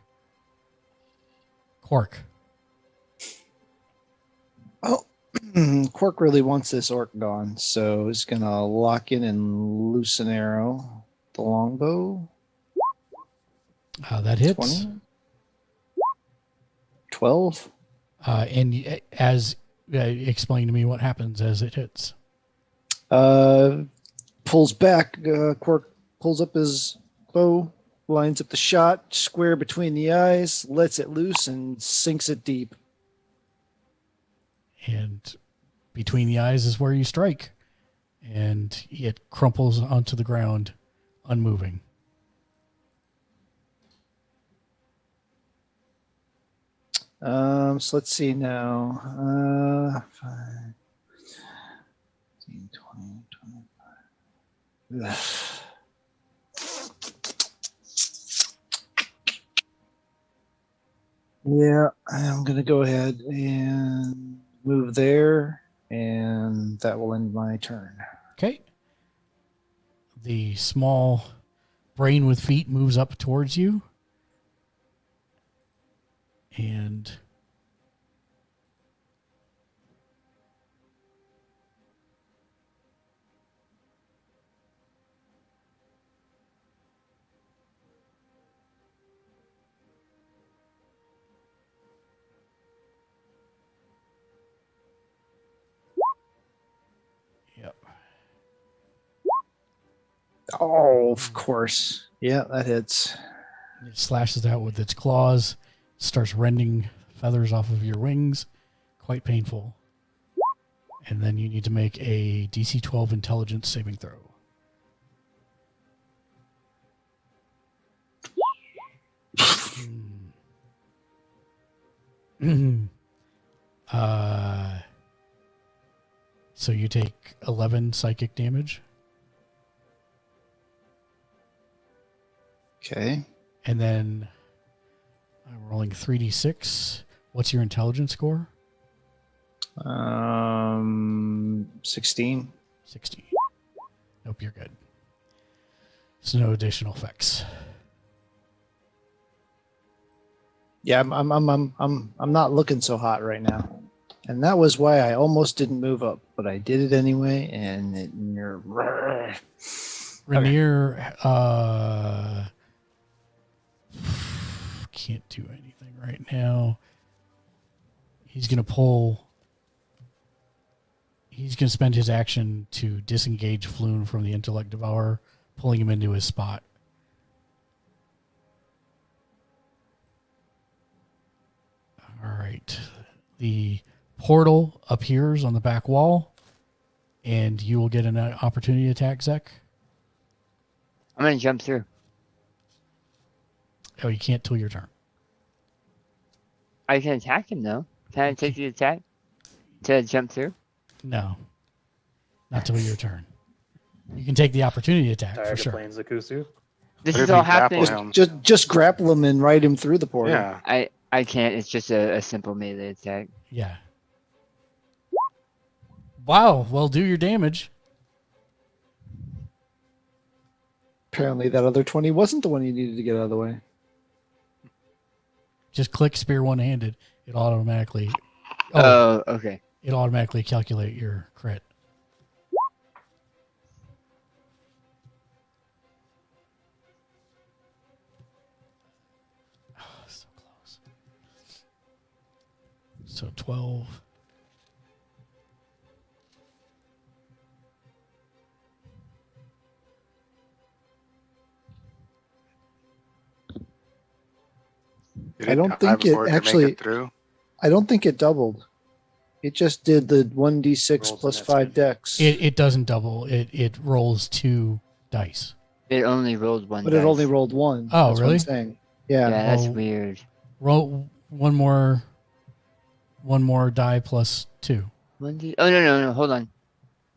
S1: Quark.
S6: Oh, Quark really wants this orc gone, so he's gonna lock in and loose an arrow. The longbow.
S1: That hits.
S6: 20? 12.
S1: And as explain to me what happens as it hits.
S6: Pulls back. Quark pulls up his bow, lines up the shot square between the eyes, lets it loose, and sinks it deep.
S1: And between the eyes is where you strike. And it crumples onto the ground, unmoving.
S6: So let's see now. 5, 15, 20, 25. Yeah, I'm gonna go ahead and move there, and that will end my turn.
S1: Okay. The small brain with feet moves up towards you. And yep.
S6: Oh, of course. Yeah, that hits.
S1: It slashes out with its claws, starts rending feathers off of your wings. Quite painful. And then you need to make a DC 12 intelligence saving throw. So you take 11 psychic damage.
S6: Okay.
S1: And then I'm rolling 3d6. What's your intelligence score?
S6: 16.
S1: 16. Nope, you're good. So no additional effects.
S6: Yeah, I'm not looking so hot right now, and that was why I almost didn't move up, but I did it anyway. And
S1: Rainier can't do anything right now. He's gonna spend his action to disengage Floon from the Intellect Devourer, pulling him into his spot. All right. The portal appears on the back wall, and you will get an opportunity attack, Zek.
S5: I'm going to jump through.
S1: Oh, you can't till your turn.
S5: I can attack him, though. Can I take the attack to jump through?
S1: No. Not till your turn. You can take the opportunity attack,
S2: Tired
S1: for
S2: of
S1: sure.
S2: playing Zakusu?
S5: This is all happening.
S6: Just grapple him and ride him through the portal.
S7: Yeah.
S5: I can't. It's just a simple melee attack.
S1: Yeah. Wow. Well, do your damage.
S6: Apparently, that other 20 wasn't the one you needed to get out of the way.
S1: Just click spear one-handed. It automatically...
S5: Oh, okay.
S1: It'll automatically calculate your crit. Oh, so close. So 12...
S7: Did
S6: I don't
S7: die
S6: think it
S7: before could make
S6: actually.
S7: it through?
S6: I don't think it doubled. It just did the 1d6
S2: Rolls
S6: plus
S2: an
S6: 5 dex.
S1: It doesn't double. It rolls 2 dice.
S5: It only rolled one
S6: But
S5: dice.
S6: it only rolled 1.
S1: Oh,
S6: That's
S1: really?
S6: What I'm saying. Yeah.
S5: Yeah, that's
S1: Oh.
S5: weird.
S1: Roll one more die plus 2.
S5: 1d... Oh, no. Hold on.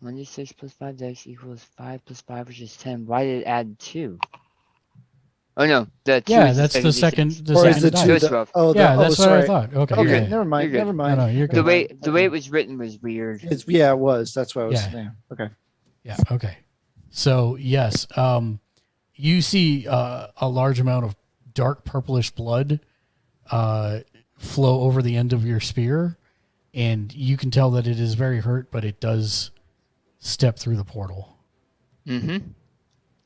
S5: 1d6 plus 5 dice equals 5 plus 5, which is 10. Why did it add 2? Oh, no. The 2
S1: Yeah,
S5: is
S1: that's the second.
S5: D6.
S1: The
S6: Or is
S1: second
S6: the
S1: die.
S6: 2
S5: It's
S6: the,
S5: 12.
S6: oh, the,
S1: Yeah,
S6: oh,
S1: that's what
S6: sorry.
S1: I thought. Okay.
S6: Okay,
S1: yeah.
S6: never mind.
S5: You're good.
S6: Never mind.
S1: No, you're good.
S5: The way it was written was weird.
S6: Yeah, it was. That's why I was
S1: Yeah.
S6: saying. Okay.
S1: Yeah. Okay. So yes, you see a large amount of dark purplish blood flow over the end of your spear, and you can tell that it is very hurt, but it does step through the portal.
S5: Mm-hmm.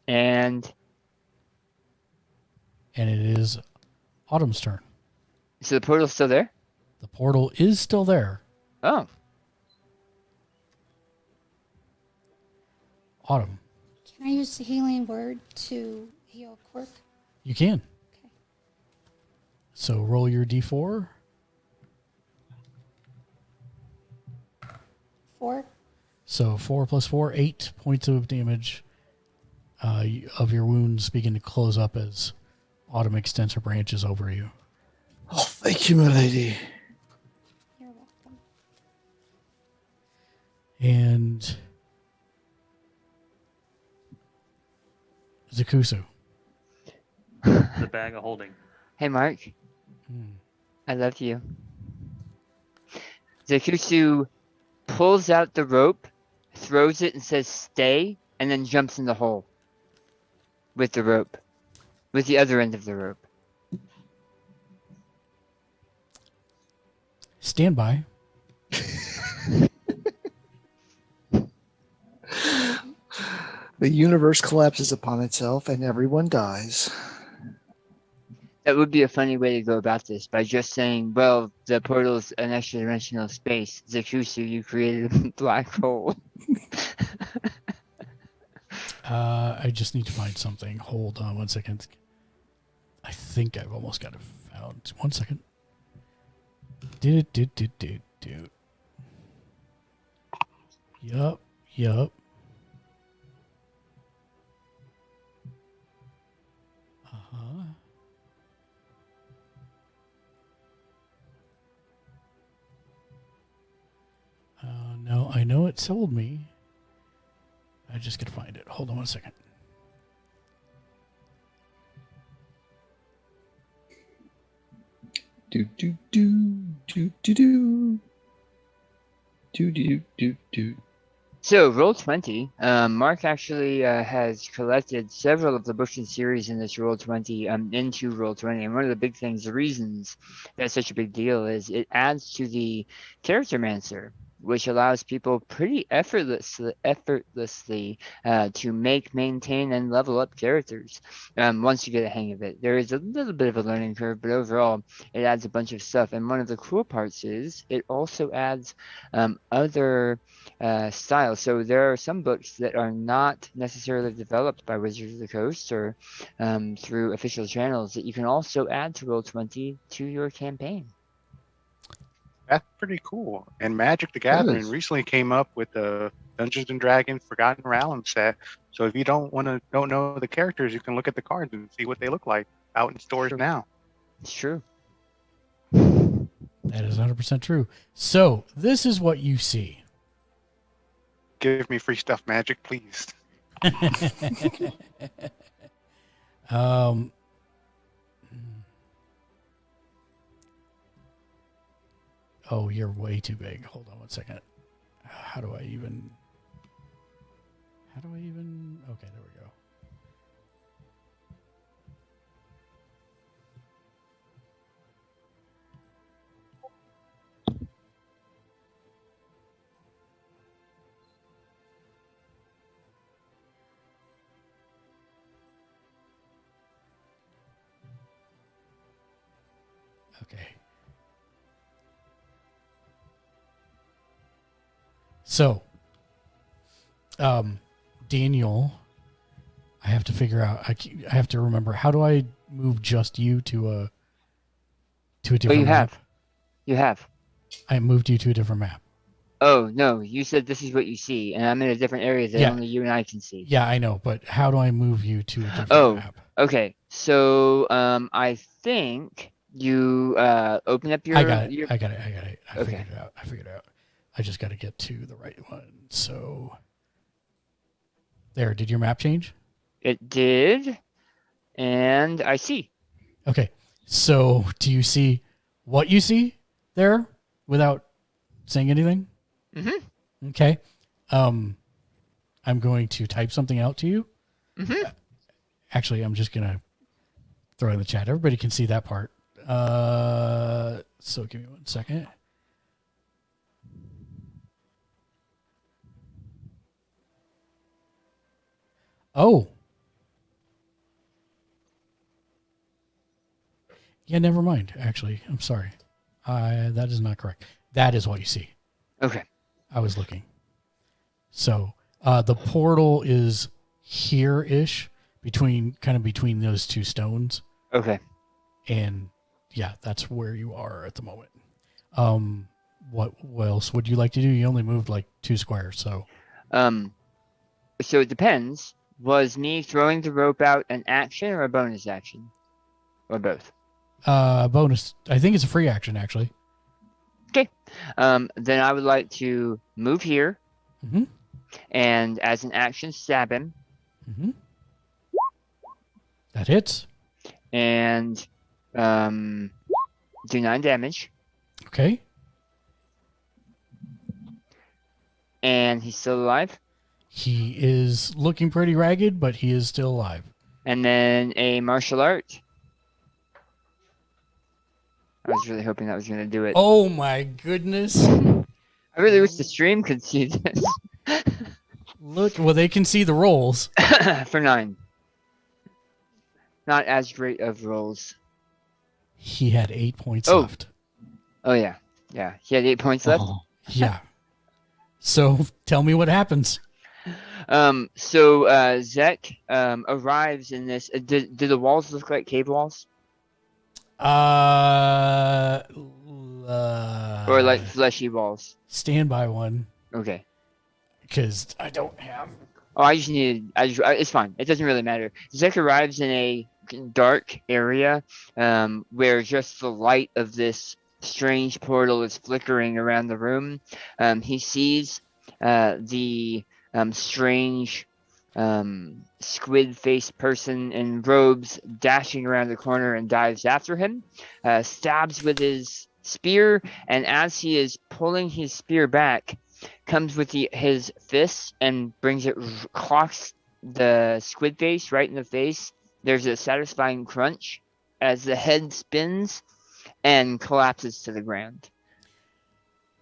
S5: And
S1: it is Autumn's turn.
S5: so the portal's still there?
S1: The portal is still there.
S5: Oh.
S1: Autumn,
S4: Can I use the healing word to heal Quirk?
S1: you can.
S4: Okay.
S1: So roll your d4.
S4: 4.
S1: So 4 plus 4, 8 points of damage of your wounds begin to close up as Autumn extends her branches over you.
S6: Oh, thank you, my lady.
S4: You're welcome.
S1: And Zakusu.
S2: The bag of holding.
S5: Hey, Mark. I love you. Zakusu pulls out the rope, throws it, and says stay, and then jumps in the hole with the rope, with the other end of the rope.
S1: Stand by.
S6: The universe collapses upon itself and everyone dies.
S5: That would be a funny way to go about this, by just saying, well, the portal's an extra dimensional space. Zakusu, you created a black hole.
S1: I just need to find something. Hold on 1 second. I think I've almost got it found. 1 second. Do. Yup. Uh-huh. No, I know it sold me. I just gotta find it. Hold on 1 second.
S6: Do do do do do do do do do do.
S5: So, Roll20, Mark actually has collected several of the books and series in this Roll20 into Roll20. And one of the big things, the reasons that's such a big deal, is it adds to the Character Mancer, which allows people pretty effortlessly to make, maintain, and level up characters once you get a hang of it. There is a little bit of a learning curve, but overall, it adds a bunch of stuff. And one of the cool parts is it also adds other styles. So there are some books that are not necessarily developed by Wizards of the Coast or through official channels that you can also add to Roll20 to your campaign.
S7: That's pretty cool. And Magic the Gathering
S6: is.
S7: recently came up with the Dungeons and Dragons Forgotten Realms set. So if you don't know the characters, you can look at the cards and see what they look like out in stores now.
S5: It's true.
S1: That is 100% true. So this is what you see.
S7: Give me free stuff, Magic, please.
S1: Oh, you're way too big. Hold on 1 second. How do I even? Okay, there we go. Okay. So, Daniel, I have to figure out. I have to remember. How do I move just you to a different?
S5: Oh, you
S1: map?
S5: have. You have.
S1: I moved you to a different map.
S5: Oh no! You said this is what you see, and I'm in a different area that only you and I can see.
S1: Yeah, I know, but how do I move you to a different map?
S5: Okay. So I think you open up your.
S1: I got it. I
S5: Okay.
S1: figured it out. I just got to get to the right one. So, there. Did your map change?
S5: It did, and I see.
S1: Okay. So, do you see what you see there without saying anything?
S5: Mm-hmm.
S1: Okay. I'm going to type something out to you.
S5: Mm-hmm.
S1: Actually, I'm just going to throw it in the chat. Everybody can see that part. So give me 1 second. Oh. Yeah, never mind. Actually, I'm sorry. That is not correct. That is what you see.
S5: Okay.
S1: I was looking. So the portal is here-ish, between those two stones.
S5: Okay.
S1: And yeah, that's where you are at the moment. What else would you like to do? You only moved like 2 squares, so.
S5: So it depends. Was me throwing the rope out an action or a bonus action? Or both?
S1: Bonus. I think it's a free action, actually.
S5: Okay. Then I would like to move here.
S1: Mm-hmm.
S5: And as an action, stab him.
S1: Mm-hmm. That hits.
S5: And do 9 damage,
S1: Okay.
S5: and he's still alive.
S1: He is looking pretty ragged, but he is still alive.
S5: And then a martial art. I was really hoping that was going to do it.
S1: Oh my goodness.
S5: I really wish the stream could see this.
S1: Look, well, they can see the rolls.
S5: For 9. Not as great of rolls.
S1: He had 8 points left.
S5: Oh, yeah. Yeah, he had 8 points left.
S1: Yeah. So tell me what happens.
S5: So Zek arrives in this. Do the walls look like cave walls? Or like fleshy walls?
S1: Stand by one.
S5: Okay.
S1: Because I don't have.
S5: Oh, it's fine. It doesn't really matter. Zek arrives in a dark area where just the light of this strange portal is flickering around the room. He sees the strange squid-faced person in robes dashing around the corner and dives after him, stabs with his spear, and as he is pulling his spear back, comes with his fist and clocks the squid face right in the face. There's a satisfying crunch as the head spins and collapses to the ground.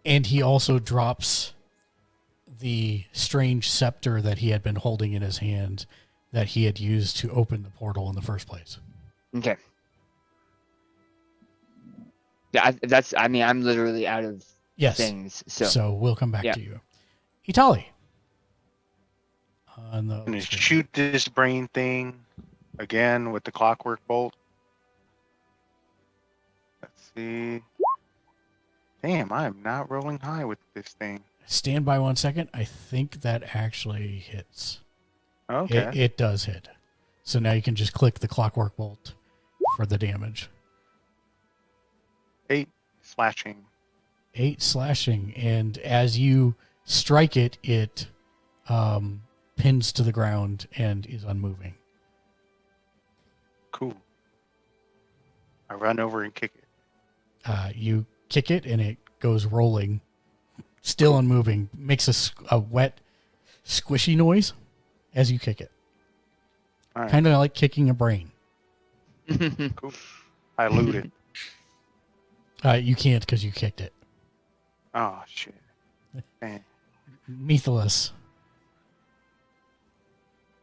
S1: And he also drops the strange scepter that he had been holding in his hand that he had used to open the portal in the first place.
S5: Okay. Yeah, I'm literally out of things.
S1: So we'll come back to you. Itali.
S7: I'm going to shoot this brain thing again with the clockwork bolt. Let's see. Damn, I am not rolling high with this thing.
S1: Stand by 1 second. I think that actually hits.
S7: Okay.
S1: It does hit. So now you can just click the clockwork bolt for the damage.
S7: 8 slashing.
S1: 8 slashing. And as you strike it, it pins to the ground and is unmoving.
S7: Cool. I run over and kick it.
S1: You kick it and it goes rolling. Still unmoving. Makes a wet, squishy noise as you kick it.
S7: Right.
S1: Kind of like kicking a brain.
S7: Cool. I loot it.
S1: You can't because you kicked it.
S7: Oh, shit. Man.
S1: Methalus.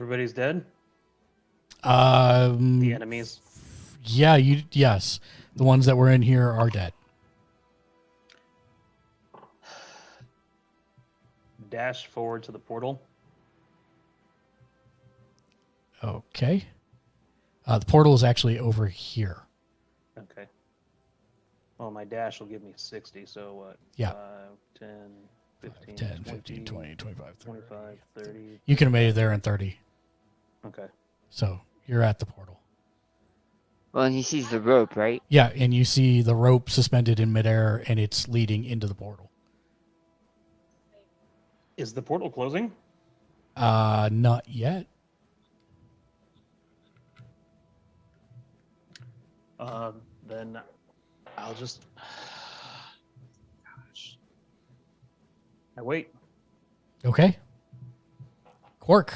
S2: Everybody's dead?
S1: The
S2: enemies?
S1: Yeah, yes. The ones that were in here are dead.
S2: Dash forward to the portal.
S1: Okay. The portal is actually over here.
S2: Okay. Well, my dash will give me 60, so what?
S1: Yeah.
S2: 5, 10, 15,
S1: 10,
S2: 20,
S1: 15, 20, 25, 30.
S2: 25, 30.
S1: You can have made it there in 30.
S2: Okay.
S1: So you're at the portal.
S5: Well, and he sees the rope, right?
S1: Yeah, and you see the rope suspended in midair, and it's leading into the portal.
S2: Is the portal closing?
S1: Not yet.
S2: Then I'll just... Gosh. I wait.
S1: Okay. Quark.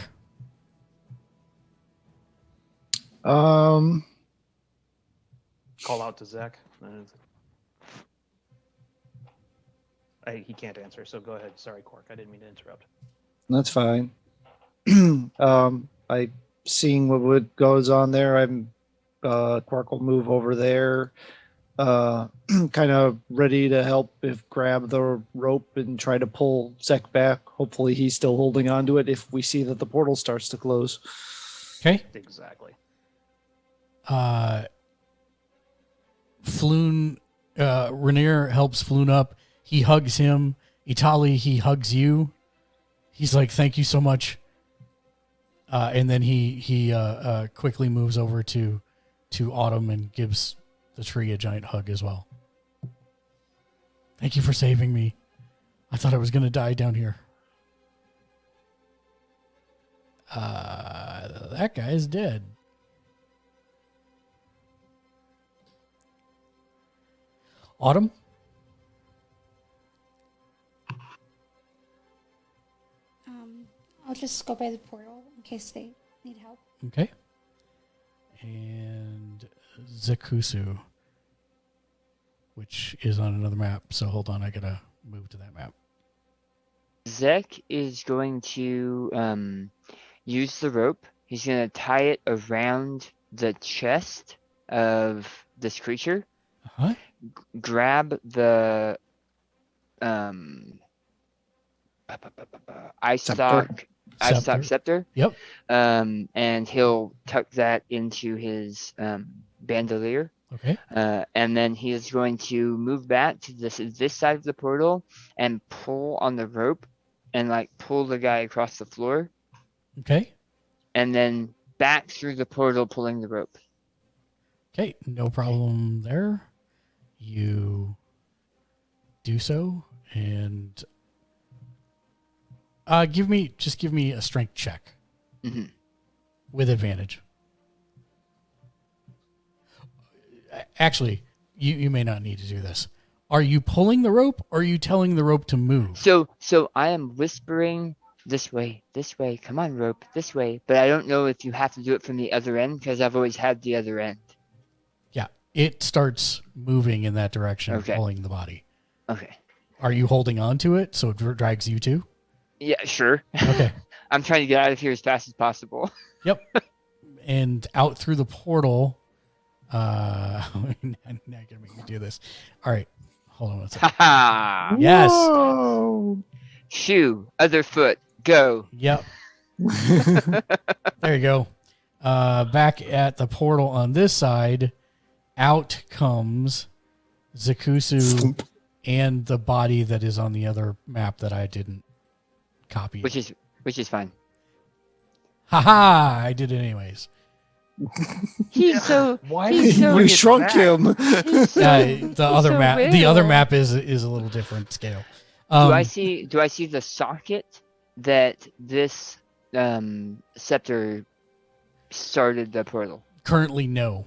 S2: Call out to Zach. He can't answer, so go ahead. Sorry, Quark. I didn't mean to interrupt.
S6: That's fine. I seeing what goes on there. Quark will move over there, kind of ready to help grab the rope and try to pull Zek back. Hopefully he's still holding on to it if we see that the portal starts to close.
S1: Okay.
S2: Exactly.
S1: Floon, Rainier helps Floon up. He hugs him. Itali, he hugs you. He's like, thank you so much. And then he quickly moves over to Autumn and gives the tree a giant hug as well. Thank you for saving me. I thought I was going to die down here. That guy's dead. Autumn?
S4: I'll just go by the portal in case they need help.
S1: Okay. And Zakusu, which is on another map. So hold on, I gotta move to that map.
S5: Zek is going to use the rope. He's going to tie it around the chest of this creature.
S1: Uh-huh.
S5: Grab the eye stalk scepter.
S1: Yep.
S5: And he'll tuck that into his bandolier.
S1: Okay.
S5: And then he is going to move back to this side of the portal and pull on the rope and like pull the guy across the floor.
S1: Okay.
S5: And then back through the portal pulling the rope.
S1: Okay, no problem there. You do so, and give me a strength check with advantage. Actually, you may not need to do this. Are you pulling the rope, or are you telling the rope to move?
S5: So I am whispering, this way, come on, rope, this way. But I don't know if you have to do it from the other end, because I've always had the other end.
S1: Yeah, it starts moving in that direction, pulling the body.
S5: Okay.
S1: Are you holding on to it so it drags you too?
S5: Yeah, sure.
S1: Okay.
S5: I'm trying to get out of here as fast as possible.
S1: Yep. And out through the portal. Now you're gonna make me do this. All right. Hold on a second. Yes.
S6: Whoa.
S5: Shoe, other foot, go.
S1: Yep. There you go. Back at the portal on this side, out comes Zakusu and the body that is on the other map that I didn't copy.
S5: Which is fine.
S1: Haha! I did it anyways.
S5: He's so.
S2: Why
S5: he's
S2: did you
S5: so,
S6: We shrunk him.
S1: The other
S5: so
S1: map.
S5: real.
S1: The other map is a little different scale.
S5: Do I see the socket that this scepter started the portal?
S1: Currently, no.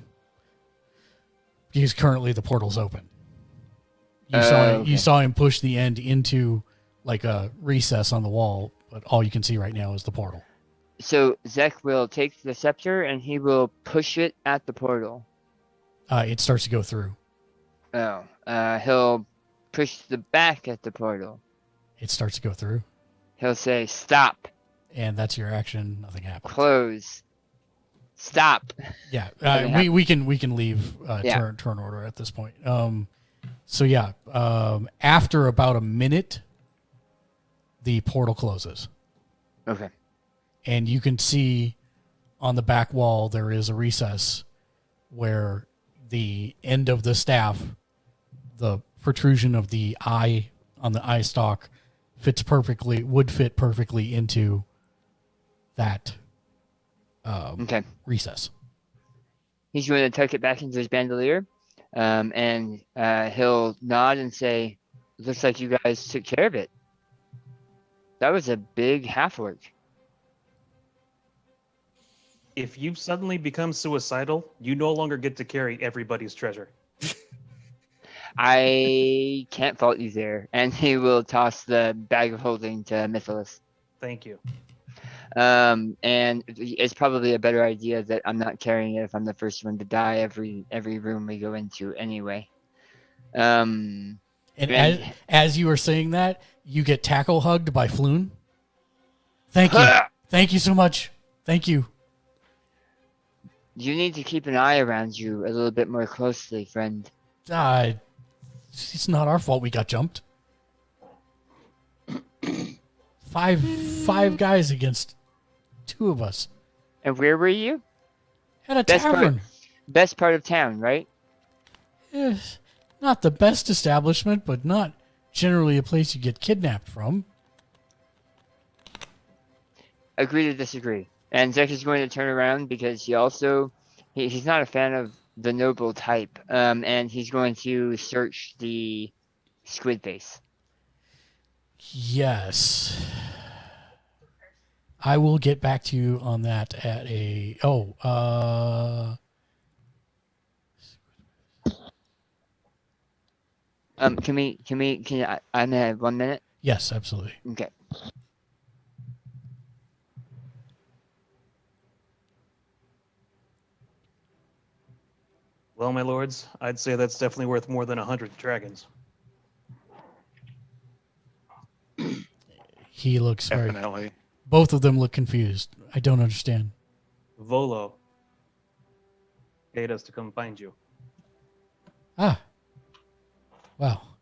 S1: Because currently the portal's open. You saw him push the end into like a recess on the wall, but all you can see right now is the portal.
S5: So Zek will take the scepter and he will push it at the portal.
S1: It starts to go through.
S5: Oh. He'll push the back at the portal.
S1: It starts to go through.
S5: He'll say, stop.
S1: And that's your action. Nothing happens.
S5: Close. Stop.
S1: Yeah. We can leave turn order at this point. After about a minute, the portal closes.
S5: Okay.
S1: And you can see on the back wall there is a recess where the end of the staff, the protrusion of the eye on the eye stalk would fit perfectly into that recess.
S5: He's going to tuck it back into his bandolier, and he'll nod and say, looks like you guys took care of it. That was a big half-orc.
S2: If you suddenly become suicidal, you no longer get to carry everybody's treasure.
S5: I can't fault you there. And he will toss the bag of holding to Mythilus.
S2: Thank you.
S5: And it's probably a better idea that I'm not carrying it if I'm the first one to die every room we go into anyway.
S1: And as you were saying that, you get tackle hugged by Floon. Thank you. Thank you so much. Thank you.
S5: You need to keep an eye around you a little bit more closely, friend.
S1: It's not our fault we got jumped. Five guys against two of us.
S5: And where were you?
S1: At a tavern.
S5: Best part of town, right?
S1: Not the best establishment, but not generally a place you get kidnapped from.
S5: Agree to disagree. And Zek is going to turn around because he's not a fan of the noble type. And he's going to search the squid face.
S1: Yes. I will get back to you on that at
S5: I may have 1 minute?
S1: Yes, absolutely.
S5: Okay.
S2: Well, my lords, I'd say that's definitely worth more than 100 dragons.
S1: He looks
S7: Definitely.
S1: Both of them look confused. I don't understand.
S2: Volo paid us to come find you.
S1: Ah. Well,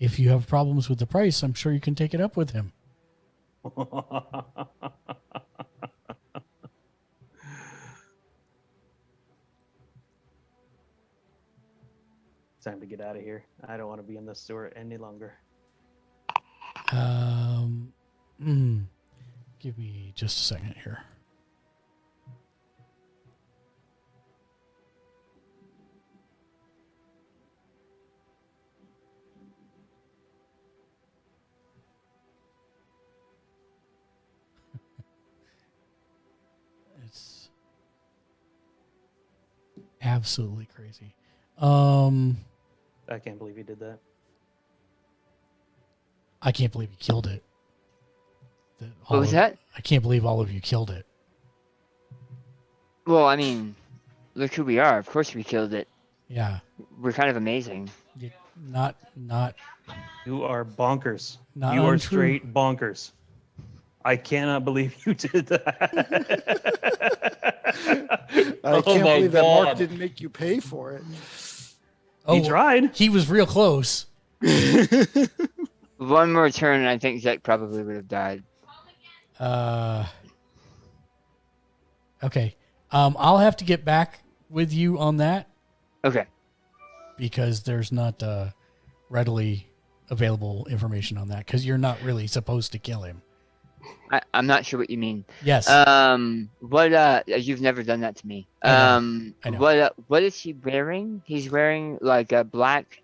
S1: if you have problems with the price, I'm sure you can take it up with him.
S2: Time to get out of here. I don't want to be in this store any longer.
S1: Give me just a second here. It's absolutely crazy.
S2: I can't believe he did that.
S1: I can't believe he killed it.
S5: What was that?
S1: I can't believe all of you killed it.
S5: Well, I mean, look who we are. Of course we killed it.
S1: Yeah.
S5: We're kind of amazing.
S1: Not.
S2: You are bonkers.
S1: Not
S2: you are
S1: untrue.
S2: straight bonkers. I cannot believe you did that.
S6: I can't believe that Mark didn't make you pay for it.
S2: He tried.
S1: He was real close.
S5: One more turn, and I think Zek probably would have died.
S1: Okay. I'll have to get back with you on that.
S5: Okay.
S1: Because there's not readily available information on that, because you're not really supposed to kill him.
S5: I'm not sure what you mean.
S1: Yes.
S5: You've never done that to me.
S1: I know.
S5: What is he wearing? He's wearing like a black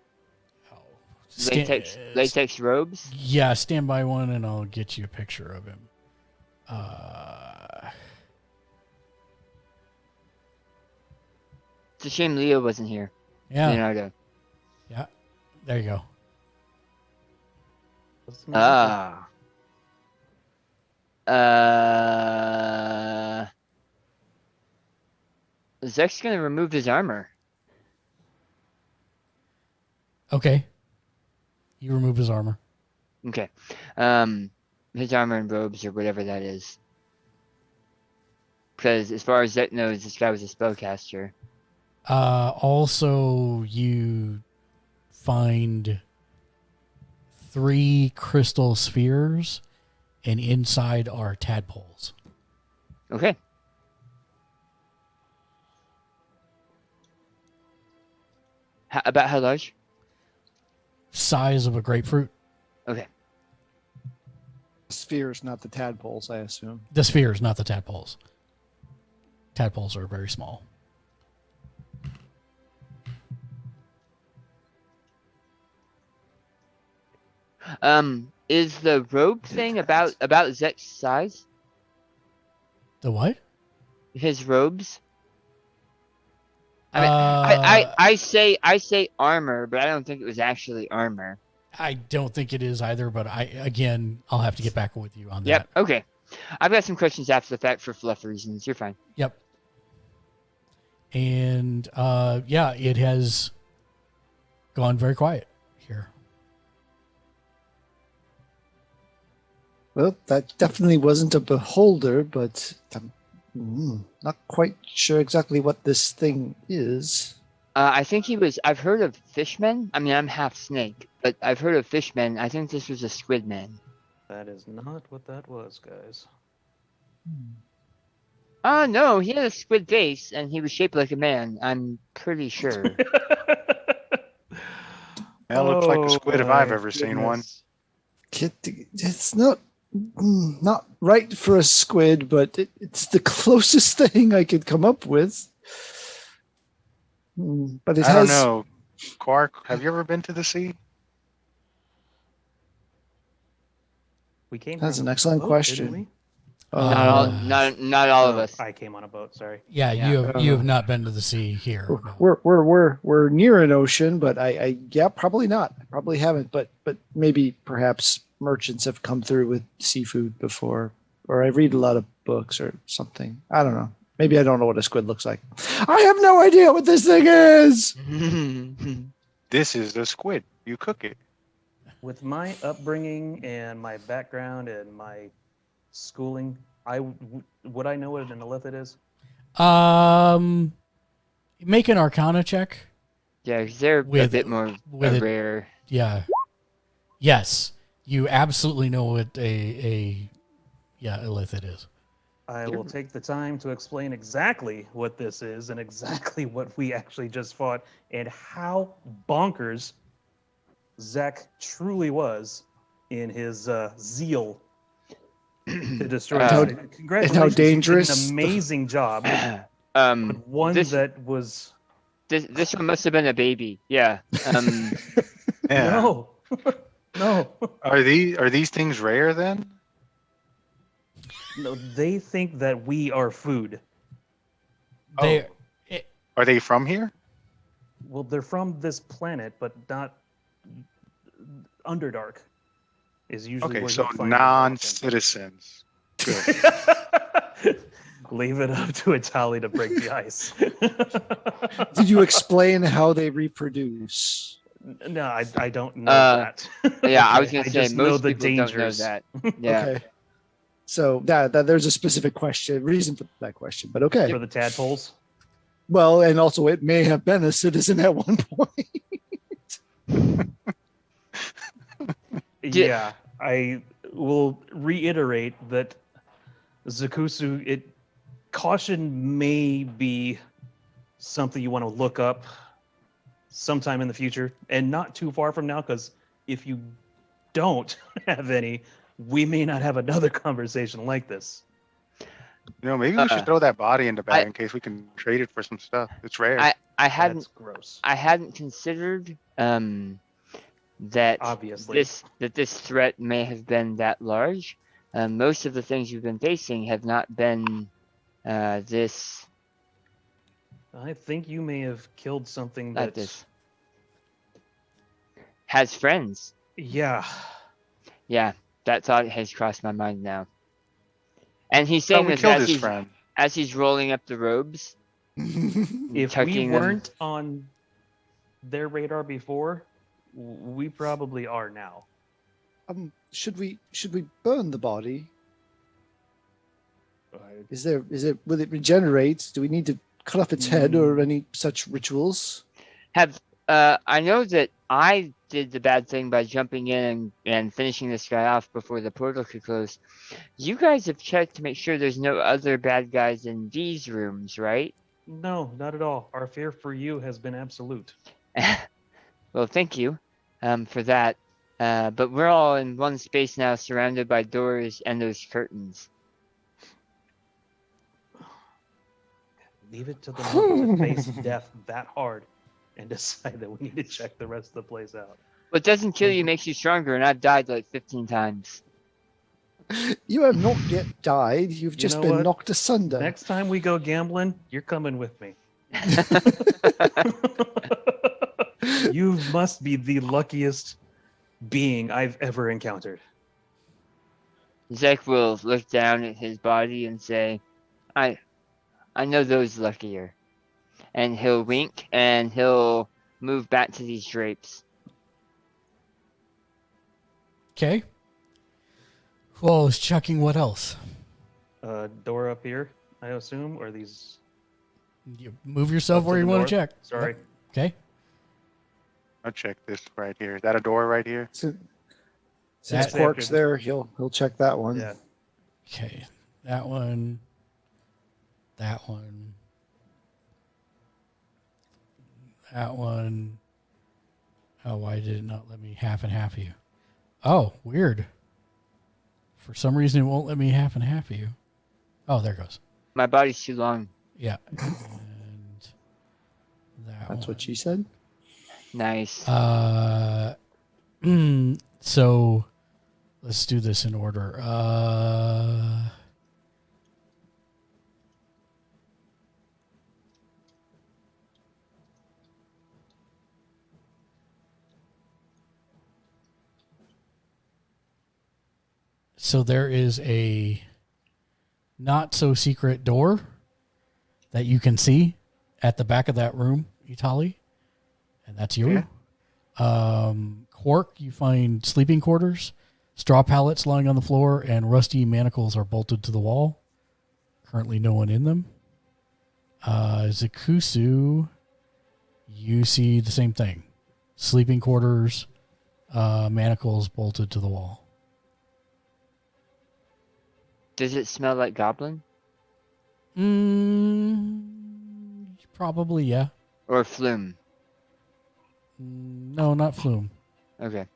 S5: latex robes.
S1: Yeah, stand by one and I'll get you a picture of him.
S5: It's a shame Leo wasn't here.
S1: Yeah.
S5: Leonardo.
S1: Yeah. There you go.
S5: Zek's gonna remove his armor.
S1: Okay. You remove his armor.
S5: Okay. His armor and robes or whatever that is. Because as far as Zek knows, this guy was a spellcaster.
S1: Also, you find 3 crystal spheres, and inside are tadpoles.
S5: Okay. About how large?
S1: Size of a grapefruit.
S5: Okay.
S6: Spheres, not the tadpoles, I assume.
S1: The spheres, not the tadpoles. Tadpoles are very small.
S5: Is the robe thing about Zek's size?
S1: The what?
S5: His robes. I mean, I say armor, but I don't think it was actually armor.
S1: I don't think it is either, but I'll have to get back with you on that.
S5: Yep. Okay. I've got some questions after the fact for fluff reasons. You're fine.
S1: Yep. And it has gone very quiet here.
S6: Well, that definitely wasn't a beholder, but I'm not quite sure exactly what this thing is.
S5: I think he was. I've heard of fishmen. I mean, I'm half snake, but I've heard of fishmen. I think this was a squid man.
S2: That is not what that was, guys.
S5: No, he had a squid face, and he was shaped like a man. I'm pretty sure.
S7: That looks like a squid if I've ever seen one.
S6: It's not right for a squid, but it's the closest thing I could come up with. But
S7: I don't know. Quark, have you ever been to the sea?
S2: We came.
S6: That's an excellent question.
S5: Not all of us.
S2: I came on a boat. Sorry.
S1: Yeah,
S5: Yeah.
S1: you have not been to the sea here. No.
S6: We're near an ocean, but I yeah, probably not. I probably haven't, but maybe perhaps merchants have come through with seafood before, or I read a lot of books or something. I don't know. Maybe I don't know what a squid looks like. I have no idea what this thing is.
S7: This is the squid. You cook it.
S2: With my upbringing and my background and my schooling, would I know what an illithid is?
S1: Make an Arcana check.
S5: Yeah, 'cause they're a bit more rare.
S1: Yeah. Yes, you absolutely know what a illithid is.
S2: I will take the time to explain exactly what this is and exactly what we actually just fought and how bonkers Zach truly was in his zeal to destroy. Congratulations!
S6: And how dangerous!
S2: You did an amazing job. But one that was.
S5: This one must have been a baby. Yeah.
S7: Yeah.
S2: No. No.
S7: Are these things rare then?
S2: No, they think that we are food.
S7: Are they from here?
S2: Well, they're from this planet, but not Underdark. Is usually
S7: Okay,
S2: where
S7: so
S2: you'll find
S7: non-citizens. Good.
S2: Leave it up to Atali to break the ice.
S6: Did you explain how they reproduce?
S2: No, I don't know that.
S5: Yeah, I was going to
S2: I
S5: say
S2: just know
S5: most
S2: the
S5: people don't know
S2: dangers.
S5: that. Yeah.
S6: Okay. So that there's a specific reason for that question, but okay.
S2: For the tadpoles?
S6: Well, and also it may have been a citizen at one point.
S2: Yeah, I will reiterate that Zakusu, caution may be something you want to look up sometime in the future, and not too far from now, because if you don't have any, we may not have another conversation like this.
S7: Maybe we should throw that body in the bag in case we can trade it for some stuff. It's rare.
S5: I hadn't.
S2: That's gross.
S5: I hadn't considered that
S2: obviously
S5: this threat may have been that large. Most of the things you've been facing have not been this.
S2: I think you may have killed something
S5: like
S2: that
S5: this. Has friends.
S2: Yeah.
S5: Yeah, that thought has crossed my mind now. And he's saying this as he's rolling up the robes.
S2: If we weren't on their radar before, we probably are now.
S6: Should we burn the body? Will it regenerate? Do we need to cut off its head or any such rituals?
S5: I know that I did the bad thing by jumping in and finishing this guy off before the portal could close. You guys have checked to make sure there's no other bad guys in these rooms, right?
S2: No, not at all. Our fear for you has been absolute.
S5: Well, thank you for that. But we're all in one space now, surrounded by doors and those curtains.
S2: Leave it to the moment to face death that hard and decide that we need to check the rest of the place out.
S5: What doesn't kill you makes you stronger, and I've died like 15 times.
S6: You have not yet died. You've just been knocked asunder.
S2: Next time we go gambling, you're coming with me. You must be the luckiest being I've ever encountered.
S5: Zek will look down at his body and say, I know those luckier. And he'll wink and he'll move back to these drapes.
S1: Okay. Well, is checking what else?
S2: Door up here, I assume, or these.
S1: You move yourself where you want to check.
S2: Sorry.
S1: Okay.
S7: I'll check this right here. Is that a door right here?
S6: Since Quark's there, he'll check that one.
S2: Yeah.
S1: Okay. That one. That one. That one. Oh, why did it not let me half and half you? Oh, weird. For some reason, it won't let me half and half you. Oh, there it goes.
S5: My body's too long.
S1: Yeah. And
S6: that's what she said?
S5: Nice.
S1: So let's do this in order. So there is a not so secret door that you can see at the back of that room, Itali, and that's you.
S7: Yeah.
S1: Quark, you find sleeping quarters, straw pallets lying on the floor, and rusty manacles are bolted to the wall. Currently no one in them. Zakusu, you see the same thing. Sleeping quarters, manacles bolted to the wall.
S5: Does it smell like goblin?
S1: Probably, yeah.
S5: Or flume?
S1: No, not flume.
S5: Okay.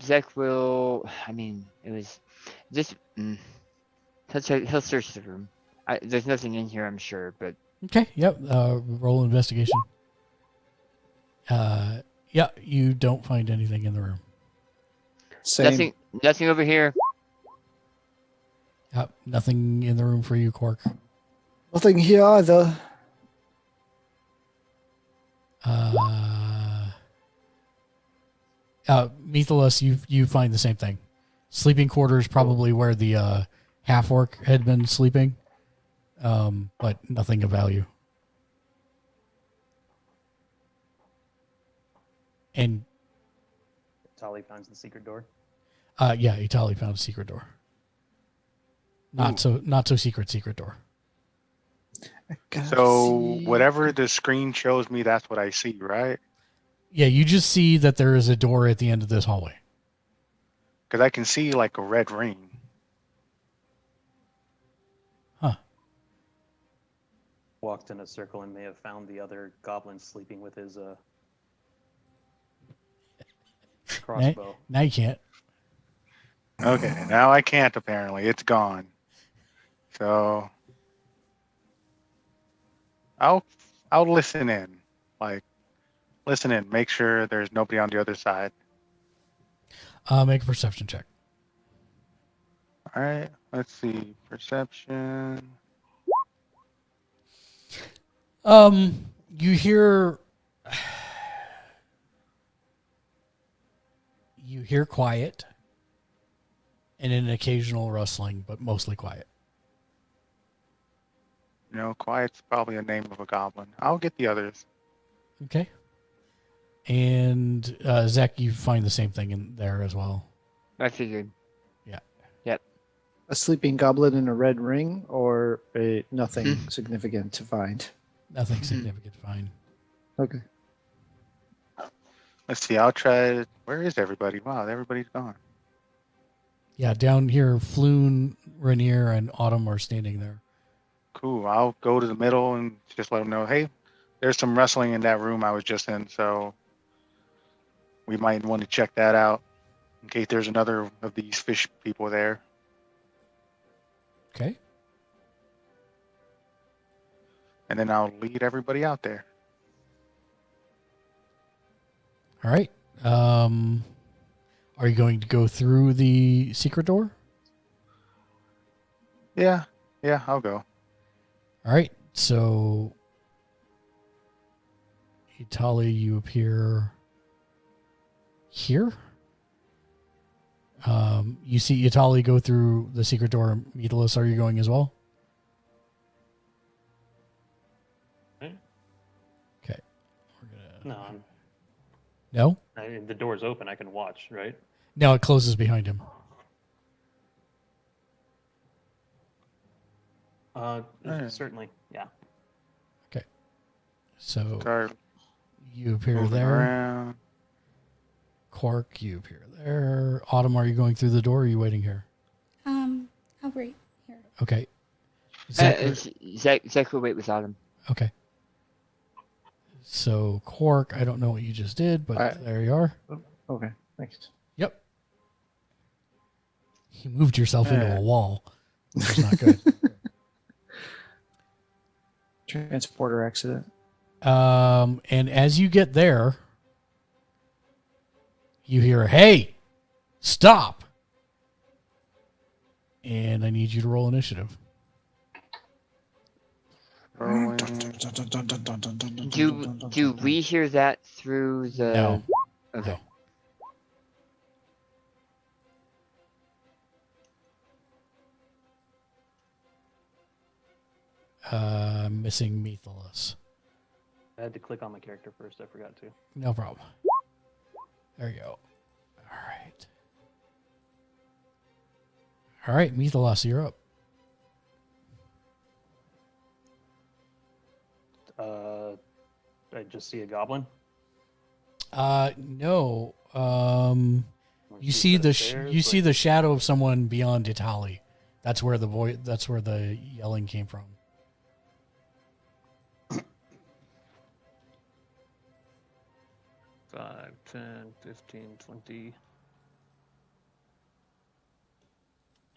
S5: Zach will. I mean, it was just. He'll search the room. There's nothing in here, I'm sure, but.
S1: Okay. Yep. Roll investigation. Yeah, you don't find anything in the room.
S6: Same.
S5: Nothing over here.
S1: Yep. Nothing in the room for you, Quark.
S6: Nothing here either.
S1: Mythalus, you find the same thing. Sleeping quarters, probably where the half orc had been sleeping, but nothing of value. And
S2: Tali finds the secret door.
S1: yeah, Itali found a secret door. Not so secret door.
S7: So whatever the screen shows me, that's what I see, right?
S1: Yeah, you just see that there is a door at the end of this hallway.
S7: Because I can see like a red ring.
S1: Huh.
S2: Walked in a circle and may have found the other goblin sleeping with his crossbow.
S1: Now you can't.
S7: Okay, now I can't apparently. It's gone. So I'll listen in. Like listen in. Make sure there's nobody on the other side.
S1: Make a perception check.
S7: All right. Let's see. Perception.
S1: You hear quiet and an occasional rustling, but mostly quiet.
S7: You know, quiet's probably a name of a goblin. I'll get the others.
S1: Okay. And Zach, you find the same thing in there as well.
S5: I figured.
S1: Yeah.
S5: Yep.
S6: A sleeping goblin in a red ring, or nothing significant to find?
S1: Nothing significant to find.
S6: Okay.
S7: Let's see. I'll try. Where is everybody? Wow, everybody's gone.
S1: Yeah, down here, Floon, Rainier, and Autumn are standing there.
S7: Cool. I'll go to the middle and just let them know, hey, there's some wrestling in that room I was just in, so we might want to check that out in case there's another of these fish people there.
S1: Okay.
S7: And then I'll lead everybody out there.
S1: All right. Are you going to go through the secret door?
S7: Yeah, I'll go.
S1: All right. So, Itali, you appear here. You see Itali go through the secret door. Mythalus, are you going as well? Okay. No?
S2: The door's open. I can watch, right?
S1: No, it closes behind him.
S2: Certainly, yeah.
S1: Okay. So
S7: Start
S1: you appear
S7: moving
S1: there.
S7: around.
S1: Quark, you appear there. Autumn, are you going through the door or are you waiting here?
S4: I'll wait here.
S1: Okay.
S5: Zach will wait with Autumn.
S1: Okay. So, Quark, I don't know what you just did, but there you are.
S6: Okay, thanks.
S1: Yep. You moved yourself into a wall, which is not good.
S6: Transporter accident.
S1: And as you get there, you hear, "Hey, stop!" And I need you to roll initiative.
S5: Do we hear that through the?
S1: No.
S5: Okay.
S1: No. Missing Methalus.
S2: I had to click on my character first. I forgot to.
S1: No problem. There you go. All right, Methalus, you're up.
S2: I just see a goblin.
S1: No. You see the see the shadow of someone beyond Italy. That's where the yelling came from.
S2: Five, 10, 15, 20.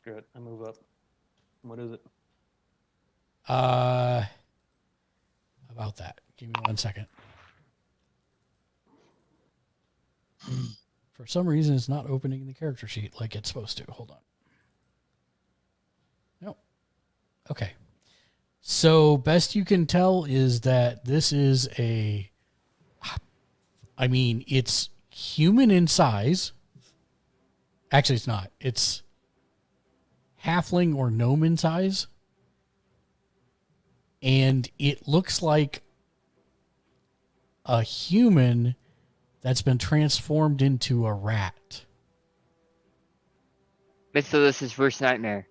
S2: Good. I move up. What is it?
S1: About that. Give me 1 second. For some reason, it's not opening the character sheet like it's supposed to. Hold on. Nope. Okay. So, best you can tell is that this is it's human in size. Actually, it's not. It's halfling or gnome in size. And it looks like a human that's been transformed into a rat.
S5: Mythilus's worst nightmare.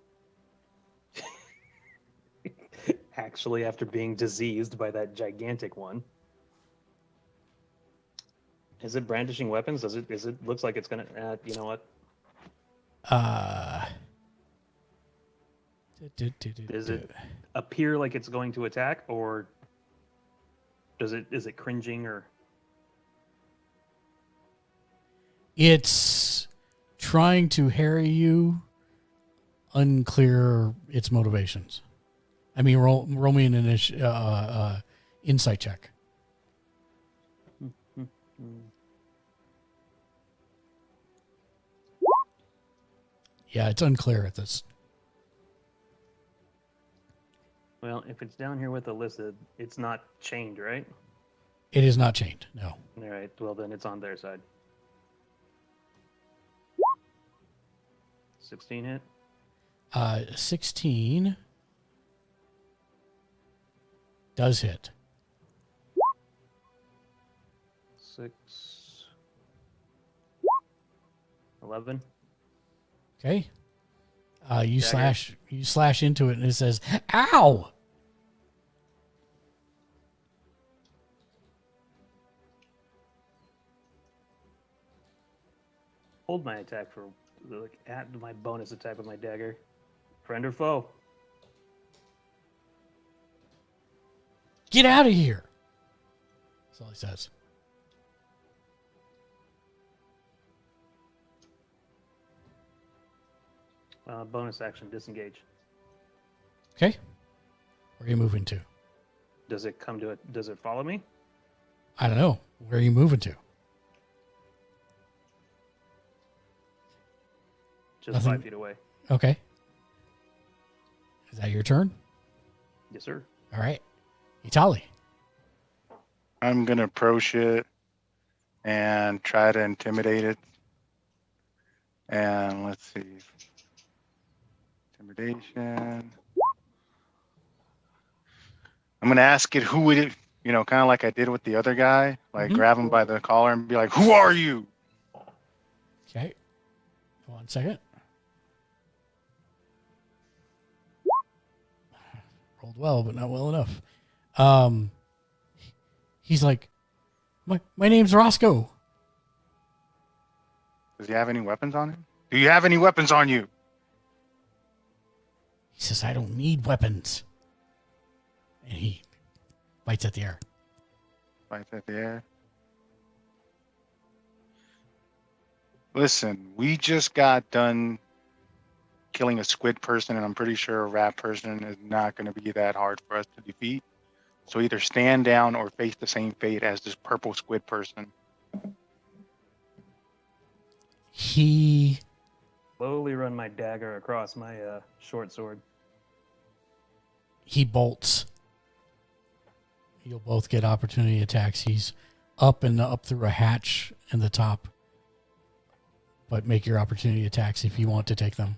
S2: Actually, after being diseased by that gigantic one. Is it brandishing weapons? Does it looks like it's gonna you know what? Does it appear like it's going to attack, or is it cringing, or
S1: it's trying to harry you? Unclear its motivations. I mean, roll me an insight check. Yeah, it's unclear at this.
S2: Well, if it's down here with Alyssa, it's not chained, right?
S1: It is not chained, no.
S2: All right, well then it's on their side. 16 hit?
S1: 16 does hit.
S2: 6, 11.
S1: Okay. You slash into it and it says, "Ow!"
S2: Hold my attack for add my bonus attack with my dagger. Friend or foe?
S1: Get out of here. That's all he says.
S2: Bonus action, disengage.
S1: Okay. Where are you moving to?
S2: Does it come to it? Does it follow me?
S1: I don't know. Where are you moving to?
S2: Just 5 feet away.
S1: Okay. Is that your turn?
S2: Yes, sir.
S1: All right. Itali.
S7: I'm going to approach it and try to intimidate it. And let's see. Intimidation. I'm going to ask it who it, kind of like I did with the other guy, like grab him by the collar and be like, "Who are you?"
S1: Okay. 1 second. Rolled well, but not well enough. He's like, my name's Roscoe.
S7: Does he have any weapons on him? Do you have any weapons on you?
S1: He says, "I don't need weapons." And he bites at the air.
S7: Bites at the air. Listen, we just got done killing a squid person, and I'm pretty sure a rat person is not going to be that hard for us to defeat. So either stand down or face the same fate as this purple squid person.
S1: He
S2: slowly run my dagger across my short sword.
S1: He bolts. You'll both get opportunity attacks. He's up through a hatch in the top. But make your opportunity attacks if you want to take them.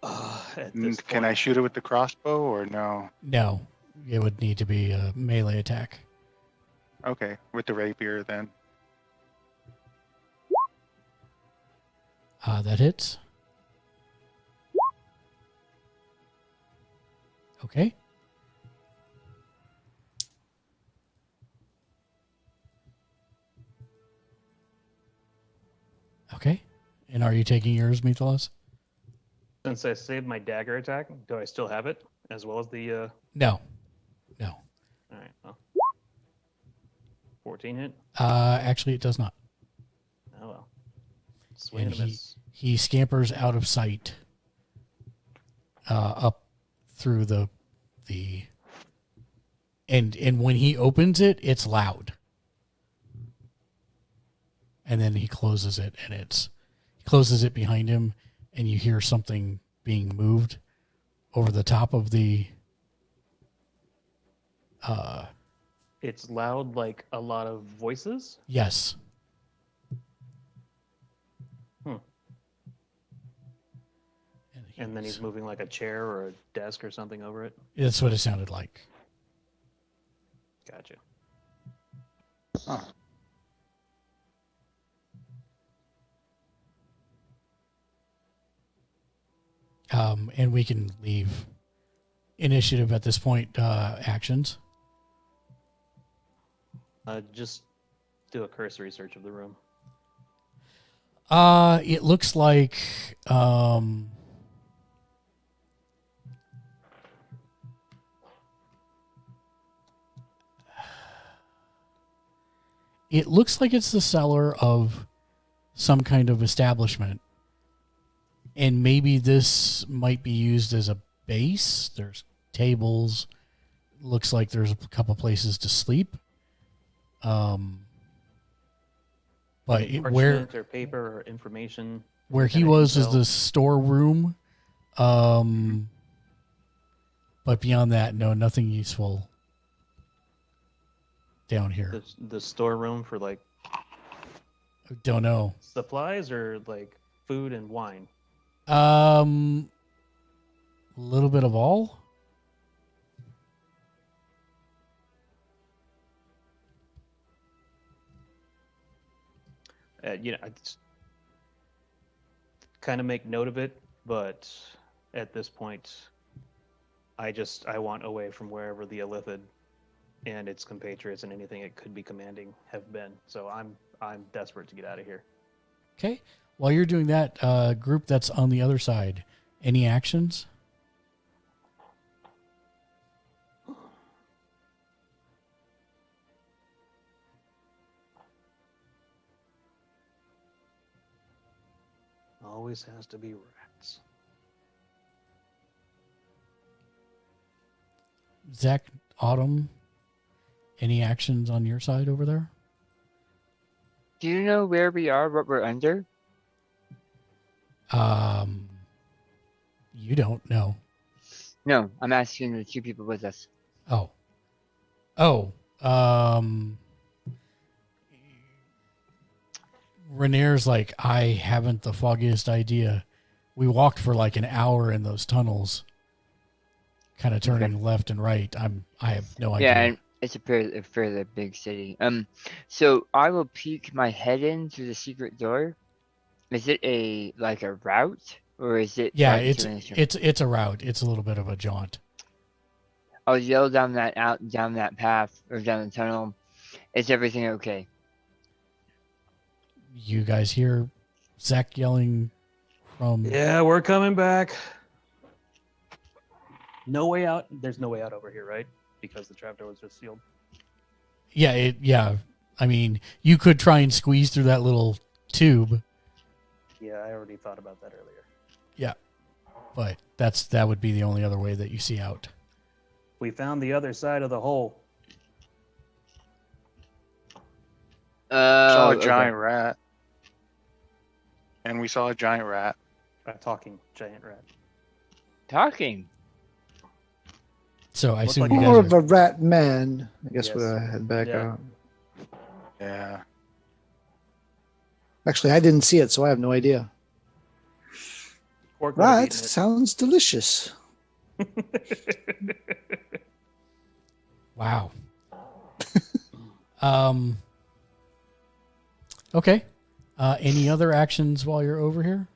S2: At this
S7: Can I
S2: point,
S7: shoot it with the crossbow or no?
S1: No, it would need to be a melee attack.
S7: Okay, with the rapier then.
S1: That hits. Okay. Okay. And are you taking yours, Mythalos?
S2: since I saved my dagger attack, do I still have it as well as the?
S1: No. No.
S2: All right. Well, 14 hit.
S1: Actually, it does not.
S2: Oh well. Swing
S1: And
S2: and a miss.
S1: he scampers out of sight. Up through the and when he opens it, it's loud. And then he closes it, and he closes it behind him, and you hear something being moved over the top of the.
S2: It's loud, like a lot of voices.
S1: Yes.
S2: And then he's moving like a chair or a desk or something over it.
S1: That's what it sounded like.
S2: Gotcha.
S7: Huh.
S1: And we can leave initiative at this point. Actions.
S2: Just do a cursory search of the room.
S1: It looks like it looks like it's the cellar of some kind of establishment. And maybe this might be used as a base. There's tables. Looks like there's a couple places to sleep. But
S2: Parchment or paper or information.
S1: Where he
S2: kinda
S1: was is
S2: intel.
S1: the storeroom. But beyond that, no, nothing useful down here.
S2: The storeroom for like
S1: Don't know.
S2: supplies or like food and wine.
S1: A little bit of all.
S2: I just kind of make note of it, but at this point, I want away from wherever the Illithid and its compatriots and anything it could be commanding have been. So I'm desperate to get out of here.
S1: Okay. While you're doing that, group that's on the other side, any actions?
S2: Always has to be rats.
S1: Zach, Autumn, any actions on your side over there?
S5: Do you know where we are, what we're under?
S1: You don't know.
S5: No, I'm asking the two people with us.
S1: Renair's like, I haven't the foggiest idea. We walked for like an hour in those tunnels, kind of turning left and right. I have no idea.
S5: Yeah, and it's a fairly big city. So I will peek my head in through the secret door. Is it a route, or is it?
S1: Yeah,
S5: right
S1: it's
S5: into an
S1: it's a route. It's a little bit of a jaunt.
S5: I'll yell down that path or down the tunnel. Is everything okay?
S1: You guys hear Zach yelling from?
S2: Yeah, we're coming back. No way out. There's no way out over here, right? Because the trapdoor was just sealed.
S1: Yeah, yeah. I mean, you could try and squeeze through that little tube.
S2: Yeah, I already thought about that earlier.
S1: Yeah, but that would be the only other way that you see out.
S2: We found the other side of the hole.
S7: Saw a giant rat. And we saw a giant rat.
S2: A talking giant rat.
S5: Talking.
S1: So I assume
S2: like
S1: you
S6: More
S1: guys
S6: of a rat man. I guess
S2: Yes.
S6: we'll head back
S2: Yeah.
S6: out.
S7: Yeah.
S6: Actually, I didn't see it, so I have no idea.
S2: Pork would have
S6: That
S2: eaten it.
S6: sounds delicious.
S1: Wow. Okay. Any other actions while you're over here?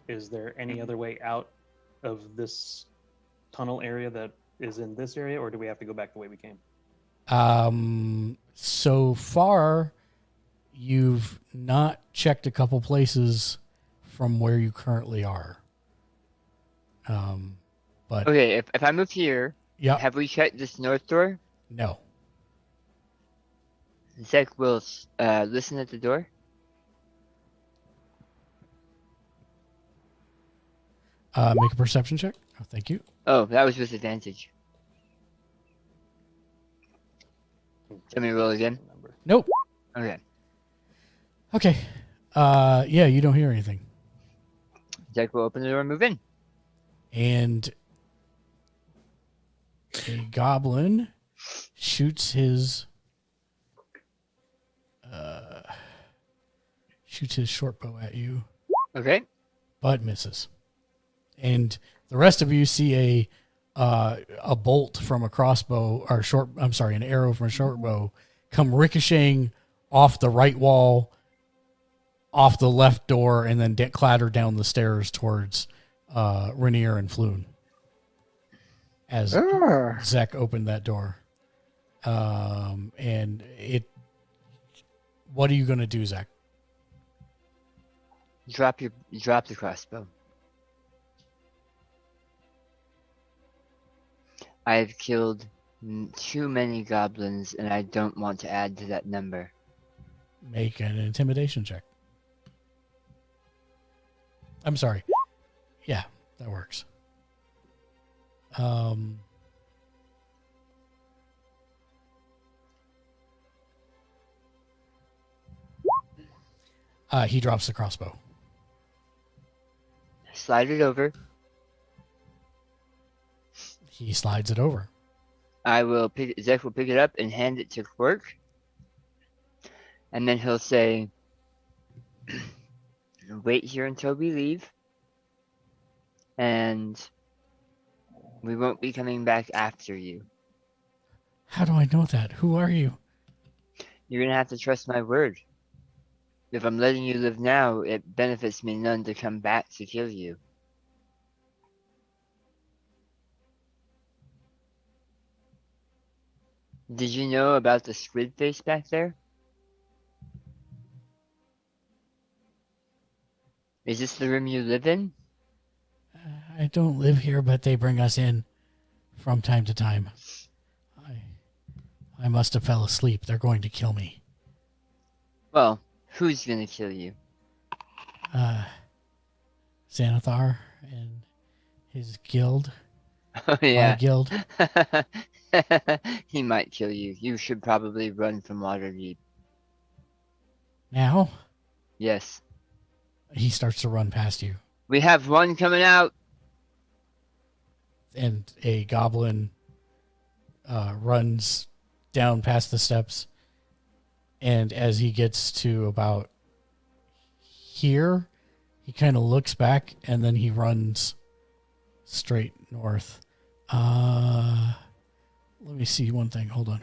S2: Is there any other way out of this tunnel area that is in this area, or do we have to go back the way we came?
S1: So far, you've not checked a couple places from where you currently are. But
S5: Okay, if I move here,
S1: yeah,
S5: have we checked this north door?
S1: no.
S5: Zach will listen at the door.
S1: Make a perception check. Oh, thank you.
S5: Oh, that was with advantage. Let me roll again.
S1: Nope.
S5: Okay.
S1: Okay. Yeah, you don't hear anything.
S5: Zach will open the door and move in.
S1: And a goblin shoots his short bow at you.
S5: Okay.
S1: But misses. And the rest of you see a bolt from a crossbow or an arrow from a short bow come ricocheting off the right wall, off the left door, and then clatter down the stairs towards Rainier and Floon as Zach opened that door. And what are you going to do, Zach?
S5: Drop the crossbow. I have killed too many goblins, and I don't want to add to that number.
S1: Make an intimidation check. I'm sorry. Yeah, that works. He drops the crossbow.
S5: Slide it over.
S1: He slides it over.
S5: Zach will pick it up and hand it to Quirk. And then he'll say, wait here until we leave. And we won't be coming back after you.
S1: How do I know that? Who are you?
S5: You're going to have to trust my word. If I'm letting you live now, it benefits me none to come back to kill you. Did you know about the squid face back there? Is this the room you live in?
S1: I don't live here, but they bring us in from time to time. I must have fell asleep. They're going to kill me.
S5: Well, who's gonna kill you?
S1: Xanathar and his guild.
S5: Oh yeah.
S1: My guild.
S5: He might kill you. You should probably run from Waterdeep.
S1: Now?
S5: Yes.
S1: He starts to run past you.
S5: We have one coming out.
S1: And a goblin runs down past the steps. And as he gets to about here, he kind of looks back and then he runs straight north. Let me see one thing. Hold on.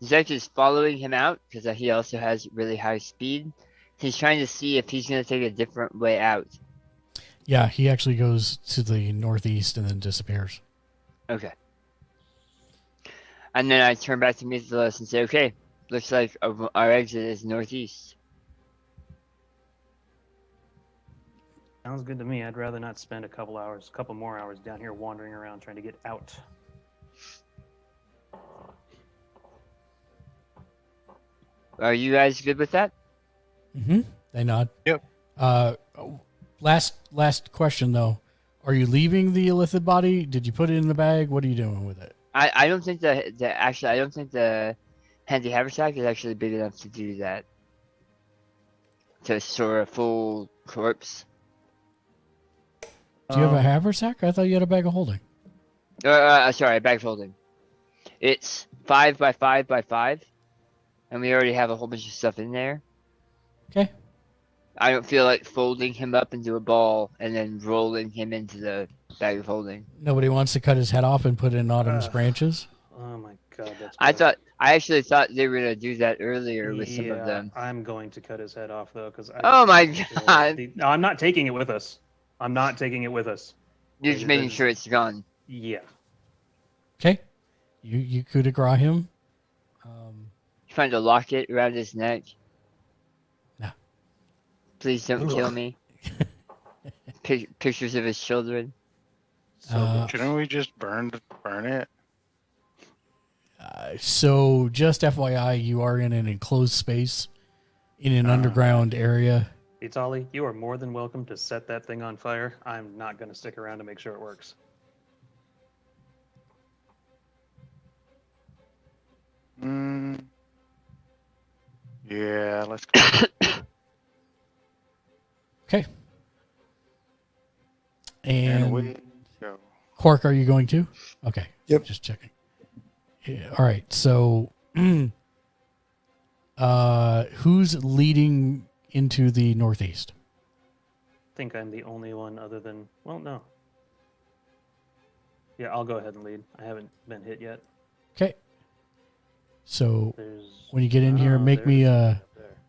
S5: Zach is following him out because he also has really high speed. He's trying to see if he's going to take a different way out.
S1: Yeah, he actually goes to the northeast and then disappears.
S5: Okay. And then I turn back to Mythos and say, okay, looks like our exit is northeast.
S2: Sounds good to me. I'd rather not spend a couple more hours down here wandering around trying to get out.
S5: Are you guys good with that?
S1: Mm-hmm. They nod.
S7: Yep.
S1: Last question though. Are you leaving the illithid body? Did you put it in the bag? What are you doing with it?
S5: I don't think I don't think the handy haversack is actually big enough to do that. To store a full corpse.
S1: Do you have a haversack? I thought you had a bag of holding.
S5: Sorry, a bag of holding. It's 5 by 5 by 5, and we already have a whole bunch of stuff in there.
S1: Okay.
S5: I don't feel like folding him up into a ball and then rolling him into the bag of holding.
S1: Nobody wants to cut his head off and put it in Autumn's branches.
S2: Oh my god, that's.
S5: I actually thought they were gonna do that earlier with some of them.
S2: I'm going to cut his head off though, because.
S5: Oh my god!
S2: No, I'm not taking it with us. I'm not taking it with us.
S5: You're just making sure it's gone.
S2: Yeah.
S1: Okay. You coup de grace him.
S5: Trying to lock it around his neck.
S1: No.
S5: Please don't kill me. Pictures of his children.
S7: Shouldn't we just burn it?
S1: So just FYI, you are in an enclosed space in an underground area.
S2: Itali, you are more than welcome to set that thing on fire. I'm not going to stick around to make sure it works.
S7: Yeah, let's go.
S1: Okay.
S7: And we go.
S1: Quark, are you going to? Okay.
S6: Yep.
S1: Just checking. Yeah, all right. So, who's leading into the northeast?
S2: I think I'm the only one other than. Well, no. Yeah, I'll go ahead and lead. I haven't been hit yet.
S1: Okay. So, when you get in here, make me a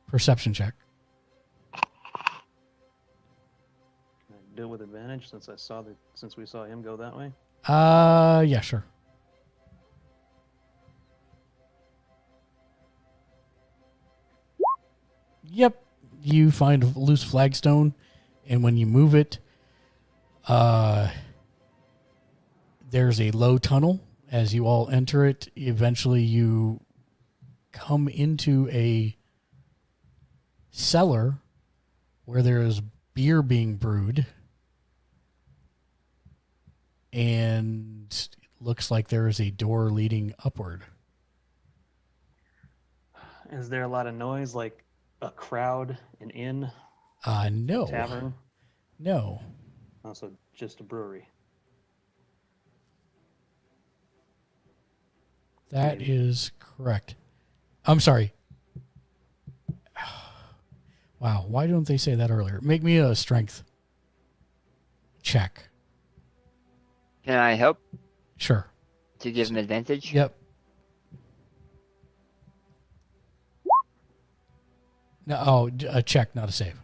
S1: perception check.
S2: Can I do it with advantage since we saw him go that way?
S1: Yeah, sure. Yep. You find a loose flagstone, and when you move it, there's a low tunnel. As you all enter it, eventually you come into a cellar where there is beer being brewed, and it looks like there is a door leading upward.
S2: Is there a lot of noise, like a crowd, an inn?
S1: No.
S2: Tavern?
S1: No.
S2: Also, just a brewery.
S1: That is correct. I'm sorry. Wow, why don't they say that earlier? Make me a strength check.
S5: Can I help?
S1: Sure.
S5: To give him advantage?
S1: Yep. No, a check, not a save.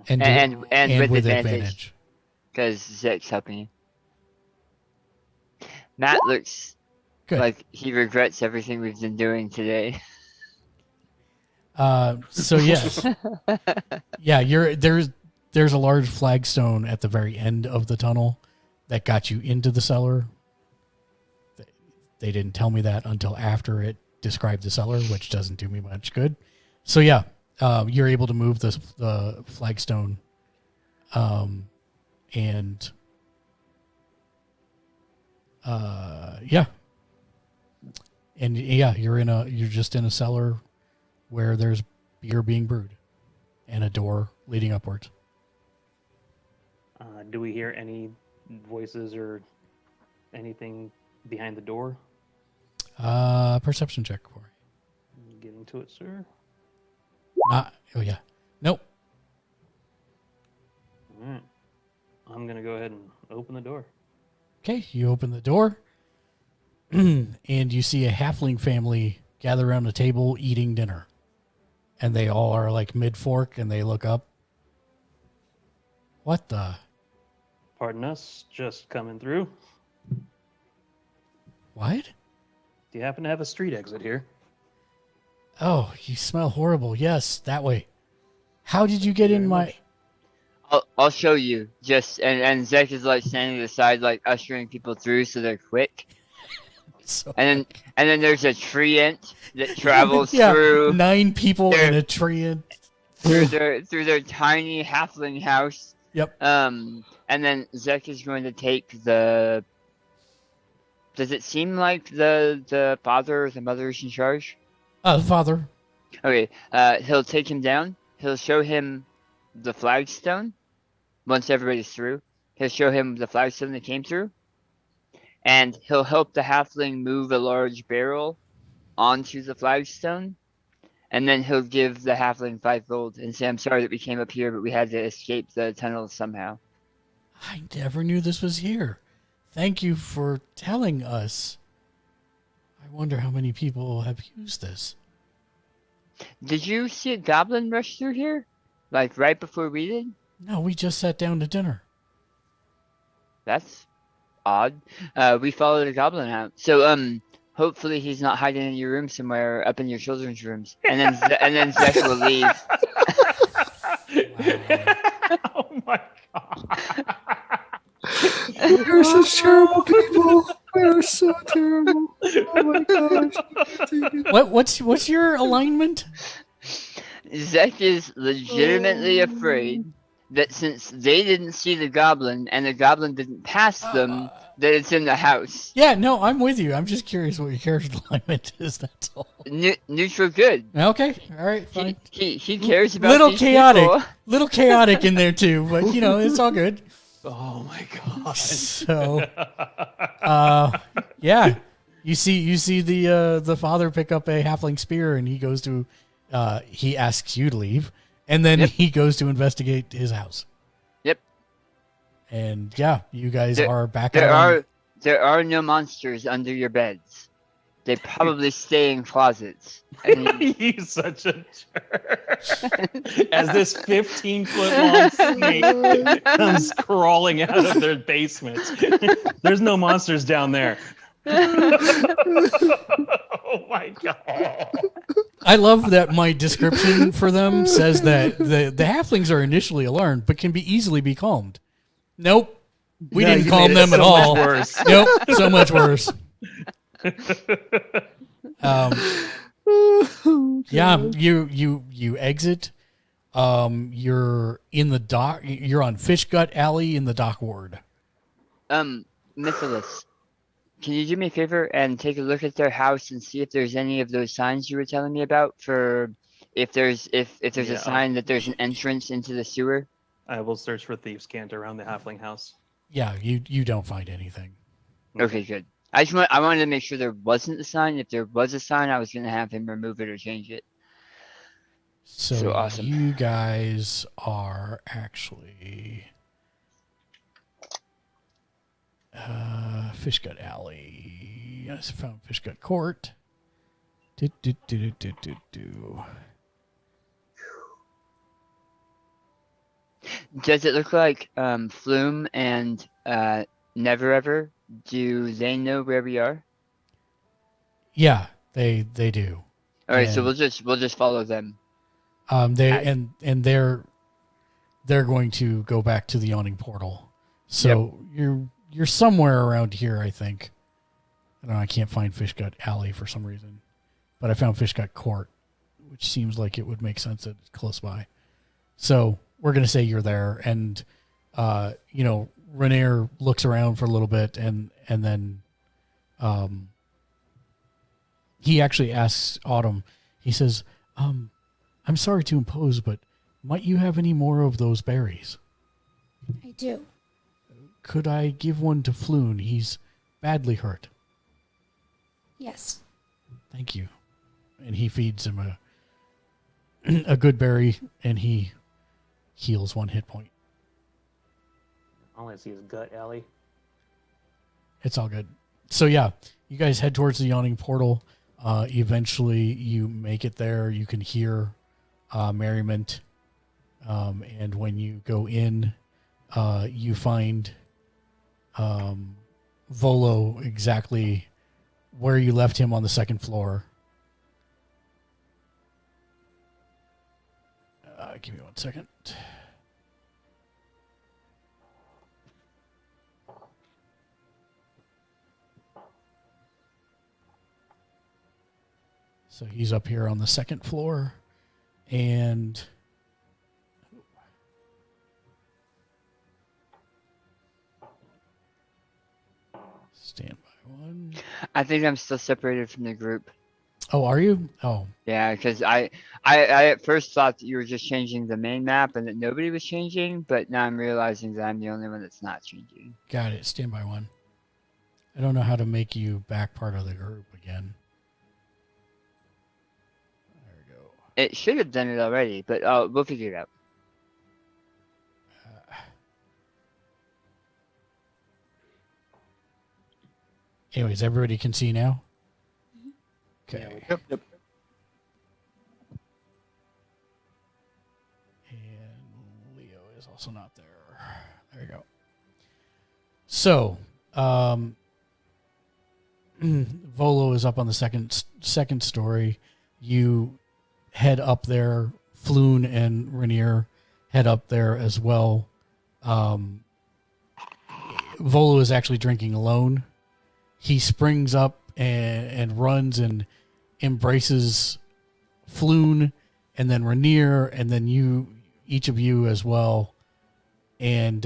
S5: And with advantage. Because Zek's helping you. Matt looks like he regrets everything we've been doing today.
S1: So yes. Yeah, there's a large flagstone at the very end of the tunnel that got you into the cellar. They didn't tell me that until after it described the cellar, which doesn't do me much good. So yeah, you're able to move the flagstone, and you're just in a cellar where there's beer being brewed and a door leading upwards.
S2: Do we hear any voices or anything behind the door?
S1: Perception check for me.
S2: Get into it, sir.
S1: Oh yeah. Nope.
S2: All right. I'm going to go ahead and open the door.
S1: Okay, you open the door, and you see a halfling family gather around a table eating dinner. And they all are like mid-fork, and they look up. What the?
S2: Pardon us, just coming through.
S1: What?
S2: Do you happen to have a street exit here?
S1: Oh, you smell horrible. Yes, that way. How did you get in my...
S5: I'll show you. And Zek is like standing to the side, like ushering people through so they're quick. And then there's a treant that travels through
S1: 9 people in a treant
S5: through their tiny halfling house.
S1: Yep.
S5: And then Zek is going to take the. Does it seem like the father or the mother is in charge?
S1: The father.
S5: Okay. He'll take him down. He'll show him the flagstone. Once everybody's through, he'll show him the flagstone that came through. And he'll help the halfling move a large barrel onto the flagstone. and then he'll give the halfling 5 gold and say, "I'm sorry that we came up here, but we had to escape the tunnels somehow."
S1: I never knew this was here. Thank you for telling us. I wonder how many people have used this.
S5: Did you see a goblin rush through here? Like right before we did?
S1: No, we just sat down to dinner.
S5: That's odd. We followed a goblin out. So, hopefully he's not hiding in your room somewhere up in your children's rooms. And then Zach will leave.
S8: Oh my god.
S6: We're such terrible people. We're so terrible. Oh my gosh.
S1: What's your alignment?
S5: Zach is legitimately afraid that since they didn't see the goblin and the goblin didn't pass them, that it's in the house.
S1: Yeah, no, I'm with you. I'm just curious what your character alignment is. That's all.
S5: Neutral good.
S1: Okay, all right, fine.
S5: He cares about
S1: little
S5: these
S1: chaotic,
S5: people.
S1: little chaotic in there too, but it's all good.
S8: Oh my god.
S1: So, yeah, you see the father pick up a halfling spear, and he goes to, he asks you to leave, and then he goes to investigate his house.
S5: Yep.
S1: And yeah, you guys are back.
S5: There are no monsters under your beds. They probably stay in closets.
S8: He's such a jerk. As this 15-foot long snake comes crawling out of their basement. There's no monsters down there. Oh my god.
S1: I love that my description for them says that the halflings are initially alarmed, but can easily be calmed. Nope. We didn't calm them at all.
S8: Worse.
S1: Nope. So much worse. Yeah, you exit. You're in the dock. You're on Fish Gut Alley in the dock ward.
S5: Mythilus, can you do me a favor and take a look at their house and see if there's any of those signs you were telling me about for if there's a sign that there's an entrance into the sewer?
S8: I will search for thieves' cant around the halfling house.
S1: Yeah, you don't find anything.
S5: Okay, good. I wanted to make sure there wasn't a sign. If there was a sign, I was going to have him remove it or change it. So awesome.
S1: You guys are actually Fish Gut Alley. I found Fish Gut Court.
S5: Does it look like Flume and Never Ever? Do they know where we are?
S1: Yeah, they do.
S5: All right, so we'll just follow them.
S1: They're going to go back to the yawning portal. So you're somewhere around here, I think. I don't know, I can't find Fish Gut Alley for some reason, but I found Fish Gut Court, which seems like it would make sense that it's close by. So we're gonna say you're there, and Renair looks around for a little bit, and then he actually asks Autumn. He says, "I'm sorry to impose, but might you have any more of those berries?"
S4: I do.
S1: Could I give one to Floon? He's badly hurt.
S4: Yes.
S1: Thank you. And he feeds him a good berry, and he heals 1 hit point.
S2: I want to see his gut, Ellie.
S1: It's all good. So yeah, you guys head towards the yawning portal. Eventually, you make it there. You can hear merriment, and when you go in, you find Volo exactly where you left him on the second floor. Give me 1 second. So he's up here on the second floor, and stand by 1.
S5: I think I'm still separated from the group.
S1: Oh, are you? Oh.
S5: Yeah, because I at first thought that you were just changing the main map and that nobody was changing, but now I'm realizing that I'm the only one that's not changing.
S1: Got it. Stand by 1. I don't know how to make you back part of the group again. There we go.
S5: It should have done it already, but we'll figure it out.
S1: Anyways, everybody can see now? Okay.
S7: Yep.
S1: And Leo is also not there. There you go. So, Volo is up on the second story. You head up there. Floon and Rainier head up there as well. Volo is actually drinking alone. He springs up and runs and embraces Floon and then Rainier and then each of you as well. And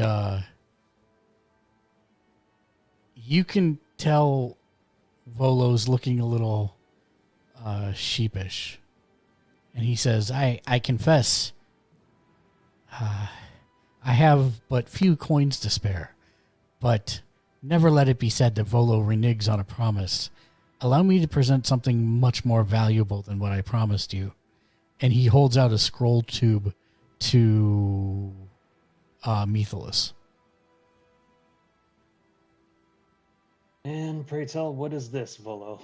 S1: you can tell Volo's looking a little sheepish. And he says, I confess, I have but few coins to spare, but never let it be said that Volo reneges on a promise. Allow me to present something much more valuable than what I promised you. And he holds out a scroll tube to Methelus.
S8: And pray tell, what is this, Volo?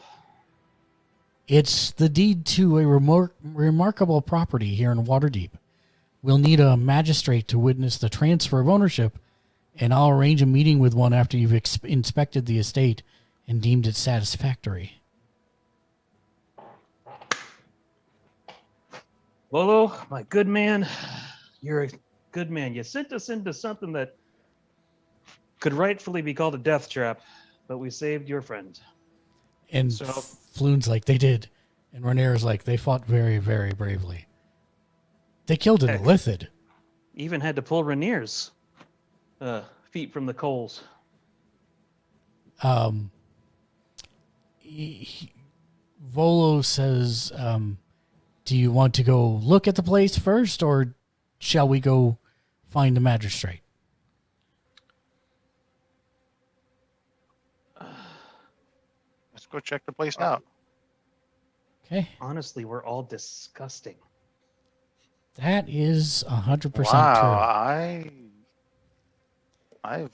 S1: It's the deed to a remarkable property here in Waterdeep. We'll need a magistrate to witness the transfer of ownership, and I'll arrange a meeting with one after you've inspected the estate and deemed it satisfactory.
S8: Volo, my good man, you're a good man. You sent us into something that could rightfully be called a death trap, but we saved your friend.
S1: And
S8: So-
S1: Floon's like, they did. And Rainier's like, they fought very, very bravely. They killed an
S8: Heck.
S1: Illithid.
S8: Even had to pull Rainier's feet from the coals.
S1: Volo says, do you want to go look at the place first, or shall we go find the magistrate?
S7: Let's go check the place out.
S1: Okay.
S8: Honestly, we're all disgusting.
S1: That is 100% true.
S7: Wow, I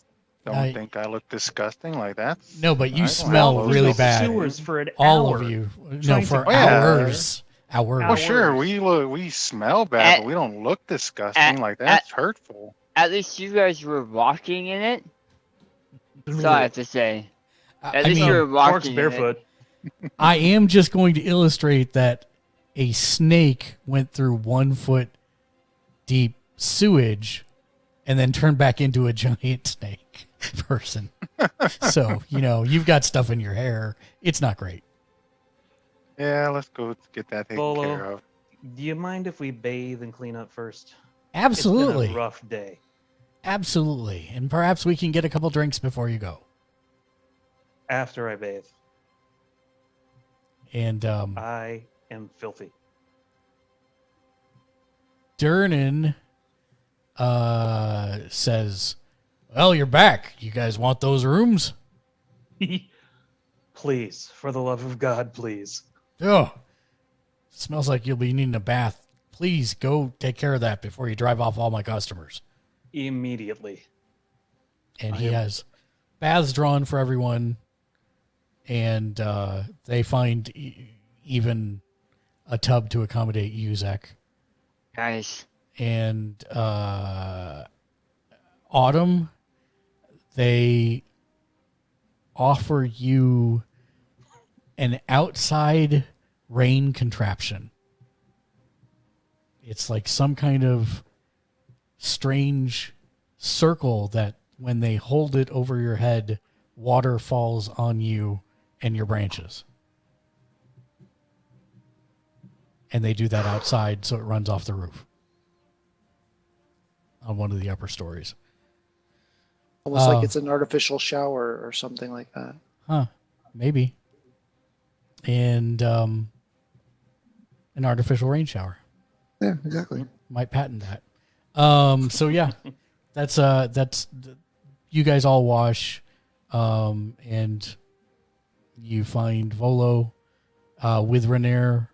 S7: don't
S1: I-
S7: think I look disgusting like that.
S1: No, but you
S7: I don't
S1: smell
S7: have
S1: really
S7: those
S1: bad.
S8: Sewers for an
S1: All
S8: hour.
S1: of you. No,
S8: trying to-
S1: for
S7: Oh, yeah.
S1: hours. Hours.
S7: Well, sure, we smell bad, but we don't look disgusting like that. That's hurtful.
S5: At least you guys were walking in it. That's all I have to say. At
S1: I
S5: least
S1: mean,
S5: you were walking
S8: Mark's
S5: in
S8: barefoot.
S1: I am just going to illustrate that a snake went through 1 foot deep sewage and then turned back into a giant snake person. So, you've got stuff in your hair. It's not great.
S7: Yeah, let's go get that taken
S8: Volo,
S7: care of.
S8: do you mind if we bathe and clean up first?
S1: Absolutely.
S8: It's been a rough day.
S1: Absolutely. And perhaps we can get a couple drinks before you go.
S8: After I bathe,
S1: And
S8: I am filthy.
S1: Durnan says, well, you're back. You guys want those rooms?
S8: Please, for the love of God, please.
S1: Oh, smells like you'll be needing a bath. Please go take care of that before you drive off all my customers.
S8: Immediately.
S1: And he has baths drawn for everyone. And they find even a tub to accommodate Uzek.
S5: Nice.
S1: And Autumn, they offer you an outside rain contraption. It's like some kind of strange circle that when they hold it over your head, water falls on you and your branches. And they do that outside, so it runs off the roof on one of the upper stories.
S6: Almost like it's an artificial shower or something like that.
S1: Huh. Maybe. And an artificial rain shower.
S6: Yeah, exactly.
S1: Might patent that. So yeah, that's you guys all wash, and you find Volo with Rainier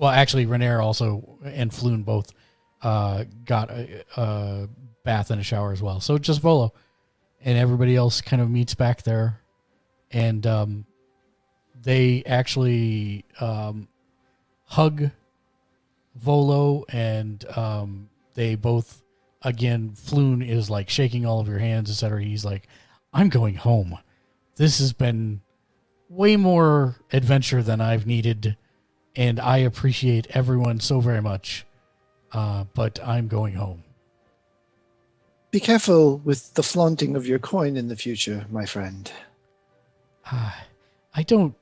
S1: Well, actually, Renair also and Floon both got a bath and a shower as well. So just Volo. And everybody else kind of meets back there. And they actually hug Volo, and they both, again, Floon is like shaking all of your hands, etc. He's like, I'm going home. This has been way more adventure than I've needed, and I appreciate everyone so very much, but I'm going home.
S6: Be careful with the flaunting of your coin in the future, my friend.
S1: I don't...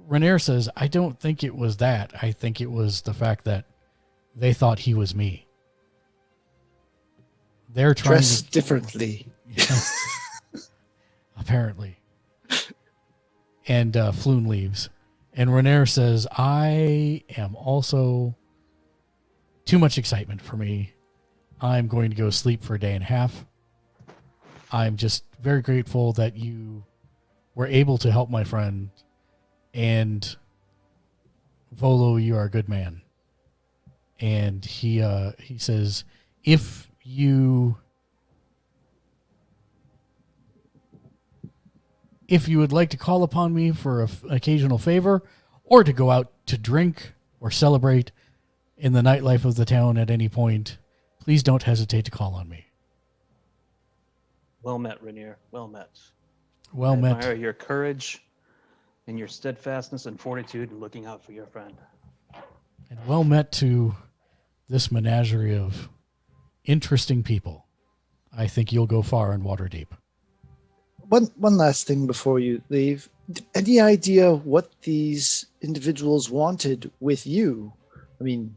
S1: Renair says, I don't think it was that. I think it was the fact that they thought he was me. They're trying
S6: Dress
S1: to...
S6: differently.
S1: Apparently. And Floon leaves. And Renair says, I am also... Too much excitement for me. I'm going to go sleep for a day and a half. I'm just very grateful that you were able to help my friend. And Volo, you are a good man. And he says, if you would like to call upon me for an occasional favor, or to go out to drink or celebrate in the nightlife of the town at any point, please don't hesitate to call on me.
S2: Well met, Rainier. Well met.
S1: Well
S2: I
S1: met.
S2: admire your courage and your steadfastness and fortitude in looking out for your friend.
S1: And well met to this menagerie of interesting people. I think you'll go far in Waterdeep.
S6: One last thing before you leave. Any idea what these individuals wanted with you? I mean,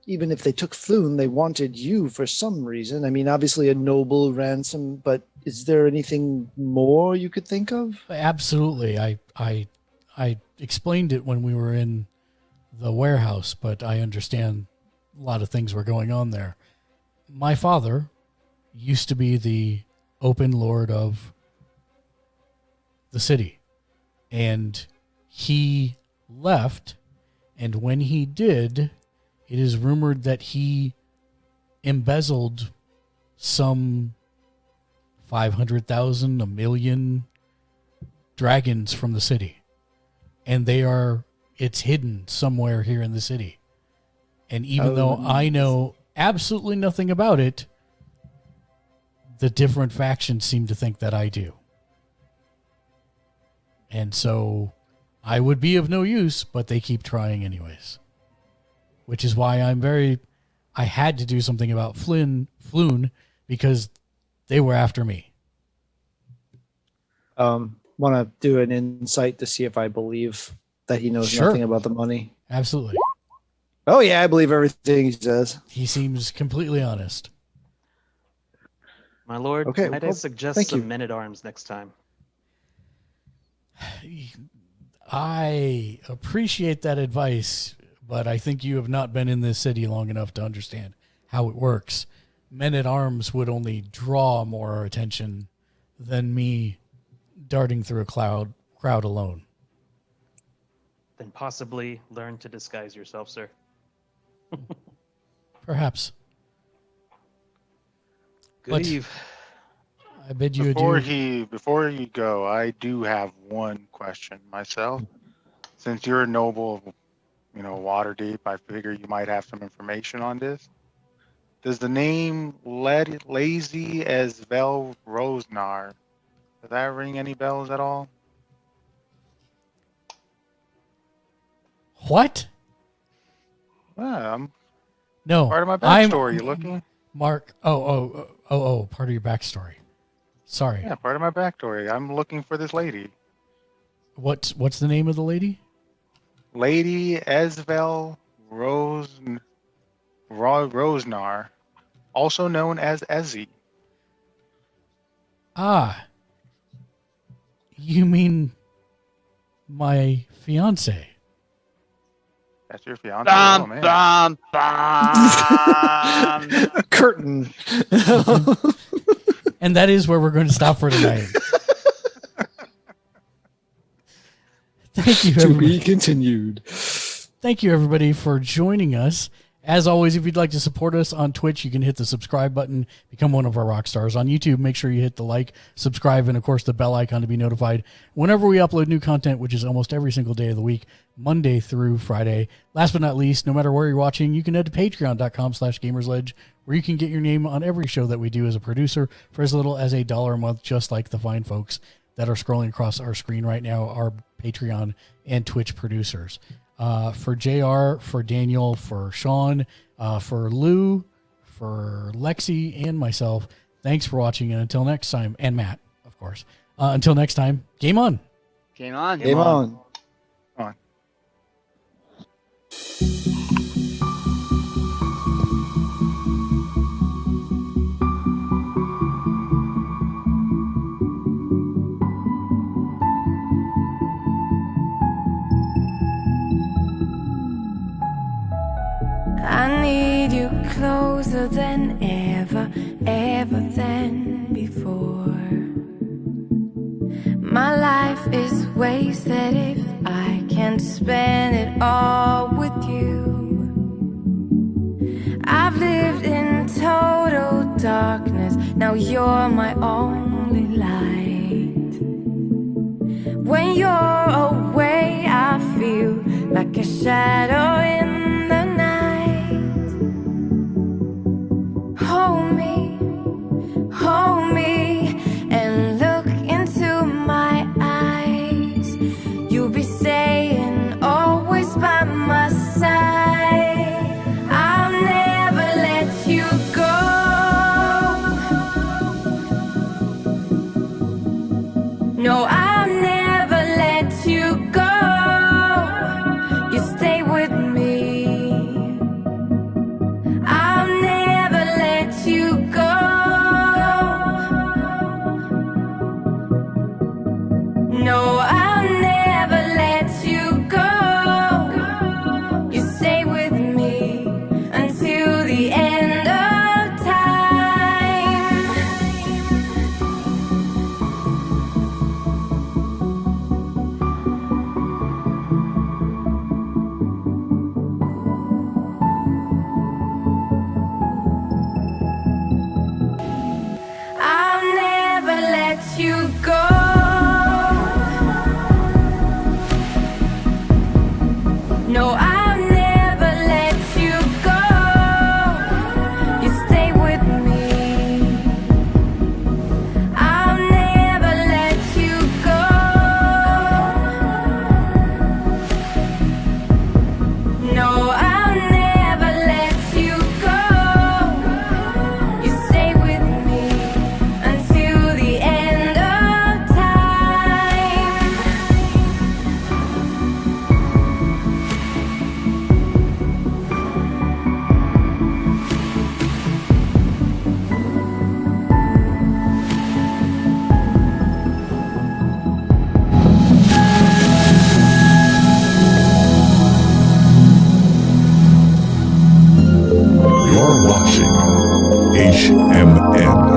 S6: even if they took Floon, they wanted you for some reason. I mean, obviously a noble ransom, but is there anything more you could think of?
S1: Absolutely. I explained it when we were in the warehouse, but I understand a lot of things were going on there. My father used to be the open lord of the city, and he left, and when he did, it is rumored that he embezzled some 500,000, 1 million dragons from the city. And it's hidden somewhere here in the city. And even though I know absolutely nothing about it, the different factions seem to think that I do. And so I would be of no use, but they keep trying anyways. Which is why I had to do something about Floon, because they were after me.
S6: Want to do an insight to see if I believe that he knows nothing about the money?
S1: Absolutely.
S6: Oh yeah, I believe everything he says.
S1: He seems completely honest.
S2: My lord,
S6: Okay,
S2: might I suggest some men-at-arms next time?
S1: I appreciate that advice, but I think you have not been in this city long enough to understand how it works. Men-at-arms would only draw more attention than me darting through a crowd alone.
S2: Then possibly learn to disguise yourself, sir.
S1: Perhaps.
S2: Good eve.
S1: I bid you adieu.
S7: Before you go, I do have one question myself. Since you're a noble of, Waterdeep, I figure you might have some information on this. Does the name Lazy as Vel Rosnar, does that ring any bells at all?
S1: What? No.
S7: Part of my backstory. You looking?
S1: Mark. Oh, part of your backstory. Sorry.
S7: Yeah, part of my backstory. I'm looking for this lady.
S1: What's the name of the lady?
S7: Lady Esvel Rosnar, also known as Ezzy.
S1: Ah. You mean my fiance?
S7: That's your fiance. Oh, man.
S6: Curtain.
S1: And that is where we're going to stop for tonight. Thank you,
S6: To
S1: everybody.
S6: be continued.
S1: Thank you, everybody, for joining us. As always, if you'd like to support us on Twitch, you can hit the subscribe button, become one of our rock stars. On YouTube, make sure you hit the like, subscribe, and, of course, the bell icon to be notified whenever we upload new content, which is almost every single day of the week, Monday through Friday. Last but not least, no matter where you're watching, you can head to patreon.com/gamersledge, where you can get your name on every show that we do as a producer for as little as $1 a month, just like the fine folks that are scrolling across our screen right now, our Patreon and Twitch producers. For JR, for Daniel, for Sean, for Lou, for Lexi, and myself, thanks for watching. And until next time, and Matt, of course, until next time, game on.
S5: Game on.
S6: Game on.
S7: On.
S9: I need you closer than ever, ever than before. My life is wasted if I can't spend it all with you. I've lived in total darkness, now you're my only light. When you're away, I feel like a shadow in the night. Hold me, and look into my eyes. You'll be staying always by my side. I'll never let you go. No, I'll never let you go. You stay with me. I'll never let you go. No, I'll never let you go. You stay with me until the end of time. I'll never let you go. No, I'll never let you go. You stay with me. I'll never let you go. No, I'll never let you go. You stay with me until the end of time.
S10: You're watching HMN.